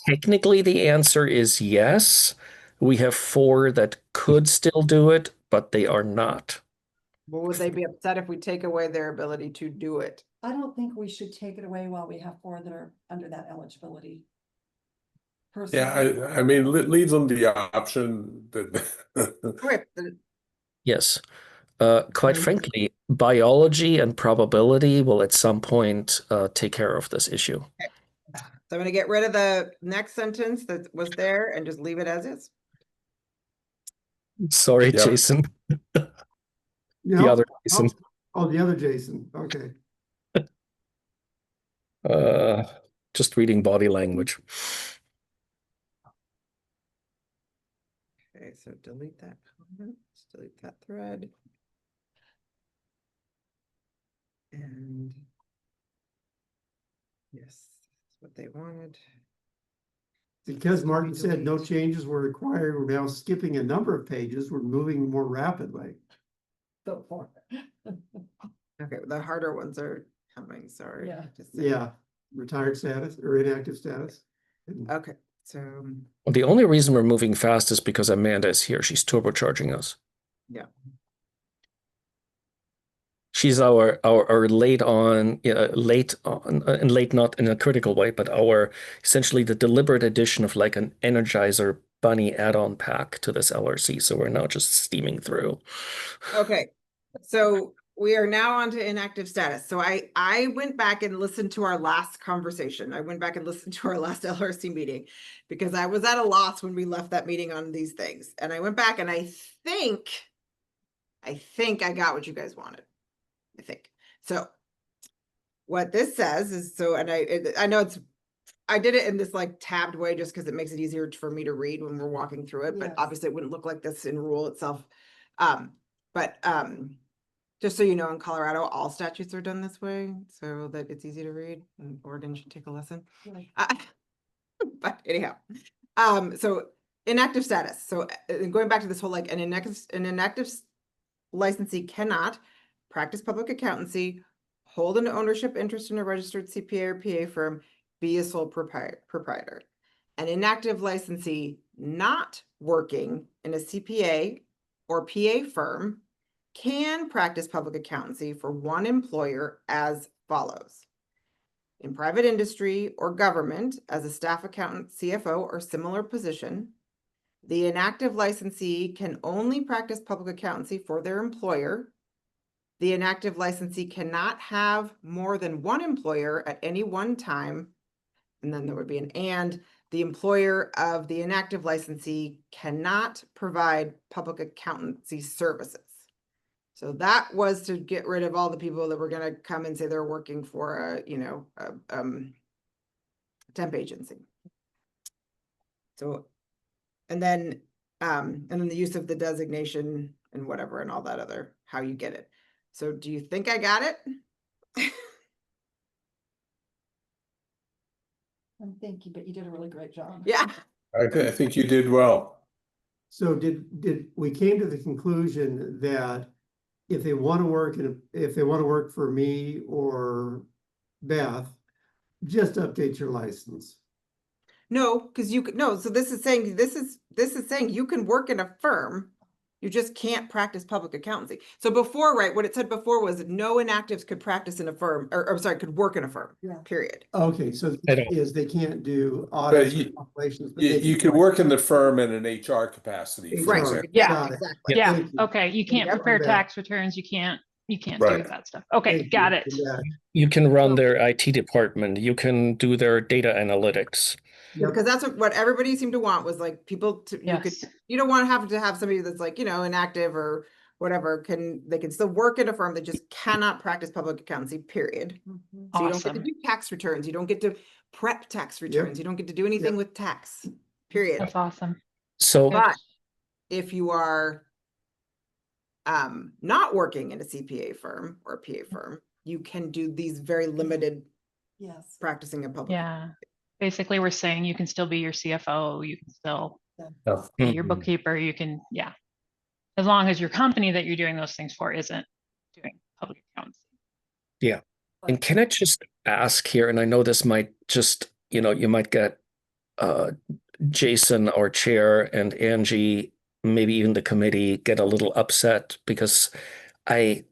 technically the answer is yes. We have 4 that could still do it, but they are not. Well, would they be upset if we take away their ability to do it? I don't think we should take it away while we have 4 that are under that eligibility. Yeah, Personally. I mean, leave them the option that. Okay, then- Yes. Quite frankly, biology and probability will at some point take care of this issue. So I'm gonna get rid of the next sentence that was there and just leave it as is. Sorry, Yep. Jason. The No? other Jason. Oh, the other Jason, okay. Just reading body language. Okay. Okay, so delete that comment, delete that thread. And yes, that's what they wanted. Because Martin said no changes were required, we're now skipping a number of pages. We're moving more rapidly. So far. Okay, the harder ones are coming, sorry. Yeah. Just so- Yeah, retired status or inactive status. Okay, so, Well, the only reason we're moving fast is because Amanda is here. She's turbocharging us. yeah. She's our late on, and late not in a critical way, but our essentially the deliberate addition of like an Energizer Bunny add-on pack to this LRC. So we're now just steaming through. Okay, so we are now on to inactive status. So I went back and listened to our last conversation. I went back and listened to our last LRC meeting because I was at a loss when we left that meeting on these things. And I went back and I think I got what you guys wanted. I think. So what this says is, so, and I know I did it in this like tabbed way just because it makes it easier for me to read when we're walking through it, but Yes. obviously it wouldn't look like this in rule itself. But just so you know, in Colorado, all statutes are done this way so that it's easy to read, and Oregon should take a lesson. Right. But anyhow, so inactive status. So going back to this whole like an inactive licensee cannot practice public accountancy, hold an ownership interest in a registered CPA or PA firm, be a sole proprietor. An inactive licensee not working in a CPA or PA firm can practice public accountancy for one employer as follows. In private industry or government as a staff accountant, CFO, or similar position, the inactive licensee can only practice public accountancy for their employer. The inactive licensee cannot have more than one employer at any one time. And then there would be an and. The employer of the inactive licensee cannot provide public accountancy services. So that was to get rid of all the people that were going to come and say they're working for a temp agency. So, and then the use of the designation and whatever and all that other, how you get it. So do you think I got it? I'm thinking, but you did a really great job. Yeah. I think you did well. So did we came to the conclusion that if they want to work if they want to work for me or Beth, just update your license. No, because you could, no, so this is saying you can work in a firm. You just can't practice public accountancy. So before, right, what it said before was no inactives could practice in a firm, or sorry, could work in a firm, Yeah. period. Okay, so I don't- is they can't do audits you- or operations, but they You could work in the firm in an HR capacity. for Right. example. Yeah. Got it. Exactly. Yeah, Thank you. okay, you can't Yep. prepare Back. tax returns, you can't do Right. that stuff. Okay, Thank got you it. for that. You can run their IT department. You can do their data analytics. Yep. Because that's what everybody seemed to want was like people to, Yes. you don't want to have somebody that's like, inactive or whatever, they can still work in a firm that just cannot practice public accountancy, period. Mhm. So you don't get to Awesome. do tax returns. You don't get to prep tax returns. You don't get to do anything with tax, period. That's awesome. So But if you are not working in a CPA firm or a PA firm, you can do these very limited Yes. practicing in public. Yeah. Basically, we're saying you can still be your CFO, you can still Yeah. be your Mhm. bookkeeper, you can, yeah. As long as your company that you're doing those things for isn't doing public accounts. And can I just ask here, and I know this might just, you might get Jason, our chair, and Angie, maybe even the committee get a little upset because I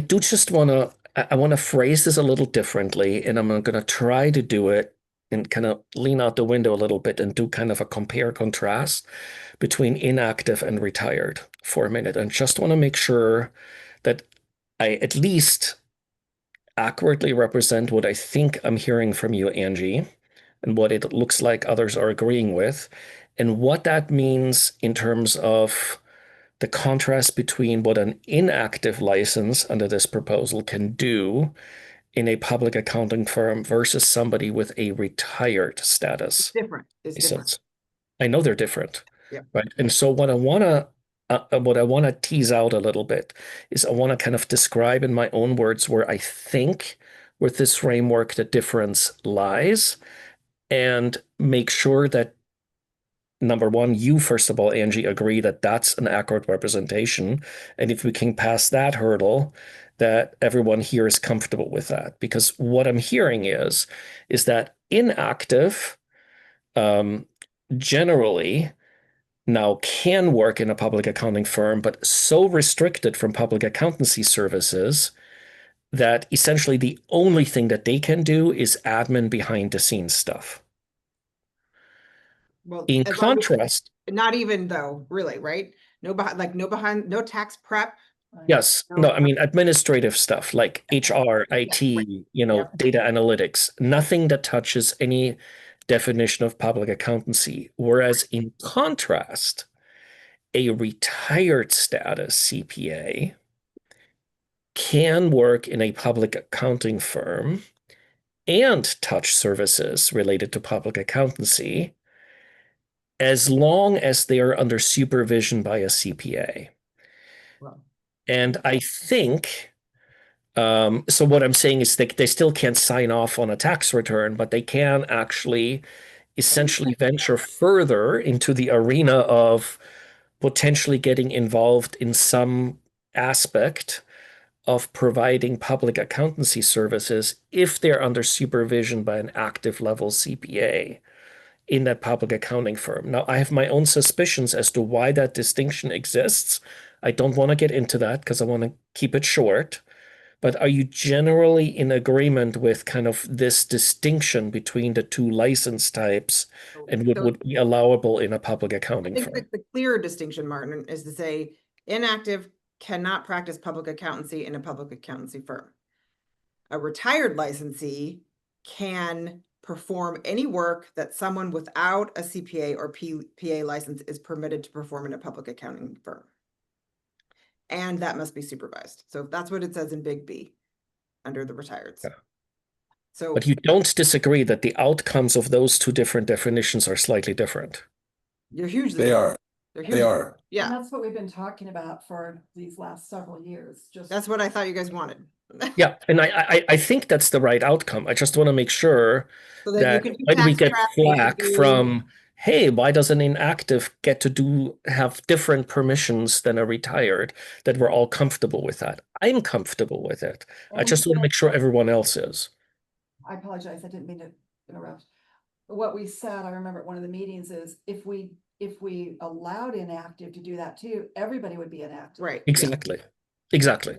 do just want to phrase this a little differently, and I'm going to try to do it and kind of lean out the window a little bit and do kind of a compare contrast between inactive and retired for a minute, and just want to make sure that I at least accurately represent what I think I'm hearing from you, Angie, and what it looks like others are agreeing with, and what that means in terms of the contrast between what an inactive license under this proposal can do in a public accounting firm versus somebody with a retired status. Different. It's different. license. I know they're different. Yep. Right. And so what I want to tease out a little bit is I want to kind of describe in my own words where I think with this framework the difference lies, and make sure that number one, you first of all, Angie, agree that that's an accurate representation. And if we can pass that hurdle, that everyone here is comfortable with that. Because what I'm hearing is that inactive generally now can work in a public accounting firm, but so restricted from public accountancy services that essentially the only thing that they can do is admin behind the scenes stuff. Well, In as long as- contrast, not even though, really, right? No no tax prep. yes, no, I mean administrative stuff like HR, IT, Yeah. data analytics, nothing that touches any definition of public accountancy. Whereas in contrast, a retired status CPA can work in a public accounting firm and touch services related to public accountancy as long as they are under supervision by a CPA. Wow. And I think, so what I'm saying is they still can't sign off on a tax return, but they can actually essentially venture further into the arena of potentially getting involved in some aspect of providing public accountancy services if they're under supervision by an active level CPA in that public accounting firm. Now, I have my own suspicions as to why that distinction exists. I don't want to get into that because I want to keep it short. But are you generally in agreement with kind of this distinction between the two license types and what would be allowable in a public I accounting think firm? that the clearer distinction, Martin, is to say inactive cannot practice public accountancy in a public accountancy firm. A retired licensee can perform any work that someone without a CPA or PA license is permitted to perform in a public accounting firm. And that must be supervised. So that's what it says in Big B under the retireds. Yeah. So, But you don't disagree that the outcomes of those two different definitions are slightly different. you're hugely. They are. They're They hugely- are. And Yeah, that's what we've been talking about for these last several years, just. that's what I thought you guys wanted. Yeah, and I think that's the right outcome. I just want to make sure So that you that can do when we tax get prep, you can flack do- from, hey, why does an inactive get to have different permissions than a retired, that we're all comfortable with that. I'm comfortable with it. I just want to make sure everyone else is. I apologize, I didn't mean to interrupt. What we said, I remember at one of the meetings is if we allowed inactive to do that too, everybody would be inactive. Right. Exactly. Exactly.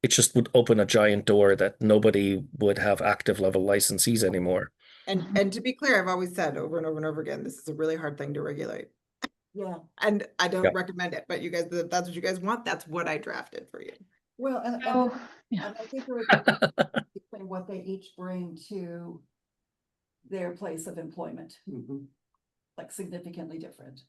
It just would open a giant door that nobody would have active level licensees anymore. And to be clear, I've always said over and over and over again, this is a really hard thing to regulate. Yeah, And I don't Yeah. recommend it, but you guys, if that's what you guys want, that's what I drafted for you. well, and Oh, yeah. I think there was a difference between what they each bring to their place of employment, Mhm. like significantly different.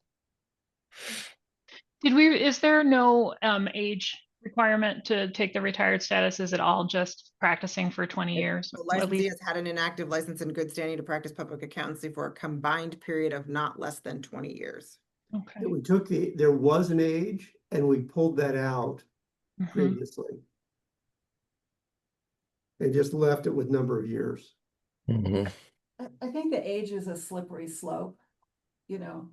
Is there no age requirement to take the retired status? Is it all just practicing for 20 years? The At licensee least, has had an inactive license in good standing to practice public accountancy for a combined period of not less than 20 years. okay. We took there was an age and we pulled that out Mhm. previously. And just left it with number of years. Mhm. I think the age is a slippery slope, you know.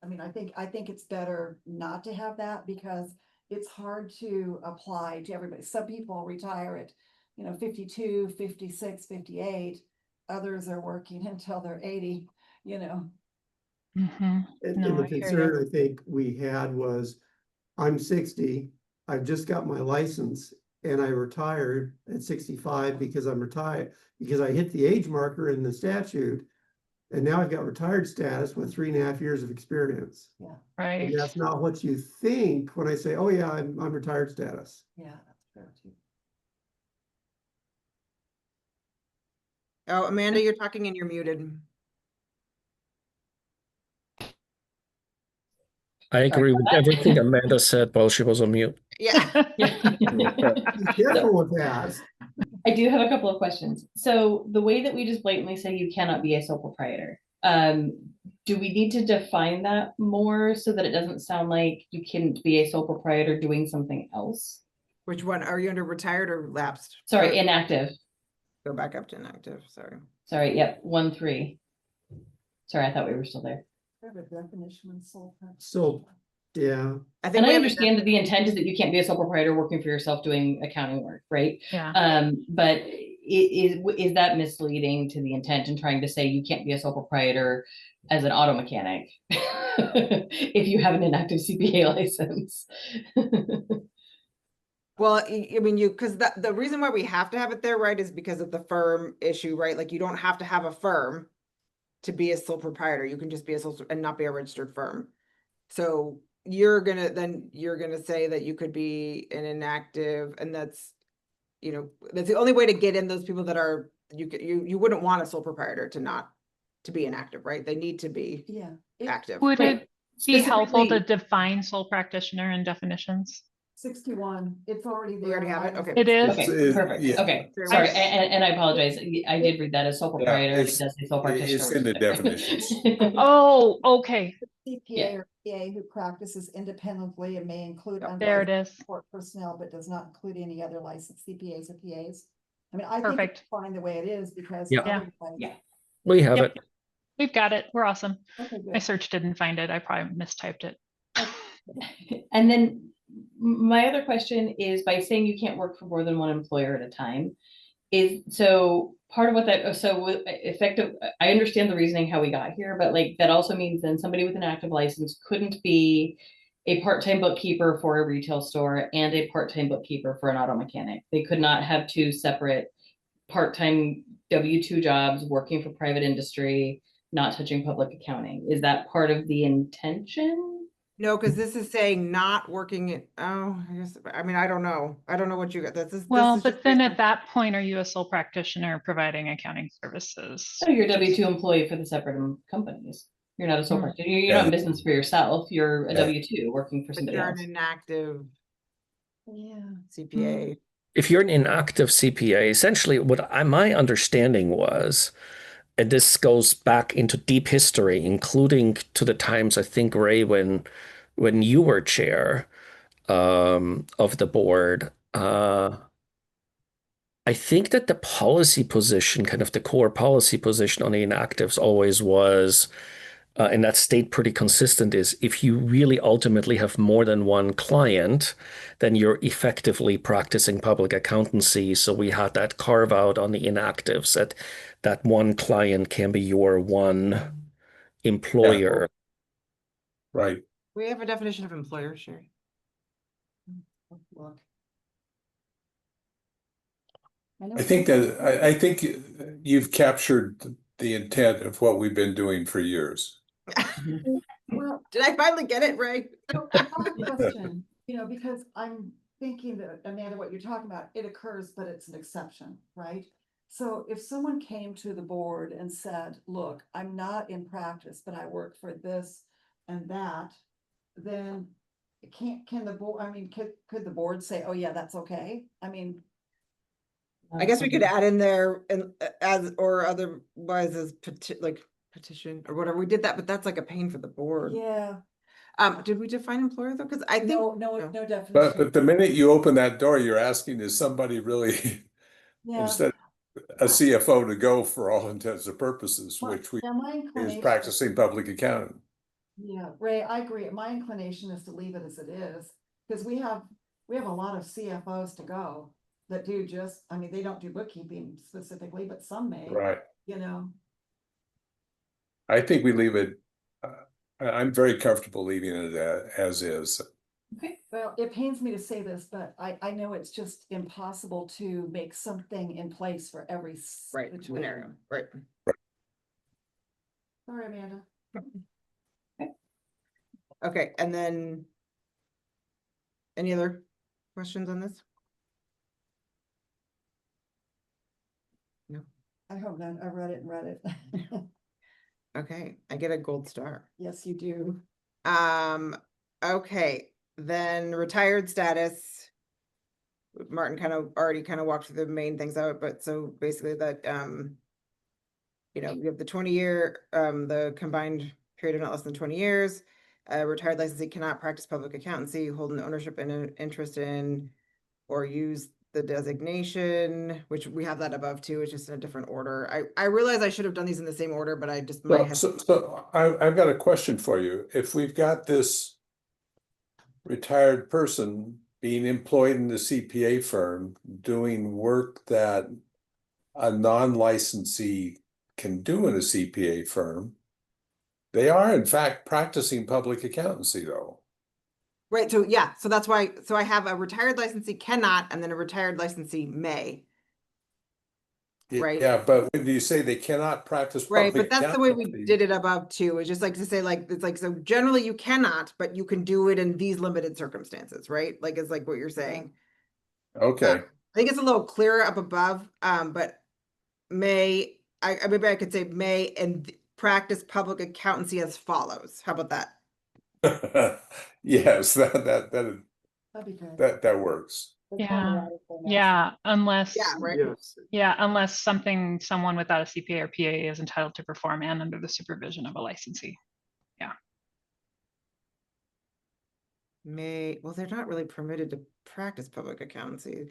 I mean, I think it's better not to have that because it's hard to apply to everybody. Some people retire at, 52, 56, 58. Others are working until they're 80, Mhm. And No, the I hear concern I think we had was, I'm 60, I've just got my license and I retired at 65 because I'm retired, because I hit the age marker in the statute. And now I've got retired status with 3.5 years of experience. Right. And that's not what you think when I say, oh yeah, I'm retired status. yeah, that's fair too. Oh, Amanda, you're talking and you're muted. I agree with everything Amanda said while she was on mute. Yeah. Be careful with that. I do have a couple of questions. So the way that we just blatantly say you cannot be a sole proprietor, do we need to define that more so that it doesn't sound like you can be a sole proprietor doing something else? Which one, are you under retired or lapsed? Sorry, inactive. Go back up to inactive, sorry. Sorry, yep, 1-3. Sorry, I thought we were still there. I have a definition of sole practice. So, yeah, I think And we I have a understand that the intent is that you can't be a sole proprietor working for yourself doing accounting work, right? Yeah. But is that misleading to the intent and trying to say you can't be a sole proprietor as an auto mechanic if you have an inactive CPA license? Well, I mean, because the reason why we have to have it there, right, is because of the firm issue, right? Like, you don't have to have a firm to be a sole proprietor. You can just be a sole and not be a registered firm. So you're gonna say that you could be an inactive, and that's, you know, that's the only way to get in those people that are, you wouldn't want a sole proprietor to be inactive, right? They need to be Yeah. active. Would Right. it be helpful to Specifically- define sole practitioner in definitions? 61, it's already there. We already have it? Okay. It is? Okay, It's- perfect. yeah. Okay, There sorry, was- and I apologize. I did read that as sole Yeah, proprietor. It it's- does say sole practitioner. it's in the definitions. Oh, okay. CPA or PA who practices independently and may include There it unlicensed is. support personnel, but does not include any other licensed CPAs or PAs. I mean, I think it's Perfect. fine the way it is because. Yeah. Yeah. otherwise- Yeah. We have Yep. it. We've got it. We're awesome. Okay, I good. searched didn't find it. I probably mistyped it. And then my other question is, by saying you can't work for more than one employer at a time, is so part of what that, so effective, I understand the reasoning how we got here, but like that also means then somebody with an active license couldn't be a part-time bookkeeper for a retail store and a part-time bookkeeper for an auto mechanic. They could not have two separate part-time W-2 jobs working for private industry, not touching public accounting. Is that part of the intention? No, because this is saying not working it, oh, I guess, I mean, I don't know. I don't know what you got. Well, is but just then based at on- that point, are you a sole practitioner providing accounting services? So you're a W-2 employee for the separate companies. You're not a sole Hmm. practitioner. You're not in business for yourself. You're a Yeah. W-2 working for But somebody you're else. an inactive Yeah. CPA. If you're an inactive CPA, essentially my understanding was, and this goes back into deep history, including to the times, I think, Ray, when you were chair of the board, I think that the policy position, kind of the core policy position on the inactives always was, and that stayed pretty consistent, is if you really ultimately have more than one client, then you're effectively practicing public accountancy. So we had that carve out on the inactives that one client can be your one employer. Right. We have a definition of employer, Sherry. Look. I think you've captured the intent of what we've been doing for years. Well, Did I finally get it, Ray? so I have a question, because I'm thinking that, Amanda, what you're talking about, it occurs, but it's an exception, right? So if someone came to the board and said, look, I'm not in practice, but I work for this and that, then can the board, I mean, could the board say, oh yeah, that's okay? I mean, I guess we could add in there and as, or otherwise as petition or whatever. We did that, but that's like a pain for the board. yeah, Did we define employer though? Because I think. no no. definition. But the minute you open that door, you're asking, is somebody really, Yeah. instead a CFO to go for all intents and purposes, My- which yeah, my is inclination- practicing public accounting. Yeah, Ray, I agree. My inclination is to leave it as it is, because we have a lot of CFOs to go that do just, I mean, they don't do bookkeeping specifically, but some may, Right. I think we leave it, I'm very comfortable leaving it as is. Okay. Well, it pains me to say this, but I know it's just impossible to make something in place for every Right, situation. scenario, right. Sorry, Amanda. Okay, and then any other questions on this? I hope not. I read it. Okay, I get a gold star. Yes, you do. Okay, then retired status. Martin already walked through the main things out, but so basically that, you have the 20-year, the combined period of not less than 20 years. A retired licensee cannot practice public accountancy, hold an ownership and an interest in, or use the designation, which we have that above too, it's just in a different order. I realize I should have done these in the same order, but I just might have. So I've got a question for you. If we've got this retired person being employed in the CPA firm, doing work that a non-licensee can do in a CPA firm, they are in fact practicing public accountancy though. Right, so yeah, so that's why, so I have a retired licensee cannot, and then a retired licensee may. Right. Yeah, but when you say they cannot practice Right, public but that's the way we accountancy, did it above too, it's just like to say like, it's like, so generally you cannot, but you can do it in these limited circumstances, right? Like, it's like what you're saying. okay, I think it's a little clearer up above, but may, maybe I could say may and practice public accountancy as follows. How about that? yes, That'd be good. that works. Yeah. Yeah, unless, Yeah, right. Yes. yeah, unless someone without a CPA or PA is entitled to perform and under the supervision of a licensee. May, well, they're not really permitted to practice public accountancy.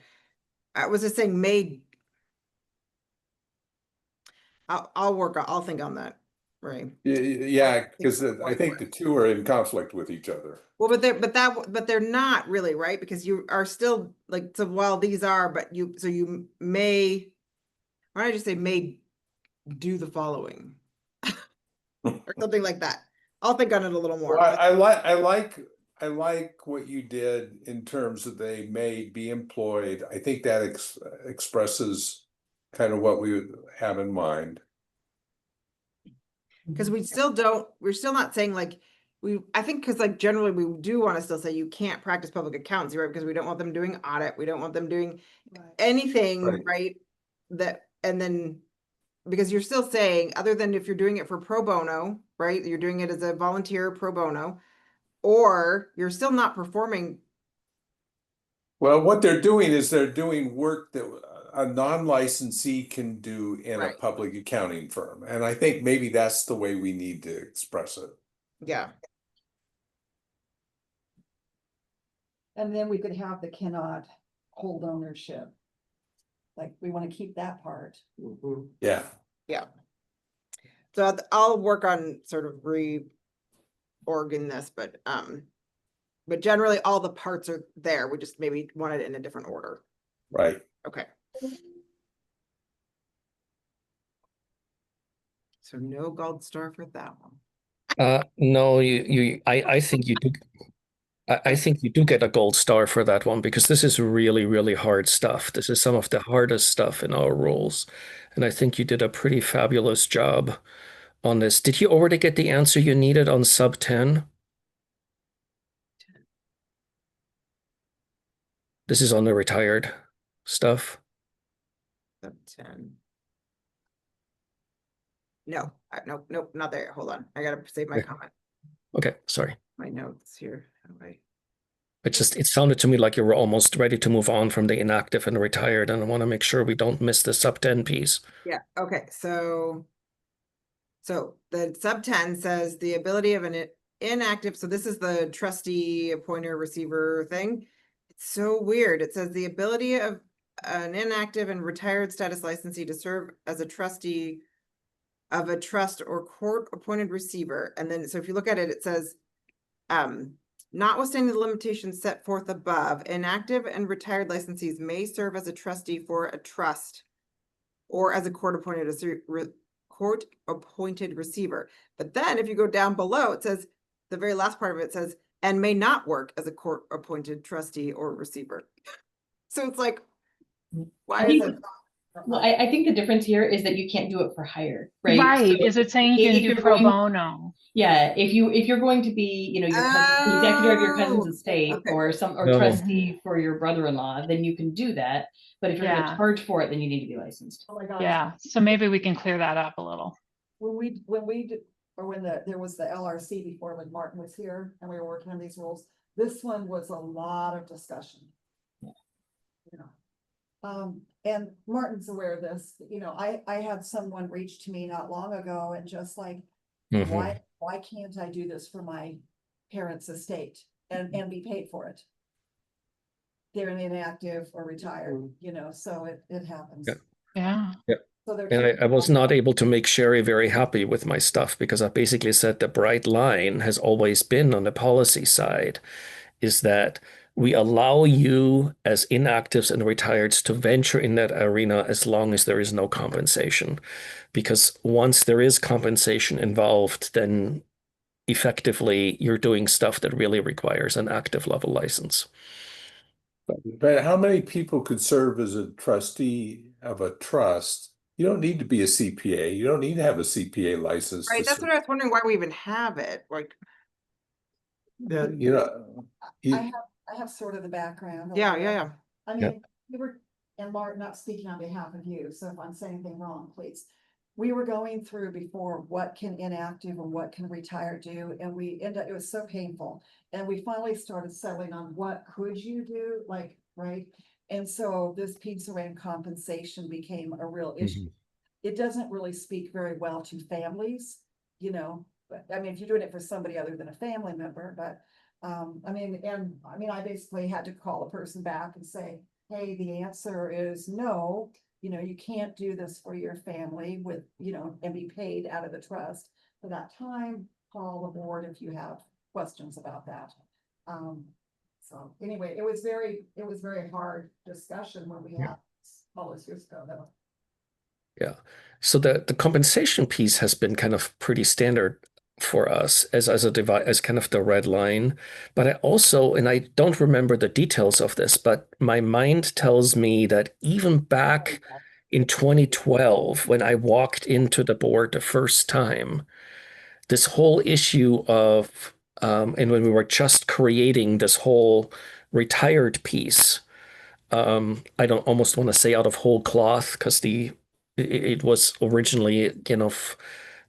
I was just saying may. I'll think on that, right? Yeah, because I think the two are in conflict with each other. Well, but they're not really, right? Because you are still like, so while these are, but you may, why don't I just say may do the following? Or something like that. I'll think on it a little more. Well, but- I like what you did in terms of they may be employed. I think that expresses kind of what we have in mind. Because we're still not saying like, I think because like generally we do want to still say you can't practice public accountancy, right? Because we don't want them doing audit, we don't want them doing Right. anything, Right. right? That, and then, because you're still saying, other than if you're doing it for pro bono, right? You're doing it as a volunteer pro bono, or you're still not performing. Well, what they're doing is they're doing work that a non-licensee can do in a Right. public accounting firm. And I think maybe that's the way we need to express it. Yeah. And then we could have the cannot hold ownership. Like, we want to keep that part. Mhm. Yeah. So I'll work on sort of reorgan this, but generally all the parts are there. We just maybe want it in a different order. Right. Okay. So no gold star for that one. No, I think you do. I think you do get a gold star for that one because this is really, really hard stuff. This is some of the hardest stuff in our rules. And I think you did a pretty fabulous job on this. Did you already get the answer you needed on sub 10? This is on the retired stuff. Sub 10. No, nope, not there. Hold on. I gotta save my Okay. comment, Okay, sorry. my notes here. How do I? It sounded to me like you were almost ready to move on from the inactive and retired, and I want to make sure we don't miss the sub 10 piece. Yeah, okay, so the sub 10 says the ability of an inactive, so this is the trustee appointer receiver thing. It's so weird. It says the ability of an inactive and retired status licensee to serve as a trustee of a trust or court appointed receiver. And then, so if you look at it, it says, notwithstanding the limitations set forth above, inactive and retired licensees may serve as a trustee for a trust or as a court-appointed receiver. But then if you go down below, it says, the very last part of it says, and may not work as a court-appointed trustee or receiver. So it's like, why I is think- it? Well, I think the difference here is that you can't do it for hire, right? Right, So is it saying you if can do you're pro going- bono? Yeah, if you're going to be, your cousin, the executor of your cousin's Oh, estate okay. or No. trustee for your brother-in-law, then you can do that. But if you're Yeah. gonna charge for it, then you need to be licensed. Oh my gosh. Yeah, so maybe we can clear that up a little. When there was the LRC before, when Martin was here and we were working on these rules, this one was a lot of discussion. Yeah. You know, and Martin's aware of this, I had someone reach to me not long ago and just like, Mhm. why can't I do this for my parents' estate and be paid for it? They're inactive or retired, you know, so it happens. Yeah. Yeah. So they're. And I was not able to make Sherry very happy with my stuff because I basically said the bright line has always been on the policy side is that we allow you as inactives and retireds to venture in that arena as long as there is no compensation. Because once there is compensation involved, then effectively you're doing stuff that really requires an active level license. But how many people could serve as a trustee of a trust? You don't need to be a CPA. You don't need to have a CPA license to Right, that's serve. what I was wondering why we even have it, like, That, You know, you- I have sort of the background. a yeah, little yeah, bit. yeah. I Yeah. mean, we were, and Mark, not speaking on behalf of you, so if I'm saying anything wrong, please. We were going through before what can inactive and what can retire do, and we ended up, it was so painful. And we finally started settling on what could you do, like, right? And so this piece around compensation became a real issue. It doesn't really speak very well to families, you know, but I mean, if you're doing it for somebody other than a family member, but. I basically had to call a person back and say, hey, the answer is no. You know, you can't do this for your family with, you know, and be paid out of the trust for that time. Call the board if you have questions about that. So anyway, it was very hard discussion when we had all those years ago though. Yeah. So the compensation piece has been kind of pretty standard for us as a divide as kind of the red line. But I also, and I don't remember the details of this, but my mind tells me that even back in 2012, when I walked into the board the first time, this whole issue of and when we were just creating this whole retired piece, I don't almost want to say out of whole cloth because it was originally, you know,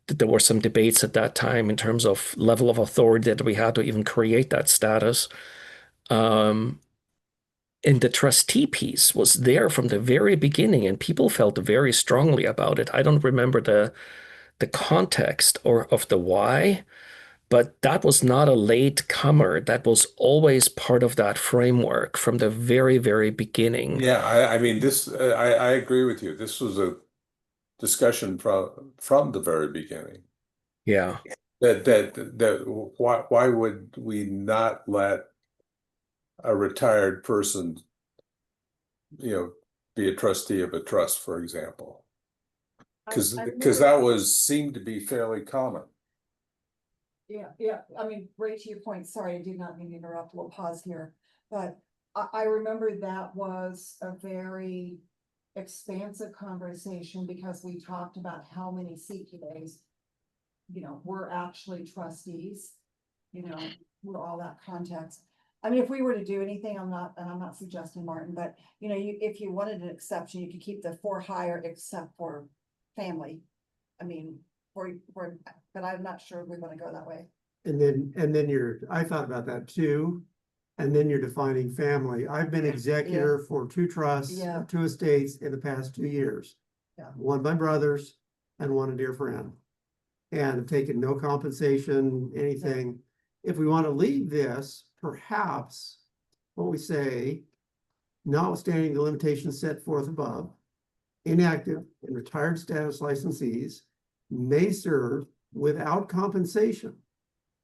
there were some debates at that time in terms of level of authority that we had to even create that status. And the trustee piece was there from the very beginning, and people felt very strongly about it. I don't remember the context or of the why, but that was not a late comer. That was always part of that framework from the very, very beginning. yeah, I mean, I agree with you. This was a discussion from the very beginning. Yeah. Why would we not let a retired person, be a trustee of a trust, for example? Because that seemed to be fairly common. Yeah, I mean, right to your point, sorry, I did not mean to interrupt, a little pause here, but I remember that was a very expansive conversation because we talked about how many CPAs, you know, were actually trustees, you know, with all that context. I mean, if we were to do anything, I'm not suggesting Martin, but you know, if you wanted an exception, you could keep the for hire except for family. I mean, but I'm not sure we want to go that way. and then I thought about that too. And then you're defining family. I've been executor for 2 trusts, Yeah. 2 estates in the past 2 years. Yeah. One my brothers and one a dear friend. And have taken no compensation, anything. If we want to leave this, perhaps what we say, notwithstanding the limitations set forth above, inactive and retired status licensees may serve without compensation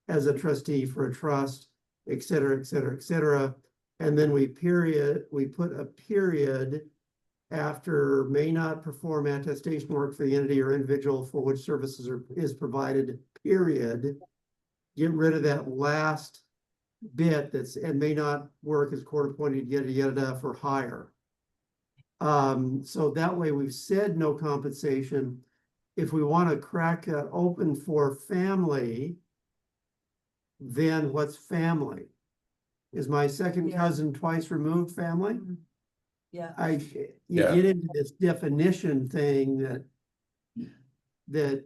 as a trustee for a trust, et cetera, et cetera, et cetera. And then we put a period after may not perform attestation work for the entity or individual for which services is provided, period. Get rid of that last bit and may not work as court appointed, yada, for hire. So that way we've said no compensation. If we want to crack that open for family, then what's family? Is my second cousin twice removed family? Yeah. You Yeah. get into this definition thing that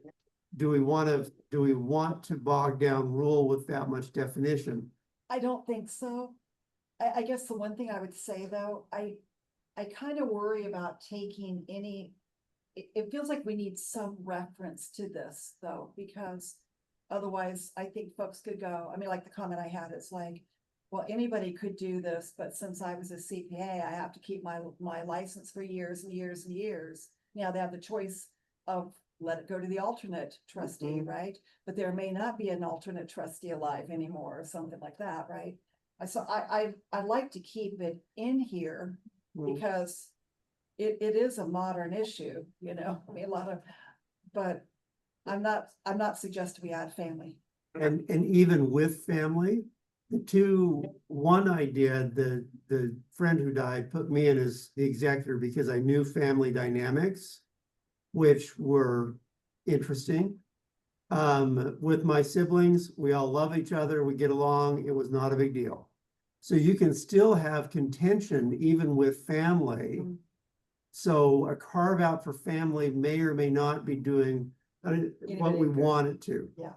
do we want to bog down rule with that much definition? I don't think so. I guess the one thing I would say though, I kind of worry about taking any, it feels like we need some reference to this though, because otherwise I think folks could go, I mean, like the comment I had, it's like, well, anybody could do this, but since I was a CPA, I have to keep my license for years and years and years. Now they have the choice of let it go to the alternate trustee, right? But there may not be an alternate trustee alive anymore or something like that, right? So I like to keep it in here because it is a modern issue, you know, I mean, but I'm not suggesting we add family. And even with family, one I did, the friend who died put me in as the executor because I knew family dynamics, which were interesting. With my siblings, we all love each other, we get along, it was not a big deal. So you can still have contention even with family. So a carve out for family may or may not be doing what we want it to. Yeah.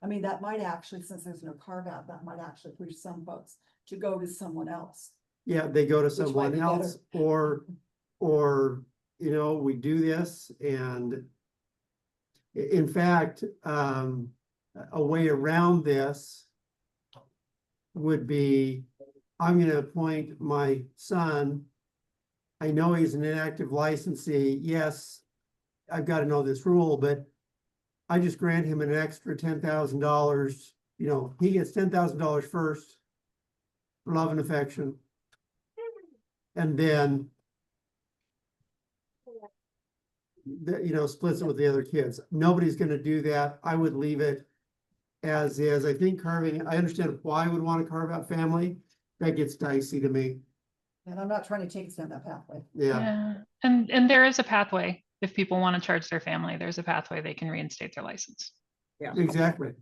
I mean, that might actually, since there's no carve out, that might actually push some folks to go to someone else. Yeah, they go to might someone be else or, you know, we do this and in fact, a way around this would be, I'm gonna appoint my son. I know he's an inactive licensee. Yes, I've got to know this rule, but I just grant him an extra $10,000. You know, he gets $10,000 first for love and affection. And then, you know, splits it with the other kids. Nobody's going to do that. I would leave it as is. I think I understand why I would want to carve out family. That gets dicey to me. And I'm not trying to take us down that pathway. Yeah. Yeah, and there is a pathway. If people want to charge their family, there's a pathway they can reinstate their license. Exactly.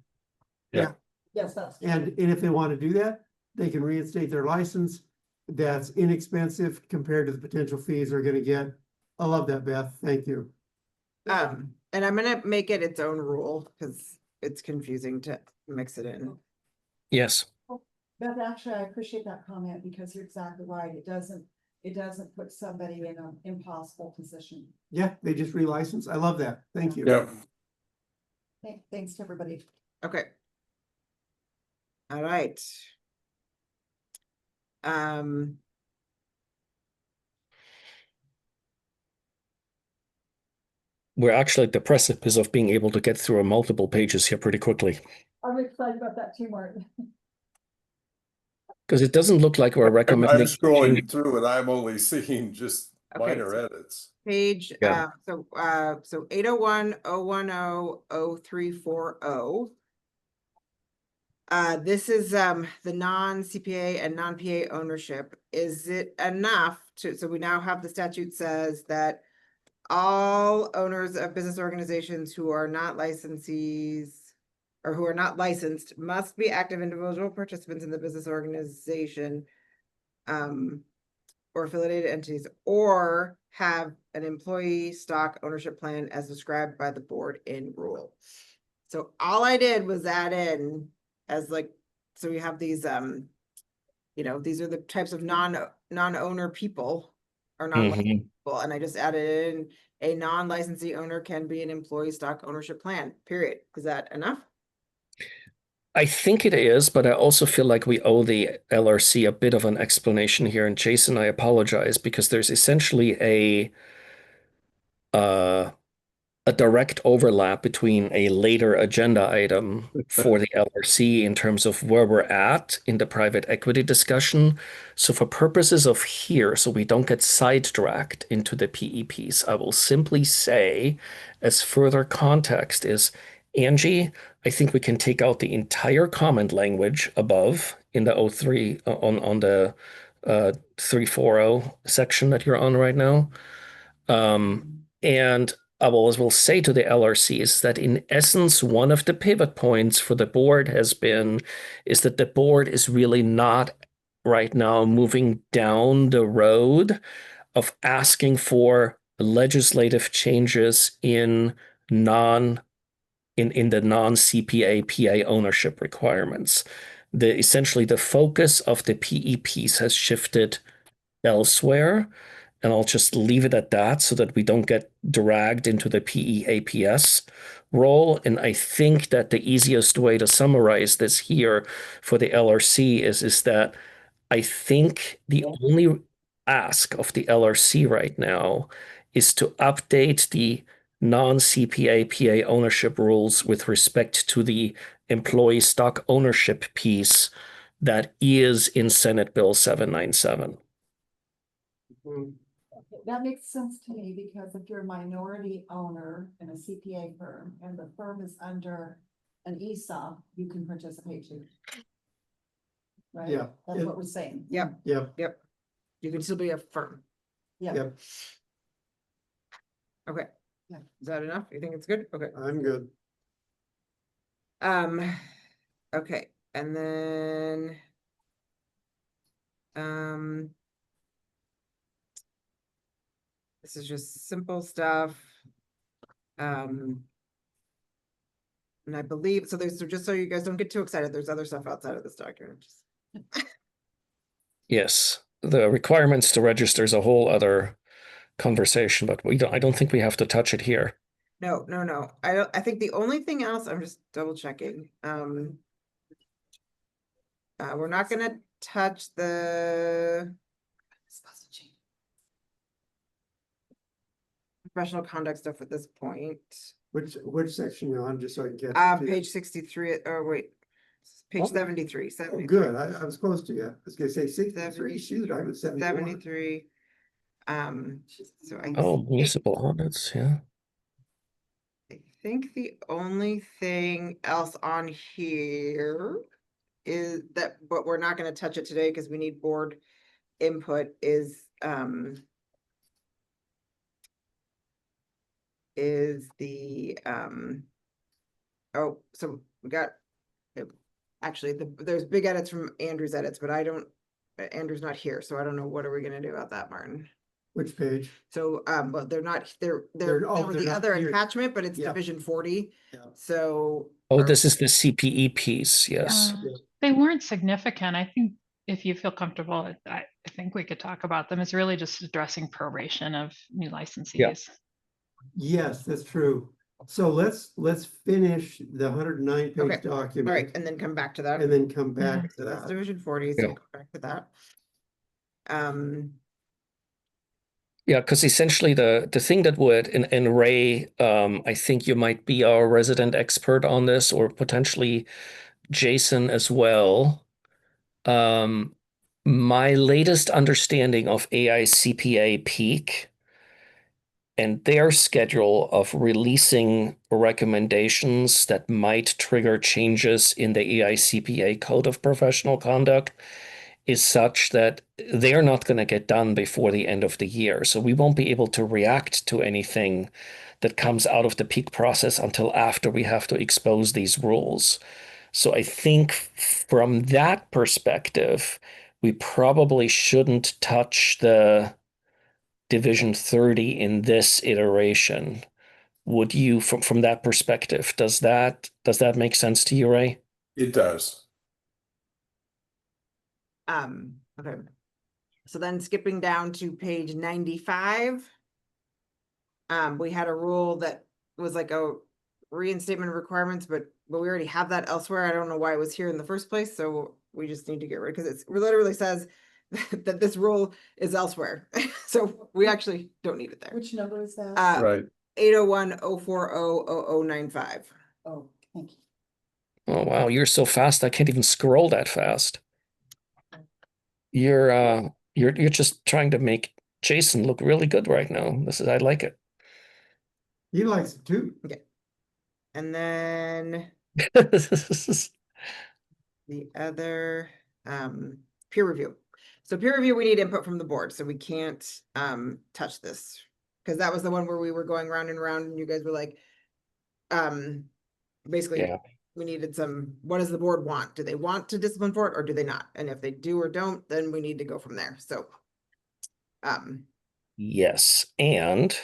Yeah. Yes, that's. And if they want to do that, they can reinstate their license. That's inexpensive compared to the potential fees they're gonna get. I love that, Beth. Thank you. And I'm gonna make it its own rule because it's confusing to mix it in. Yes. Beth, actually, I appreciate that comment because you're exactly right. It doesn't put somebody in an impossible position. Yeah, they just relicense. I love that. Thank you. Yeah. Thanks to everybody. Okay. All right. We're actually at the precipice of being able to get through multiple pages here pretty quickly. I'm excited about that too, Martin. Because it doesn't look like we're I'm recommending. scrolling through and I'm only seeing just Okay, minor so- edits. Page, Yeah. so 801-010-0340. This is the non-CPA and non-PA ownership. Is it enough so we now have the statute says that all owners of business organizations who are not licensees or who are not licensed must be active individual participants in the business organization or affiliated entities, or have an employee stock ownership plan as described by the board in rule. So all I did was add in as like, so we have these, you know, these are the types of non-owner people or non-licensed people, and I just added in a non-licensee owner can be an employee stock ownership plan, period. Is that enough? I think it is, but I also feel like we owe the LRC a bit of an explanation here. And Jason, I apologize because there's essentially a direct overlap between a later agenda item for the LRC in terms of where we're at in the private equity discussion. So for purposes of here, so we don't get sidetracked into the PE piece, I will simply say as further context is, Angie, I think we can take out the entire comment language above in the 03 on the 340 section that you're on right now. And I will say to the LRC is that in essence, one of the pivot points for the board is that the board is really not right now moving down the road of asking for legislative changes in the non-CPA PA ownership requirements. Essentially the focus of the PE piece has shifted elsewhere. and I'll just leave it at that so that we don't get dragged into the PEAPS role. And I think that the easiest way to summarize this here for the LRC is that I think the only ask of the LRC right now is to update the non-CPA PA ownership rules with respect to the employee stock ownership piece that is in Senate Bill 797. That makes sense to me, because if you're a minority owner in a CPA firm and the firm is under an ESOP, you can participate too. Right? Yeah. That's what we're saying. Yep, Yep, you can still be a firm. Yeah. yep, Okay. Yeah. Is that enough? You think it's good? Okay. I'm good. Okay, and then. This is just simple stuff. And I believe, so there's, so just so you guys don't get too excited, there's other stuff outside of this document. Yes, the requirements to register is a whole other conversation, but I don't think we have to touch it here. No, no, no. I think the only thing else, I'm just double checking. We're not gonna touch the professional conduct stuff at this point. Which section you on, just so I can get? to- Page 63, oh wait, page Oh. 73, Oh, 73. good, I was close to you. I was gonna say 63, shoot, I was 71. 73. So I Oh, think- municipal audits, yeah. I think the only thing else on here is that, but we're not gonna touch it today because we need board input, is the oh, so we got actually there's big edits from Andrew's edits, but Andrew's not here, so I don't know what are we gonna do about that, Martin. Which page? So but they're not, They're- they oh, were they're the not other here. attachment, but it's Yeah. division 40. Yeah. So Oh, this is the CPE piece, yes. They weren't significant. I think if you feel comfortable, I think we could talk about them. It's really just addressing proration of new licensees. Yes, that's true. So let's finish the 109 Okay, page document. all right, and then come back to that. And then come back to So that's that. division 40, so Yeah. we'll go back to that. Yeah, because essentially the thing that would, and Ray, I think you might be our resident expert on this, or potentially Jason as well. My latest understanding of AICPA Peak and their schedule of releasing recommendations that might trigger changes in the AICPA Code of Professional Conduct is such that they're not going to get done before the end of the year. So we won't be able to react to anything that comes out of the peak process until after we have to expose these rules. So I think from that perspective, we probably shouldn't touch the Division 30 in this iteration. Would you, from that perspective, does that make sense to you, Ray? It does. Okay. So then skipping down to page 95. We had a rule that was like a reinstatement of requirements, but we already have that elsewhere. I don't know why it was here in the first place, so we just need to get rid, because it literally says that this rule is elsewhere. So we actually don't need it there. Which number is that? Right. 801-040-0095. Oh, thank you. Oh wow, you're so fast. I can't even scroll that fast. You're just trying to make Jason look really good right now. I like it. He likes it too. And then the other peer review. So peer review, we need input from the board, so we can't touch this, because that was the one where we were going round and round and you guys were like, basically, Yeah. we needed what does the board want? Do they want to discipline for it or do they not? And if they do or don't, then we need to go from there. So Yes, and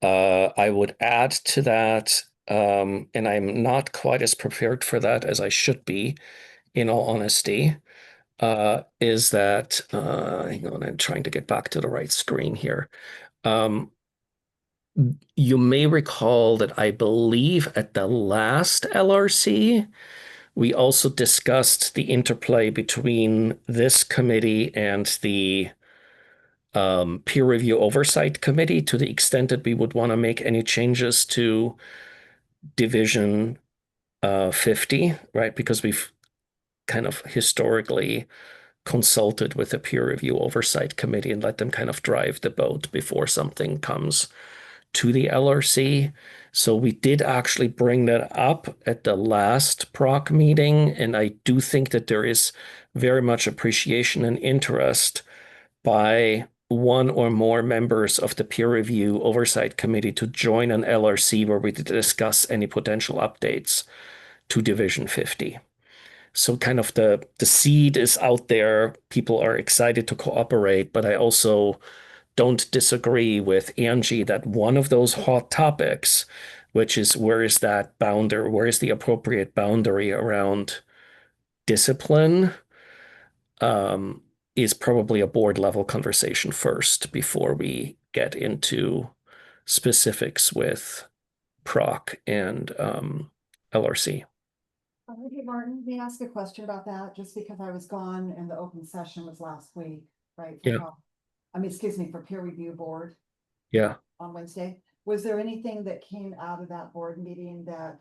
I would add to that, and I'm not quite as prepared for that as I should be, in all honesty. is that, hang on, I'm trying to get back to the right screen here. You may recall that I believe at the last LRC, we also discussed the interplay between this committee and the peer review oversight committee to the extent that we would want to make any changes to Division 50, right? Because we've kind of historically consulted with the peer review oversight committee and let them kind of drive the boat before something comes to the LRC. So we did actually bring that up at the last PROC meeting, and I do think that there is very much appreciation and interest by one or more members of the peer review oversight committee to join an LRC where we discuss any potential updates to Division 50. So kind of the seed is out there. People are excited to cooperate, but I also don't disagree with Angie that one of those hot topics, which is where is that boundary, where is the appropriate boundary around discipline, is probably a board level conversation first before we get into specifics with PROC and LRC. Hey, Martin, may I ask a question about that? Just because I was gone and the open session was last week, right? Yeah. Excuse me, for peer review board Yeah. on Wednesday. Was there anything that came out of that board meeting that,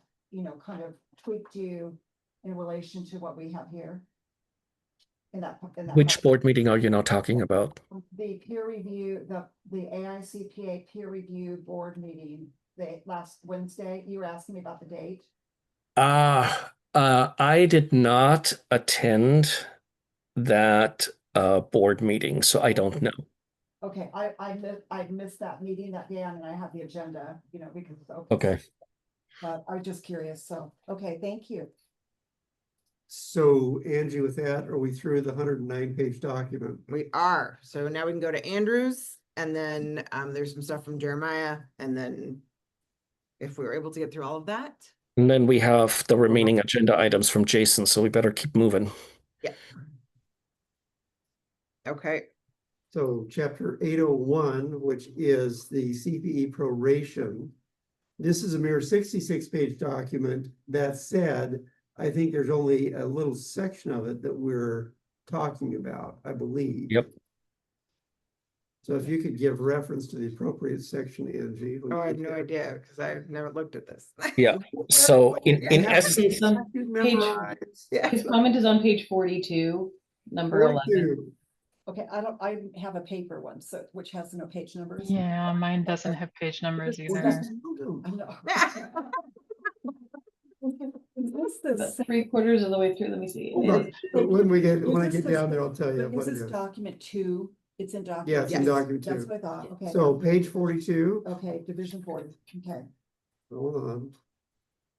kind of tweaked you in relation to what we have here? In that Which board meeting are you now talking about? The peer review, the AICPA peer review board meeting, the last Wednesday, you were asking me about the date. I did not attend that board meeting, so I don't know. Okay, I missed that meeting that day, and I have the agenda, because it's open. Okay. But I was just curious, so, okay, thank you. So Angie, with that, are we through the 109-page document? We are. So now we can go to Andrews, and then there's some stuff from Jeremiah, and then if we were able to get through all of that. And then we have the remaining agenda items from Jason, so we better keep moving. Yeah. Okay. So chapter 801, which is the CPE proration. This is a mere 66-page document. That said, I think there's only a little section of it that we're talking about, I believe. Yep. So if you could give reference to the appropriate section, Angie. Oh, I had no idea because I've never looked at this. Yeah. So in essence, It's on his comment is on page 42, number 11. Okay, I have a paper one, so which has no page numbers. Yeah, mine doesn't have page numbers Is either. I know. Is this About the 3/4 of the way through. Let me see. But when I Is get this down there, I'll tell you Is what it this is. document 2? It's in document. Yeah, it's in Yes. document That's 2. what I thought, okay. So page 42, Okay, division 4, okay. hold on.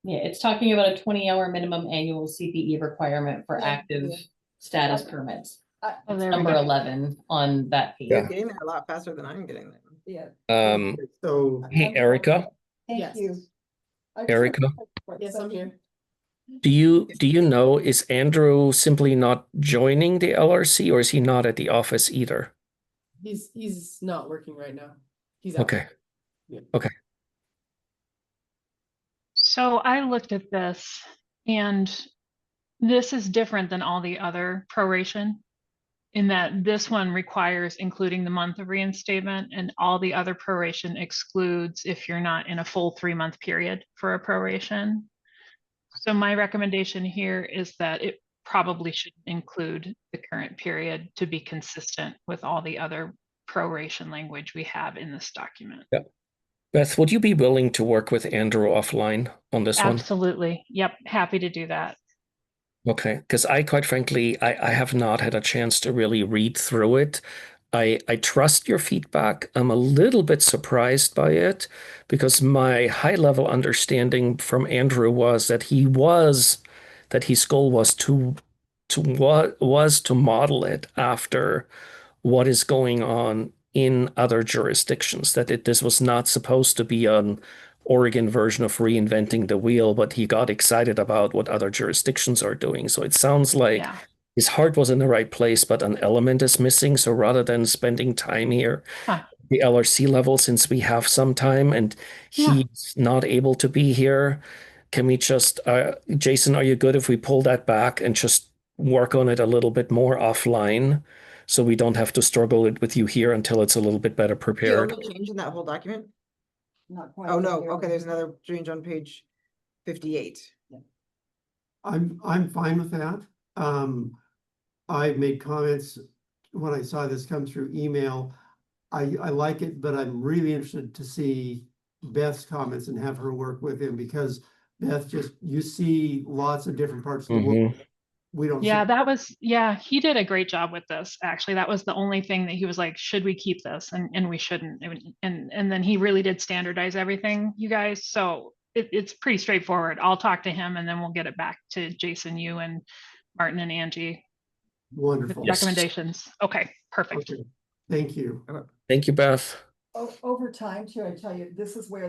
Yeah, it's talking about a 20-hour minimum annual CPE requirement for Yeah, active yeah. status permits. Oh, there we Number go. 11 on that page. You're getting there a lot faster than I'm getting there. Yeah. So hey, Erica, Thank Yes. you. Erica, Yes, I'm here. do you know, is Andrew simply not joining the LRC, or is he not at the office either? He's not working right now. He's out. Okay. Yeah. Okay. So I looked at this, and this is different than all the other proration in that this one requires including the month of reinstatement, and all the other proration excludes if you're not in a full 3-month period for a proration. So my recommendation here is that it probably should include the current period to be consistent with all the other proration language we have in this document. Yeah. Beth, would you be willing to work with Andrew offline on this one? Absolutely. Yep. Happy to do that. Okay, because I quite frankly, I have not had a chance to really read through it. I trust your feedback. I'm a little bit surprised by it because my high level understanding from Andrew was that his goal was to model it after what is going on in other jurisdictions, that this was not supposed to be an Oregon version of reinventing the wheel, but he got excited about what other jurisdictions are doing. So it sounds like Yeah. his heart was in the right place, but an element is missing. So rather than spending time here, Huh. the LRC level, since we have some time and Yeah. he's not able to be here, can we just, Jason, are you good if we pull that back and just work on it a little bit more offline? So we don't have to struggle it with you here until it's a little bit better The prepared. only change in that whole document? Not quite. Oh, what no, you're- okay, there's another change on page 58. I'm fine with that. I made comments when I saw this come through email. I like it, but I'm really interested to see Beth's comments and have her work with him because Beth, just, you see lots of different parts of the world. We don't. Yeah, see. he did a great job with this. Actually, that was the only thing that he was like, should we keep this? And we shouldn't. And then he really did standardize everything, you guys. So it's pretty straightforward. I'll talk to him and then we'll get it back to Jason, you and Martin and Angie with Wonderful. Yes. recommendations. Okay, perfect. Okay. Thank you. Thank you, Beth. Over time too, I tell you, this is where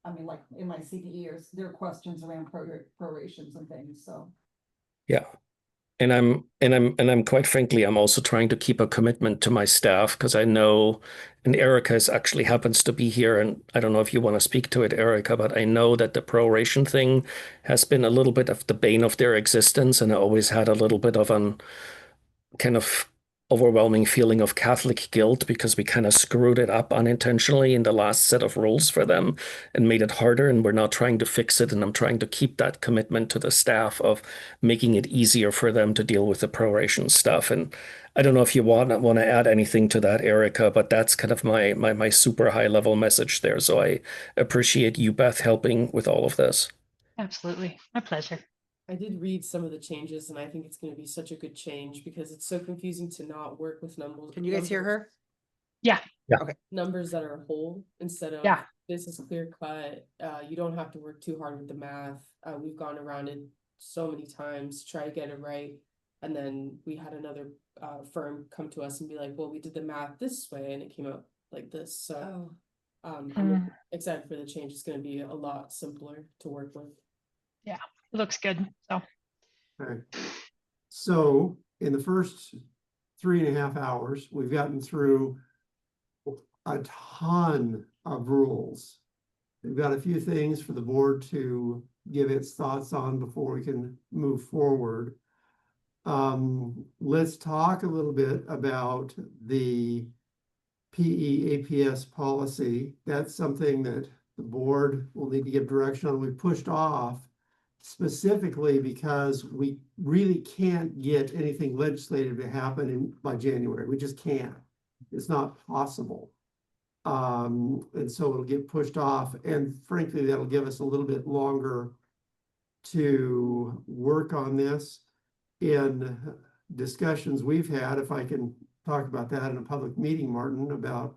I mean, like in my CDE, there are questions around prorations and things, so. Yeah. And I'm quite frankly, I'm also trying to keep a commitment to my staff because I know, and Erica is actually happens to be here, and I don't know if you want to speak to it, Erica, but I know that the proration thing has been a little bit of the bane of their existence, and I always had a little bit of an kind of overwhelming feeling of Catholic guilt because we kind of screwed it up unintentionally in the last set of rules for them and made it harder. And we're not trying to fix it. And I'm trying to keep that commitment to the staff of making it easier for them to deal with the proration stuff. And I don't know if you want to add anything to that, Erica, but that's kind of my super high level message there. So I appreciate you, Beth, helping with all of this. Absolutely. My pleasure. I did read some of the changes and I think it's gonna be such a good change because it's so confusing to not work with numbers. Can you guys hear her? Numbers that are whole instead of. Yeah. This is clear cut, you don't have to work too hard with the math, we've gone around it so many times, try to get it right. And then we had another firm come to us and be like, well, we did the math this way and it came out like this, so. I'm excited for the change, it's gonna be a lot simpler to work with. It looks good. So Okay. So in the first 3.5 hours, we've gotten through a ton of rules. We've got a few things for the board to give its thoughts on before we can move forward. Let's talk a little bit about the PEAPS policy. That's something that the board will need to give direction on. We pushed off specifically because we really can't get anything legislative to happen by January. We just can't. It's not possible. And so it'll get pushed off. And frankly, that'll give us a little bit longer to work on this. In discussions we've had, if I can talk about that in a public meeting, Martin, about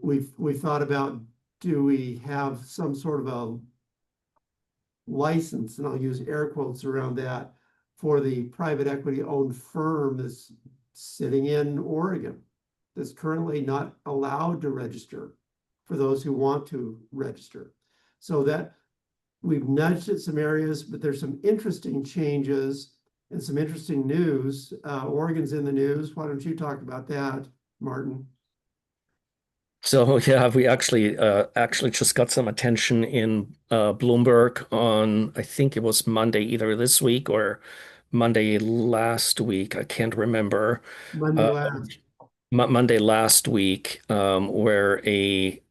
we've thought about, do we have some sort of a license, and I'll use air quotes around that, for the private equity owned firm that's sitting in Oregon that's currently not allowed to register for those who want to register. So that we've nudged at some areas, but there's some interesting changes and some interesting news. Oregon's in the news. Why don't you talk about that, Martin? So yeah, we actually just got some attention in Bloomberg on, I think it was Monday, either this week or Monday last week. I can't remember. Monday last week, where a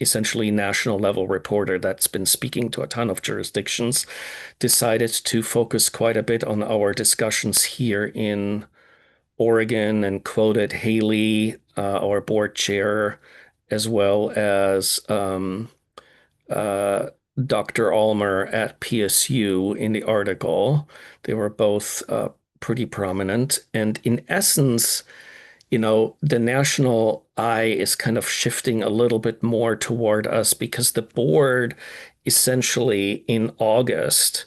essentially national level reporter that's been speaking to a ton of jurisdictions decided to focus quite a bit on our discussions here in Oregon and quoted Haley, our board chair, as well as Dr. Almer at PSU in the article. They were both pretty prominent. And in essence, the national eye is kind of shifting a little bit more toward us because the board essentially in August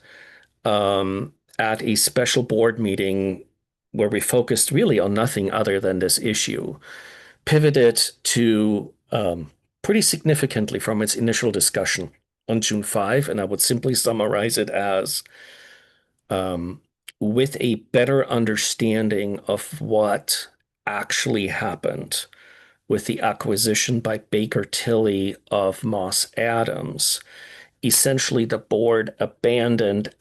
at a special board meeting where we focused really on nothing other than this issue, pivoted to pretty significantly from its initial discussion on June 5. And I would simply summarize it as with a better understanding of what actually happened with the acquisition by Baker Tilly of Moss Adams, essentially the board abandoned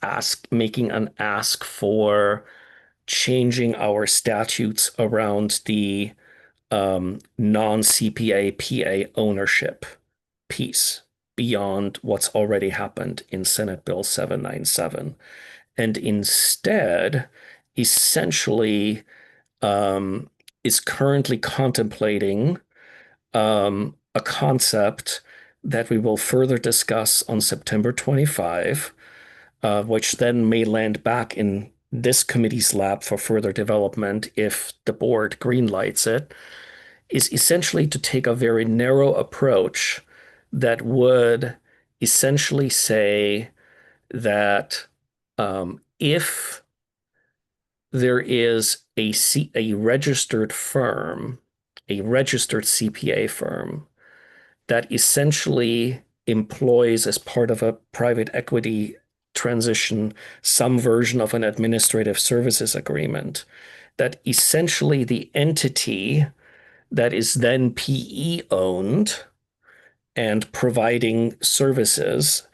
making an ask for changing our statutes around the non-CPA PA ownership piece beyond what's already happened in Senate Bill 797, and instead essentially is currently contemplating a concept that we will further discuss on September 25, which then may land back in this committee's lap for further development if the board greenlights it, is essentially to take a very narrow approach that would essentially say that if there is a registered firm, a registered CPA firm that essentially employs as part of a private equity transition some version of an administrative services agreement, that essentially the entity that is then PE owned and providing services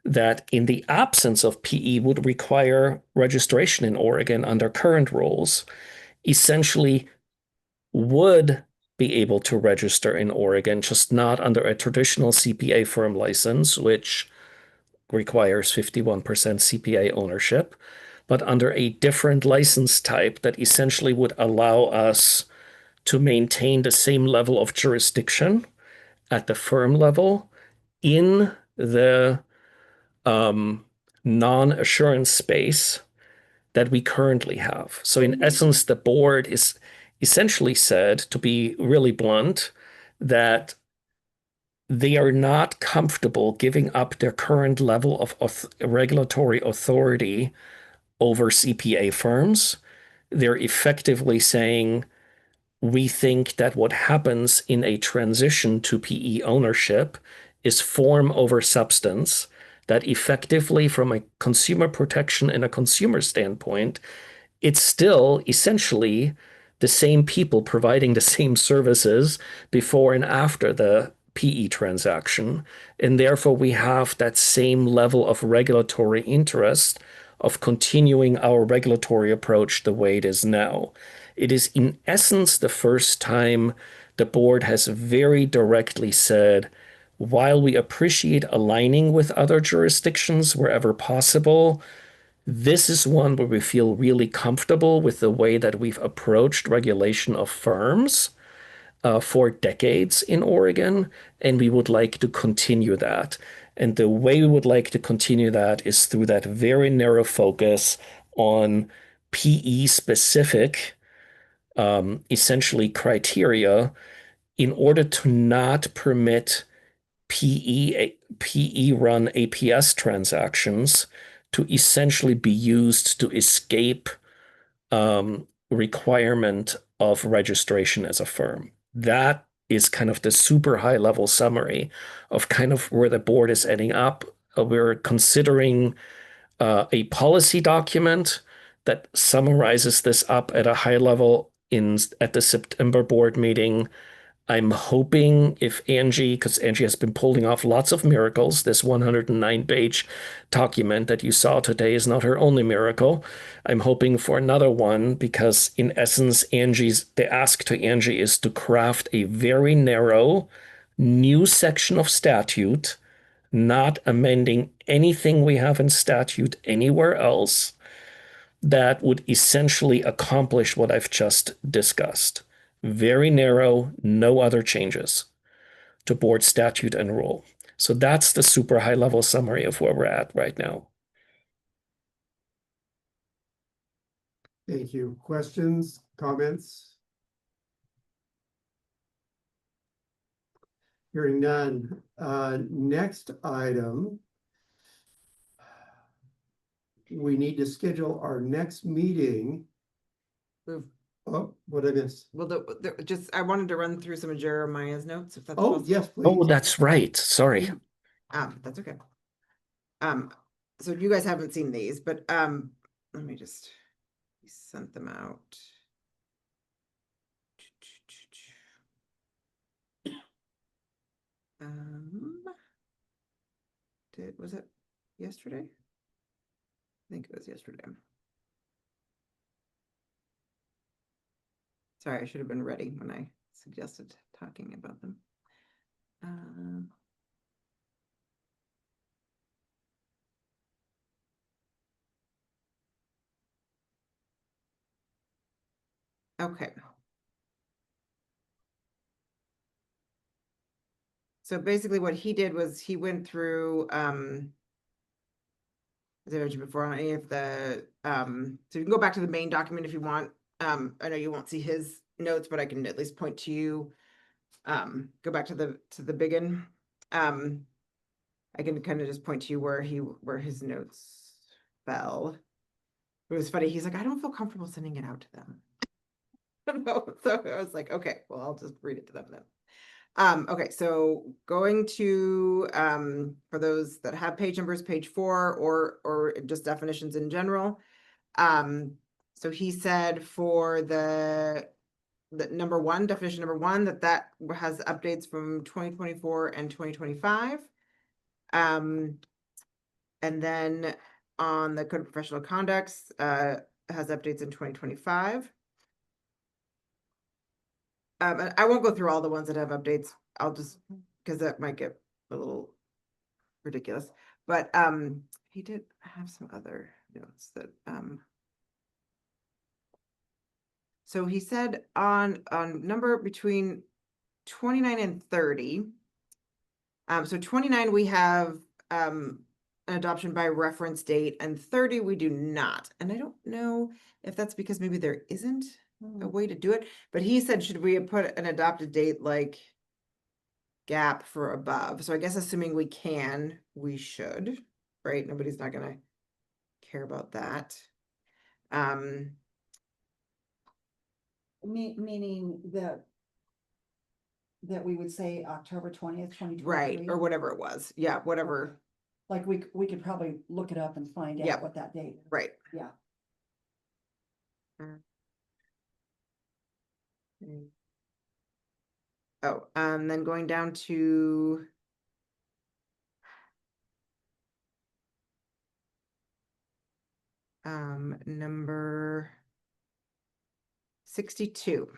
that in the absence of PE would require registration in Oregon under current rules, essentially would be able to register in Oregon, just not under a traditional CPA firm license, which requires 51% CPA ownership, but under a different license type that essentially would allow us to maintain the same level of jurisdiction at the firm level in the non-assurance space that we currently have. So in essence, the board is essentially said, to be really blunt, that they are not comfortable giving up their current level of regulatory authority over CPA firms. They're effectively saying, we think that what happens in a transition to PE ownership is form over substance, that effectively from a consumer protection and a consumer standpoint, it's still essentially the same people providing the same services before and after the PE transaction. And therefore, we have that same level of regulatory interest of continuing our regulatory approach the way it is now. It is in essence the first time the board has very directly said, while we appreciate aligning with other jurisdictions wherever possible, this is one where we feel really comfortable with the way that we've approached regulation of firms for decades in Oregon, and we would like to continue that. And the way we would like to continue that is through that very narrow focus on PE specific, essentially criteria, in order to not permit PE run APS transactions to essentially be used to escape requirement of registration as a firm. That is kind of the super high level summary of kind of where the board is ending up. We're considering a policy document that summarizes this up at a high level at the September board meeting. I'm hoping if Angie, because Angie has been pulling off lots of miracles, this 109-page document that you saw today is not her only miracle. I'm hoping for another one because in essence, the ask to Angie is to craft a very narrow new section of statute, not amending anything we have in statute anywhere else, that would essentially accomplish what I've just discussed. Very narrow, no other changes to board statute and rule. So that's the super high level summary of where we're at right now. Thank you. Questions, comments? Hearing none. Next item. We need to schedule our next meeting. Oh, what did I miss? Well, I wanted to run through some of Jeremiah's notes, if that's Oh, possible. yes, please. Oh, that's right. Sorry. That's okay. So you guys haven't seen these, but let me just He sent them out. Was it yesterday? I think it was yesterday. Sorry, I should have been ready when I suggested talking about them. Okay. So basically what he did was he went through, as I mentioned before, on any of the, so you can go back to the main document if you want. I know you won't see his notes, but I can at least point to you. Go back to the begin. I can kind of just point to you where his notes fell. It was funny. He's like, I don't feel comfortable sending it out to them. So I was like, okay, well, I'll just read it to them then. Okay, so going to, for those that have page numbers, page 4, or just definitions in general. So he said for the number 1, definition number 1, that has updates from 2024 and 2025. And then on the code of professional conducts, has updates in 2025. And I won't go through all the ones that have updates. I'll just, because that might get a little ridiculous. But he did have some other notes that so he said on number between 29 and 30. So 29 we have an adoption by reference date, and 30 we do not. And I don't know if that's because maybe there isn't a way to do it, but he said, should we put an adopted date like gap for above? So I guess assuming we can, we should, right? Nobody's not gonna care about that. Meaning that we would say October 20th, 2023. Right, or whatever it was. Yeah, whatever. Like we could probably look it up and find Yep. out what that date is. Right. Yeah. Oh, then going down to number 62.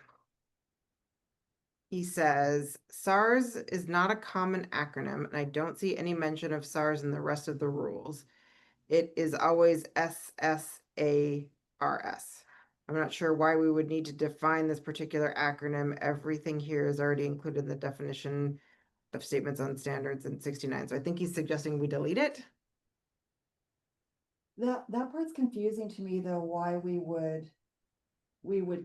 He says SARS is not a common acronym, and I don't see any mention of SARS in the rest of the rules. It is always SSARS. I'm not sure why we would need to define this particular acronym. Everything here is already included in the definition of statements on standards in 69. So I think he's suggesting we delete it. That part's confusing to me though, why we would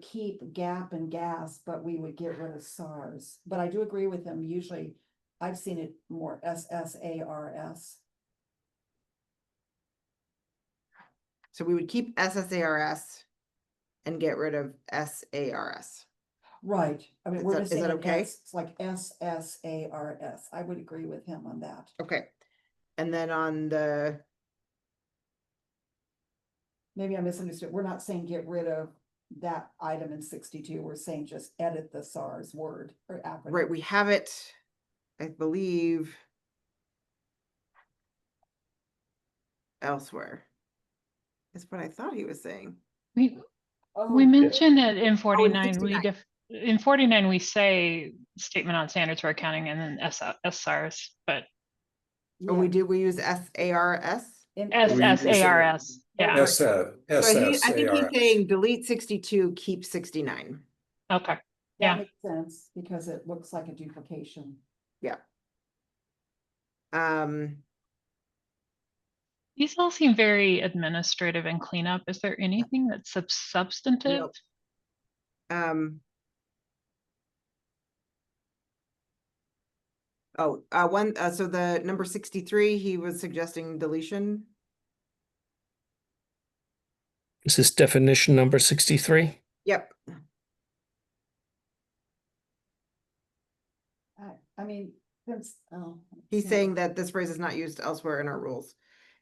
keep GAP and GAS, but we would get rid of SARS. But I do agree with him. Usually I've seen it more SSARS. So we would keep SSARS and get rid of SARS. Right. I mean, we're just Is saying that okay? it's like SSARS. I would agree with him on that. Okay. And then on the, Maybe I misunderstood. We're not saying get rid of that item in 62. We're saying just edit the SARS word or acronym. right, we have it, I believe, elsewhere. That's what I thought he was saying. We Oh, mentioned it in 49. 69. In 49 we say statement on standards for accounting and then SARS, but Oh, we yeah. do, we use SARS? In- SSARS. Yeah. So I think SSARS. he's saying delete 62, keep 69. Okay. That Yeah. makes sense because it looks like a duplication. These all seem very administrative and cleanup. Is there anything that's substantive? Nope. So the number 63, he was suggesting deletion. This is definition number 63. Yep. I mean, since, He's saying that this phrase is not used elsewhere in our rules.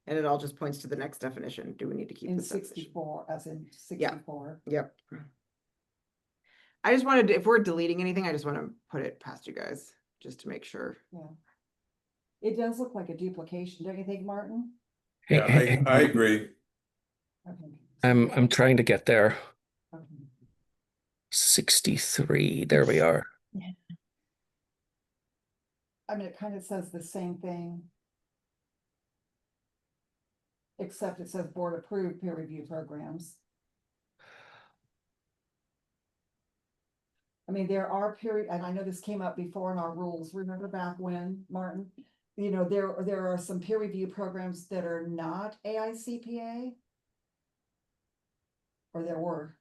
and it all just points to the next definition. Do we need to keep In this definition? 64, as in 64. Yep. I just wanted, if we're deleting anything, I just want to put it past you guys, just to make sure. Yeah. It does look like a duplication, don't you think, Martin? Yeah, I agree. Okay. I'm trying to get there. Okay. 63, there we are. I mean, it kind of says the same thing. Except it says board approved peer review programs. I mean, there are and I know this came up before in our rules, remember back when, Martin? You know, there are some peer review programs that are not AICPA. Or there were.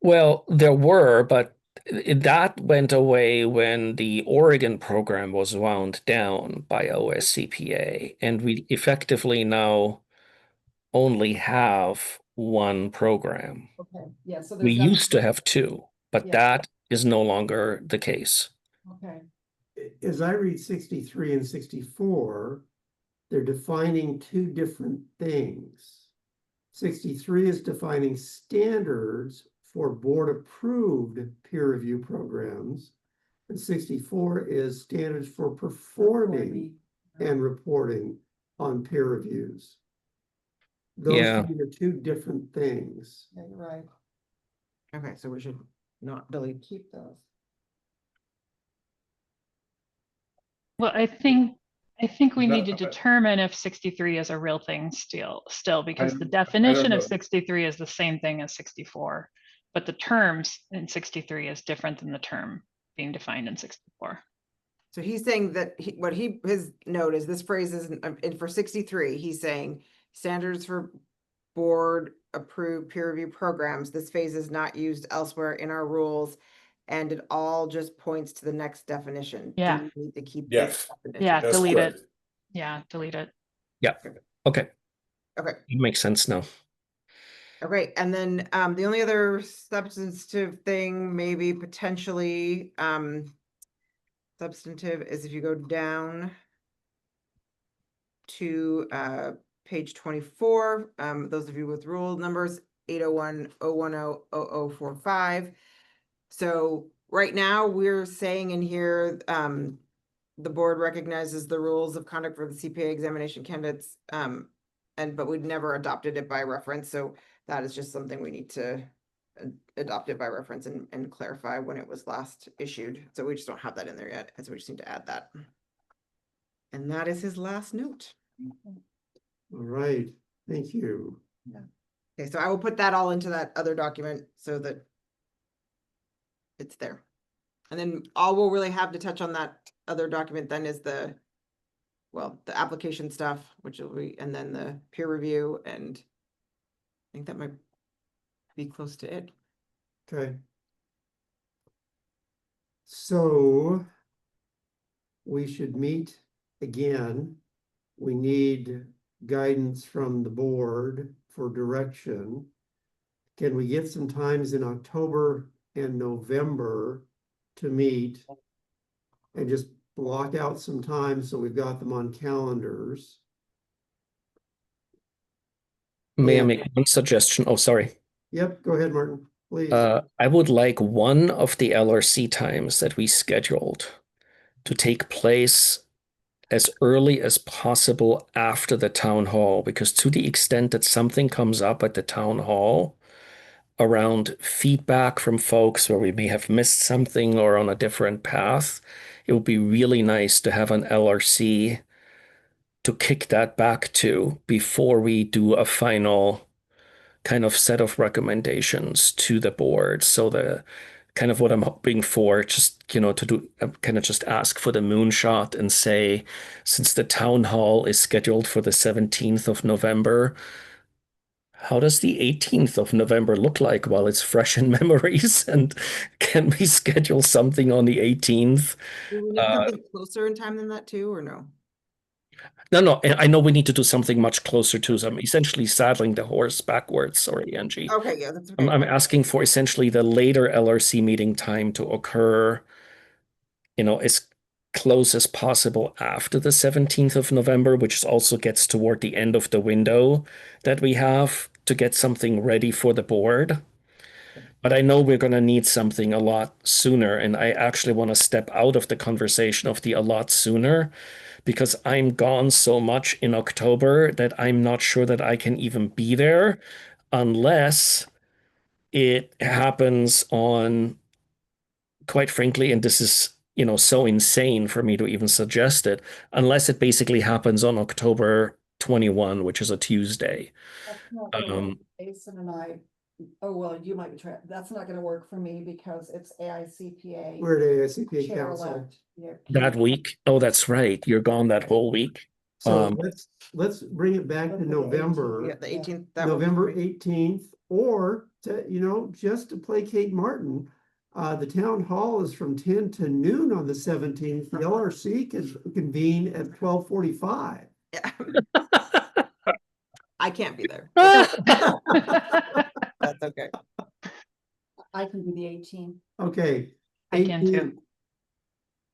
Well, there were, but that went away when the Oregon program was wound down by OSCPA, and we effectively now only have one program. Okay, yeah, so We there's nothing. used to have two, but Yeah. that is no longer the case. Okay, As I read 63 and 64, they're defining two different things. 63 is defining standards for board-approved peer review programs, and 64 is standards for performing and reporting on peer reviews. Those Yeah. are two different things. yeah, you're right, Okay, so we should not delete. keep those. Well, I think we No, need to determine if 63 is a real thing still, because the I don't definition of know. 63 is the same thing as 64. But the terms in 63 is different than the term being defined in 64. So he's saying that his note is this phrase is for 63, he's saying standards for board approved peer review programs. This phase is not used elsewhere in our rules. And it all just points to the next definition. Do Yeah. we need to keep Yes. this definition? Yeah, That's delete correct. it. Yeah, delete it. Okay, Okay. it makes sense now. Okay, and then the only other substantive thing, maybe potentially substantive, is if you go down to page 24, those of you with rule numbers 801-010-0045. So right now we're saying in here, the board recognizes the rules of conduct for the CPA examination candidates, but we'd never adopted it by reference. So that is just something we need to adopt it by reference and clarify when it was last issued. So we just don't have that in there yet. And so we just need to add that. And that is his last note. All right, thank you. Okay, so I will put that all into that other document so that it's there. And then all we'll really have to touch on that other document then is the application stuff, which will be, and then the peer review, and I think that might be close to it. Okay. So we should meet again. We need guidance from the board for direction. Can we get some times in October and November to meet and just block out some time so we've got them on calendars? May I Yeah. make one suggestion? Oh, sorry. Yep, go ahead, Martin, please. I would like one of the LRC times that we scheduled to take place as early as possible after the town hall, because to the extent that something comes up at the town hall around feedback from folks where we may have missed something or on a different path, it would be really nice to have an LRC to kick that back to before we do a final kind of set of recommendations to the board. So the kind of what I'm hoping for, just, to do kind of just ask for the moonshot and say, since the town hall is scheduled for the 17th of November, how does the 18th of November look like while it's fresh in memories? And can we schedule something on the 18th? Do we need something closer in time than that too, or no? No, I know we need to do something much closer to them, essentially saddling the horse backwards. Sorry, Angie. Okay, yeah, that's okay. I'm asking for essentially the later LRC meeting time to occur, as close as possible after the 17th of November, which also gets toward the end of the window that we have to get something ready for the board. But I know we're going to need something a lot sooner, and I actually want to step out of the conversation of the a lot sooner because I'm gone so much in October that I'm not sure that I can even be there unless it happens on, quite frankly, and this is, so insane for me to even suggest it, unless it basically happens on October 21, which is a Tuesday. That's not gonna work. Um, Jason and I, oh, well, you might be that's not gonna work for me because it's AICPA. We're at AICPA chair council. elect. Yeah, that week. Oh, that's right. You're gone that whole week. So Um, let's bring it back to Let's do the November. Yeah, the Yeah. 18th. November 18th, or to, just to placate Martin, the town hall is from 10 to noon on the 17th. The LRC can convene at 12:45. Yeah. I can't be there. I That's okay. I can do the 18th. Okay. can too. 18th.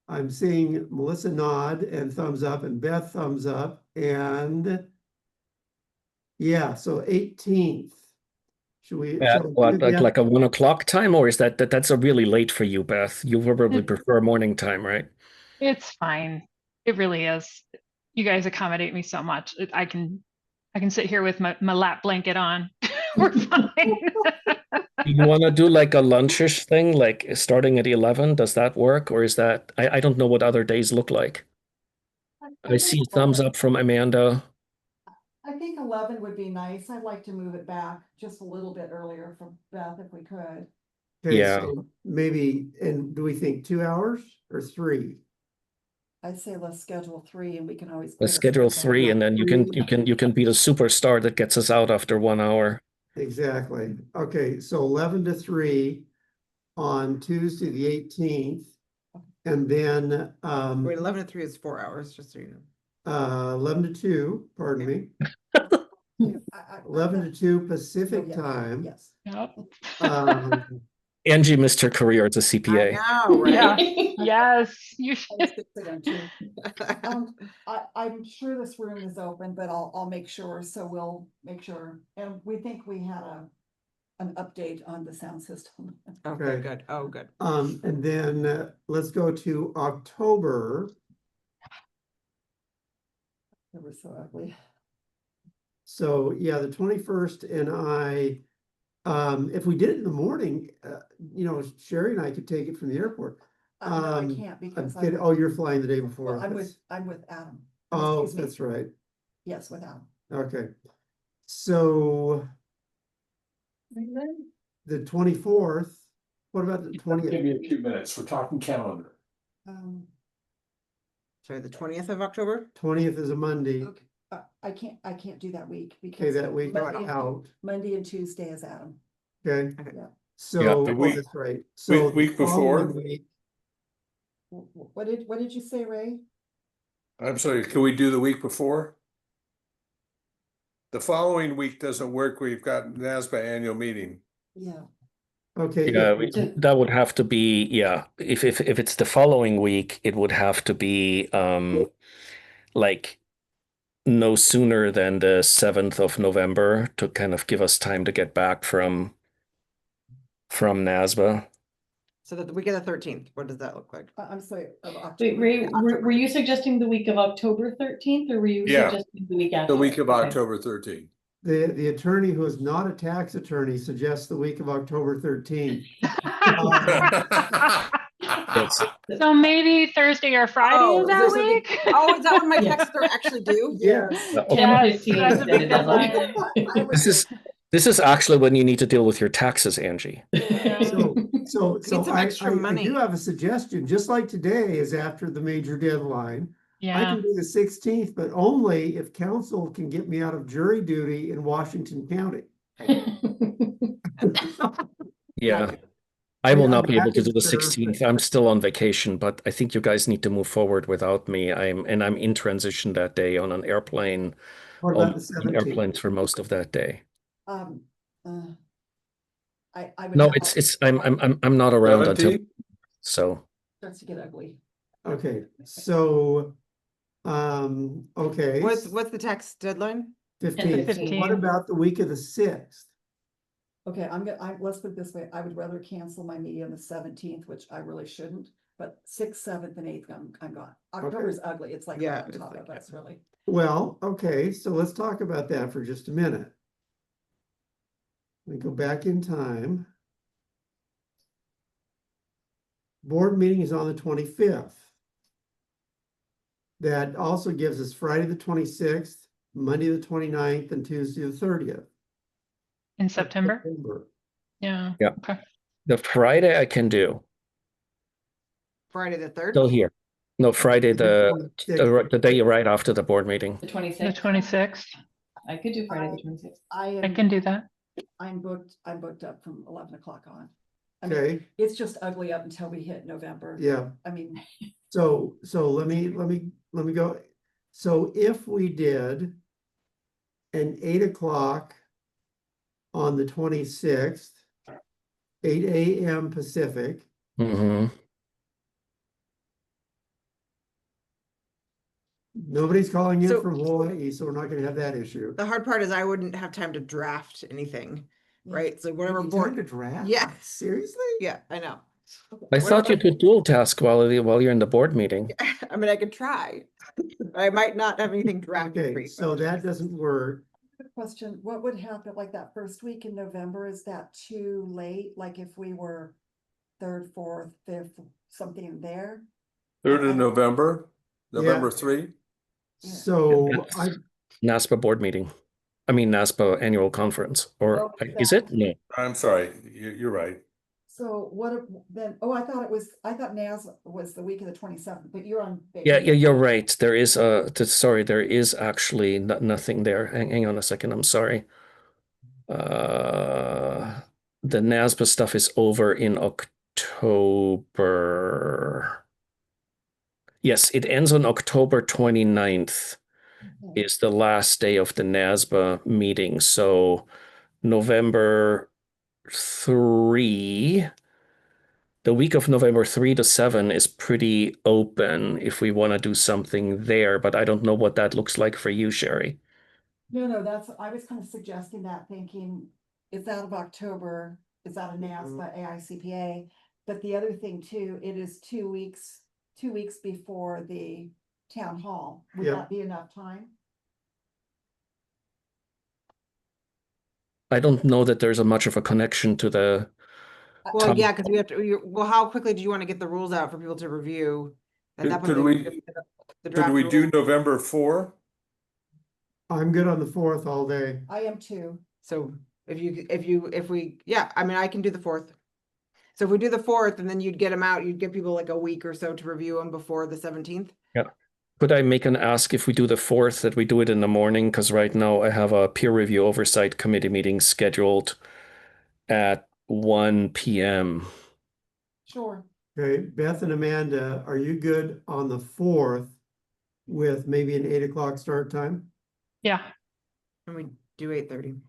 I'm seeing Melissa nod and thumbs up and Beth thumbs up and yeah, so 18th. Should we? At so what, yeah, like a 1 o'clock time, or is that's a really late for you, Beth? You probably prefer morning time, right? It's fine. It really is. You guys accommodate me so much. I can sit here with my lap blanket on. We're fine. You want to do like a lunchish thing, like starting at 11? Does that work? Or is that, I don't know what other days look like. I see a thumbs up from Amanda. I think 11 would be nice. I'd like to move it back just a little bit earlier for Beth if we could. okay, Yeah. so maybe, and do we think 2 hours or 3? I'd say let's schedule 3 and we can always. Let's put a schedule second 3 one. and then you can be the superstar that gets us out after 1 hour. Exactly. Okay, so 11 to 3 on Tuesday, the 18th. And then Wait, 11 to 3 is 4 hours, just so you know. 11 to 2, pardon me, Yeah, 11 to 2 Pacific yes, time. Yes. Yep. Um, Angie missed her career as a I CPA. know, right? Yes, you I should. was fixing on two. I'm sure this room is open, but I'll make sure, so we'll make sure, and we think we had an update on the sound system. Okay, Okay. good. Oh, good. and then let's go to October. It was so ugly. So yeah, the 21st and if we did it in the morning, Sherry and I could take it from the airport. No, I Um, can't I'm because kidding. Oh, you're flying the day before. well, I'm with Adam. Oh, Excuse me. that's right. Yes, with Adam. Okay. So the 24th, what about the 20th? Give me a few minutes. We're talking calendar. Sorry, the 20th of October? 20th is a Monday. Okay, I can't do that week Okay, because. that week Monday out. Monday and Tuesday is Adam. Okay. Okay. Yeah. So, the week- that's right. So the week before? following week- What did you say, Ray? I'm sorry, can we do the week before? The following week doesn't work. We've got NASBA annual meeting. Yeah. Okay. Yeah, that would have to be, yeah. If it's the following week, it would have to be like no sooner than the 7th of November to kind of give us time to get back from NASBA. So that the week of the 13th, what does that look like? I'm sorry. Of Wait, October. Ray, were you suggesting the week of October 13th or were you Yeah. suggesting the week after? The week of Okay. October 13th. The attorney who is not a tax attorney suggests the week of October 13th. So maybe Thursday or Friday Oh, of that there's something- week? Oh, is that when my Yeah. taxes are actually due? Yes. Okay. 10:15 Yes, that's a big is the deadline. This is actually when you need to deal with your taxes, Angie. So some I extra money. do have a suggestion, just like today is after the major deadline. I Yeah, can do the 16th, but only if council can get me out of jury duty in Washington County. Yeah. I will I'm not be able to happy do the to serve, 16th. I'm still on vacation, but I think you guys need to move forward without me. I'm in transition that day on an airplane. What I'll about the be on 17th? airplanes for most of that day. I would. No, have- I'm not around until 17th? so. Starts to get ugly. Okay, so, okay. What's the text deadline? 15th. So what 15th. about the week of the 6th? Okay, let's put it this way, I would rather cancel my meeting on the 17th, which I really shouldn't, but 6th, 7th, and 8th, I'm gone. October is ugly, it's like Yeah, right on it's top like, of us, really. Well, okay, so let's talk about that for just a minute. We go back in time. Board meeting is on the 25th. That also gives us Friday the 26th, Monday the 29th, and Tuesday the 30th. In of September? Yeah. Yeah. Okay. The Friday I can do. Friday the 3rd? Still here. No, Friday the day right after the board meeting. The The 26th. 26th. I could do Friday the 26th. I can do that. I'm booked up from 11 o'clock on. I mean, Okay, it's just ugly up until we hit November. yeah. I mean, So let me go. So if we did an 8 o'clock on the 26th, 8 a.m. Pacific, Hmm. nobody's calling in So- from Hawaii, so we're not gonna have that issue. The hard part is I wouldn't have time to draft anything, right? So whatever You board, time to draft? Yeah. Seriously? yeah, I know. I thought you could dual task while you're in the board meeting. I mean, I could try. I might not have anything drafted for Okay, you. so that doesn't work. question, what would happen like that first week in November? Is that too late? Like if we were third, fourth, fifth, something there? 3rd of November, November Yeah. 3. So I, NASPA board meeting. I mean NASPA annual conference, or Oh, is it? No. I'm sorry, you're right. So what then, I thought NAS was the week of the 27th, but you're on. Yeah, you're right. There is there is actually nothing there. Hang on a second. I'm sorry. The NASPA stuff is over in October. Yes, it ends on October 29th is the last day of the NASBA meeting. So November 3, the week of November 3 to 7 is pretty open if we want to do something there, but I don't know what that looks like for you, Sherry. No, I was kind of suggesting that thinking it's out of October, it's out of NASPA, AICPA. But the other thing too, it is 2 weeks before the town hall. Would Yeah. that be enough time? I don't know that there's a much of a connection to the Well, Tom- yeah, because we have to, well, how quickly do you want to get the rules out for people to review? At that point, Could they we- would get the Could draft we do rules. November 4? I'm good on the 4th all day. I am too. So if we, yeah, I mean, I can do the 4th. So if we do the 4th and then you'd get them out, you'd give people like a week or so to review them before the 17th. Could I make an ask if we do the 4th that we do it in the morning? Because right now I have a peer review oversight committee meeting scheduled at 1 p.m. Sure. Okay, Beth and Amanda, are you good on the 4th with maybe an 8 o'clock start time? Yeah. And we do 8:30.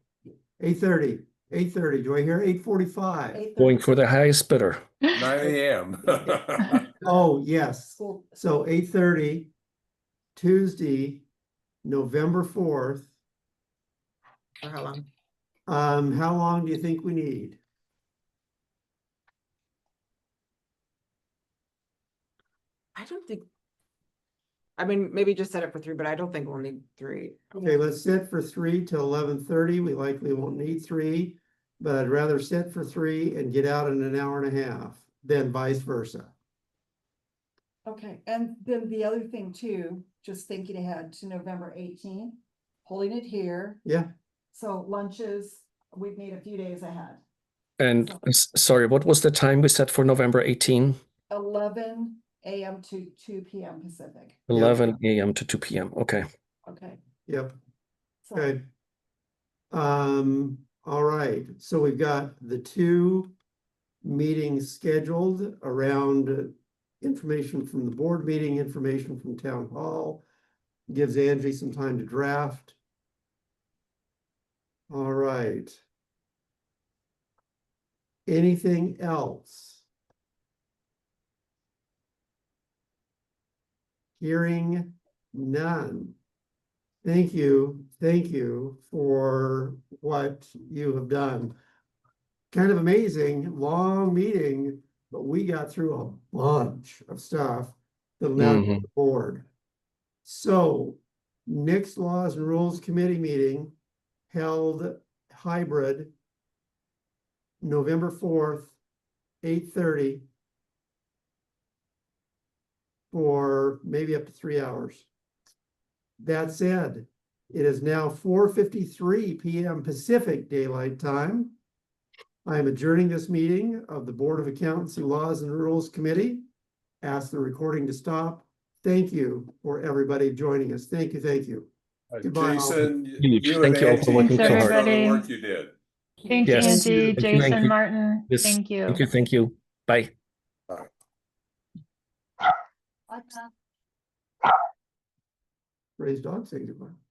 8:30, 8:30. Do I hear 8:45? 8:30 Going for the highest bidder. 9 a.m. Oh, yes. school. So 8:30, Tuesday, November 4th. For how long? How long do you think we need? I don't think. I mean, maybe just set it for 3, but I don't think we'll need 3. Okay, let's set for 3 till 11:30. We likely won't need 3, but I'd rather set for 3 and get out in an hour and a half than vice versa. Okay, and then the other thing too, just thinking ahead to November 18th, holding it here. Yeah, So lunches, we've made a few days ahead. And sorry, what was the time we set for November 18? 11 a.m. to 2 p.m. Pacific. 11 a.m. to 2 p.m. Okay. Okay. yep, So good. All right, so we've got the 2 meetings scheduled around information from the board meeting, information from town hall. Gives Angie some time to draft. All right. Anything else? Hearing none. Thank you for what you have done. Kind of amazing, long meeting, but we got through a bunch of stuff that'll now go to the board. So, next Laws and Rules Committee meeting held hybrid November 4th, 8:30 for maybe up to 3 hours. That said, it is now 4:53 PM Pacific Daylight Time. I am adjourning this meeting of the Board of Accountancy Laws and Rules Committee. Ask the recording to stop. Thank you for everybody joining us. Thank you, thank you. Goodbye, all. Jason, Huge. you Thank and you all for Angie, working so thanks for hard. all the Everybody. work you did. Thank you, Yes. Angie, Thank you, Jason, Angie. Martin. Yes. Thank you. Thank you. Bye. Raised dog saying goodbye.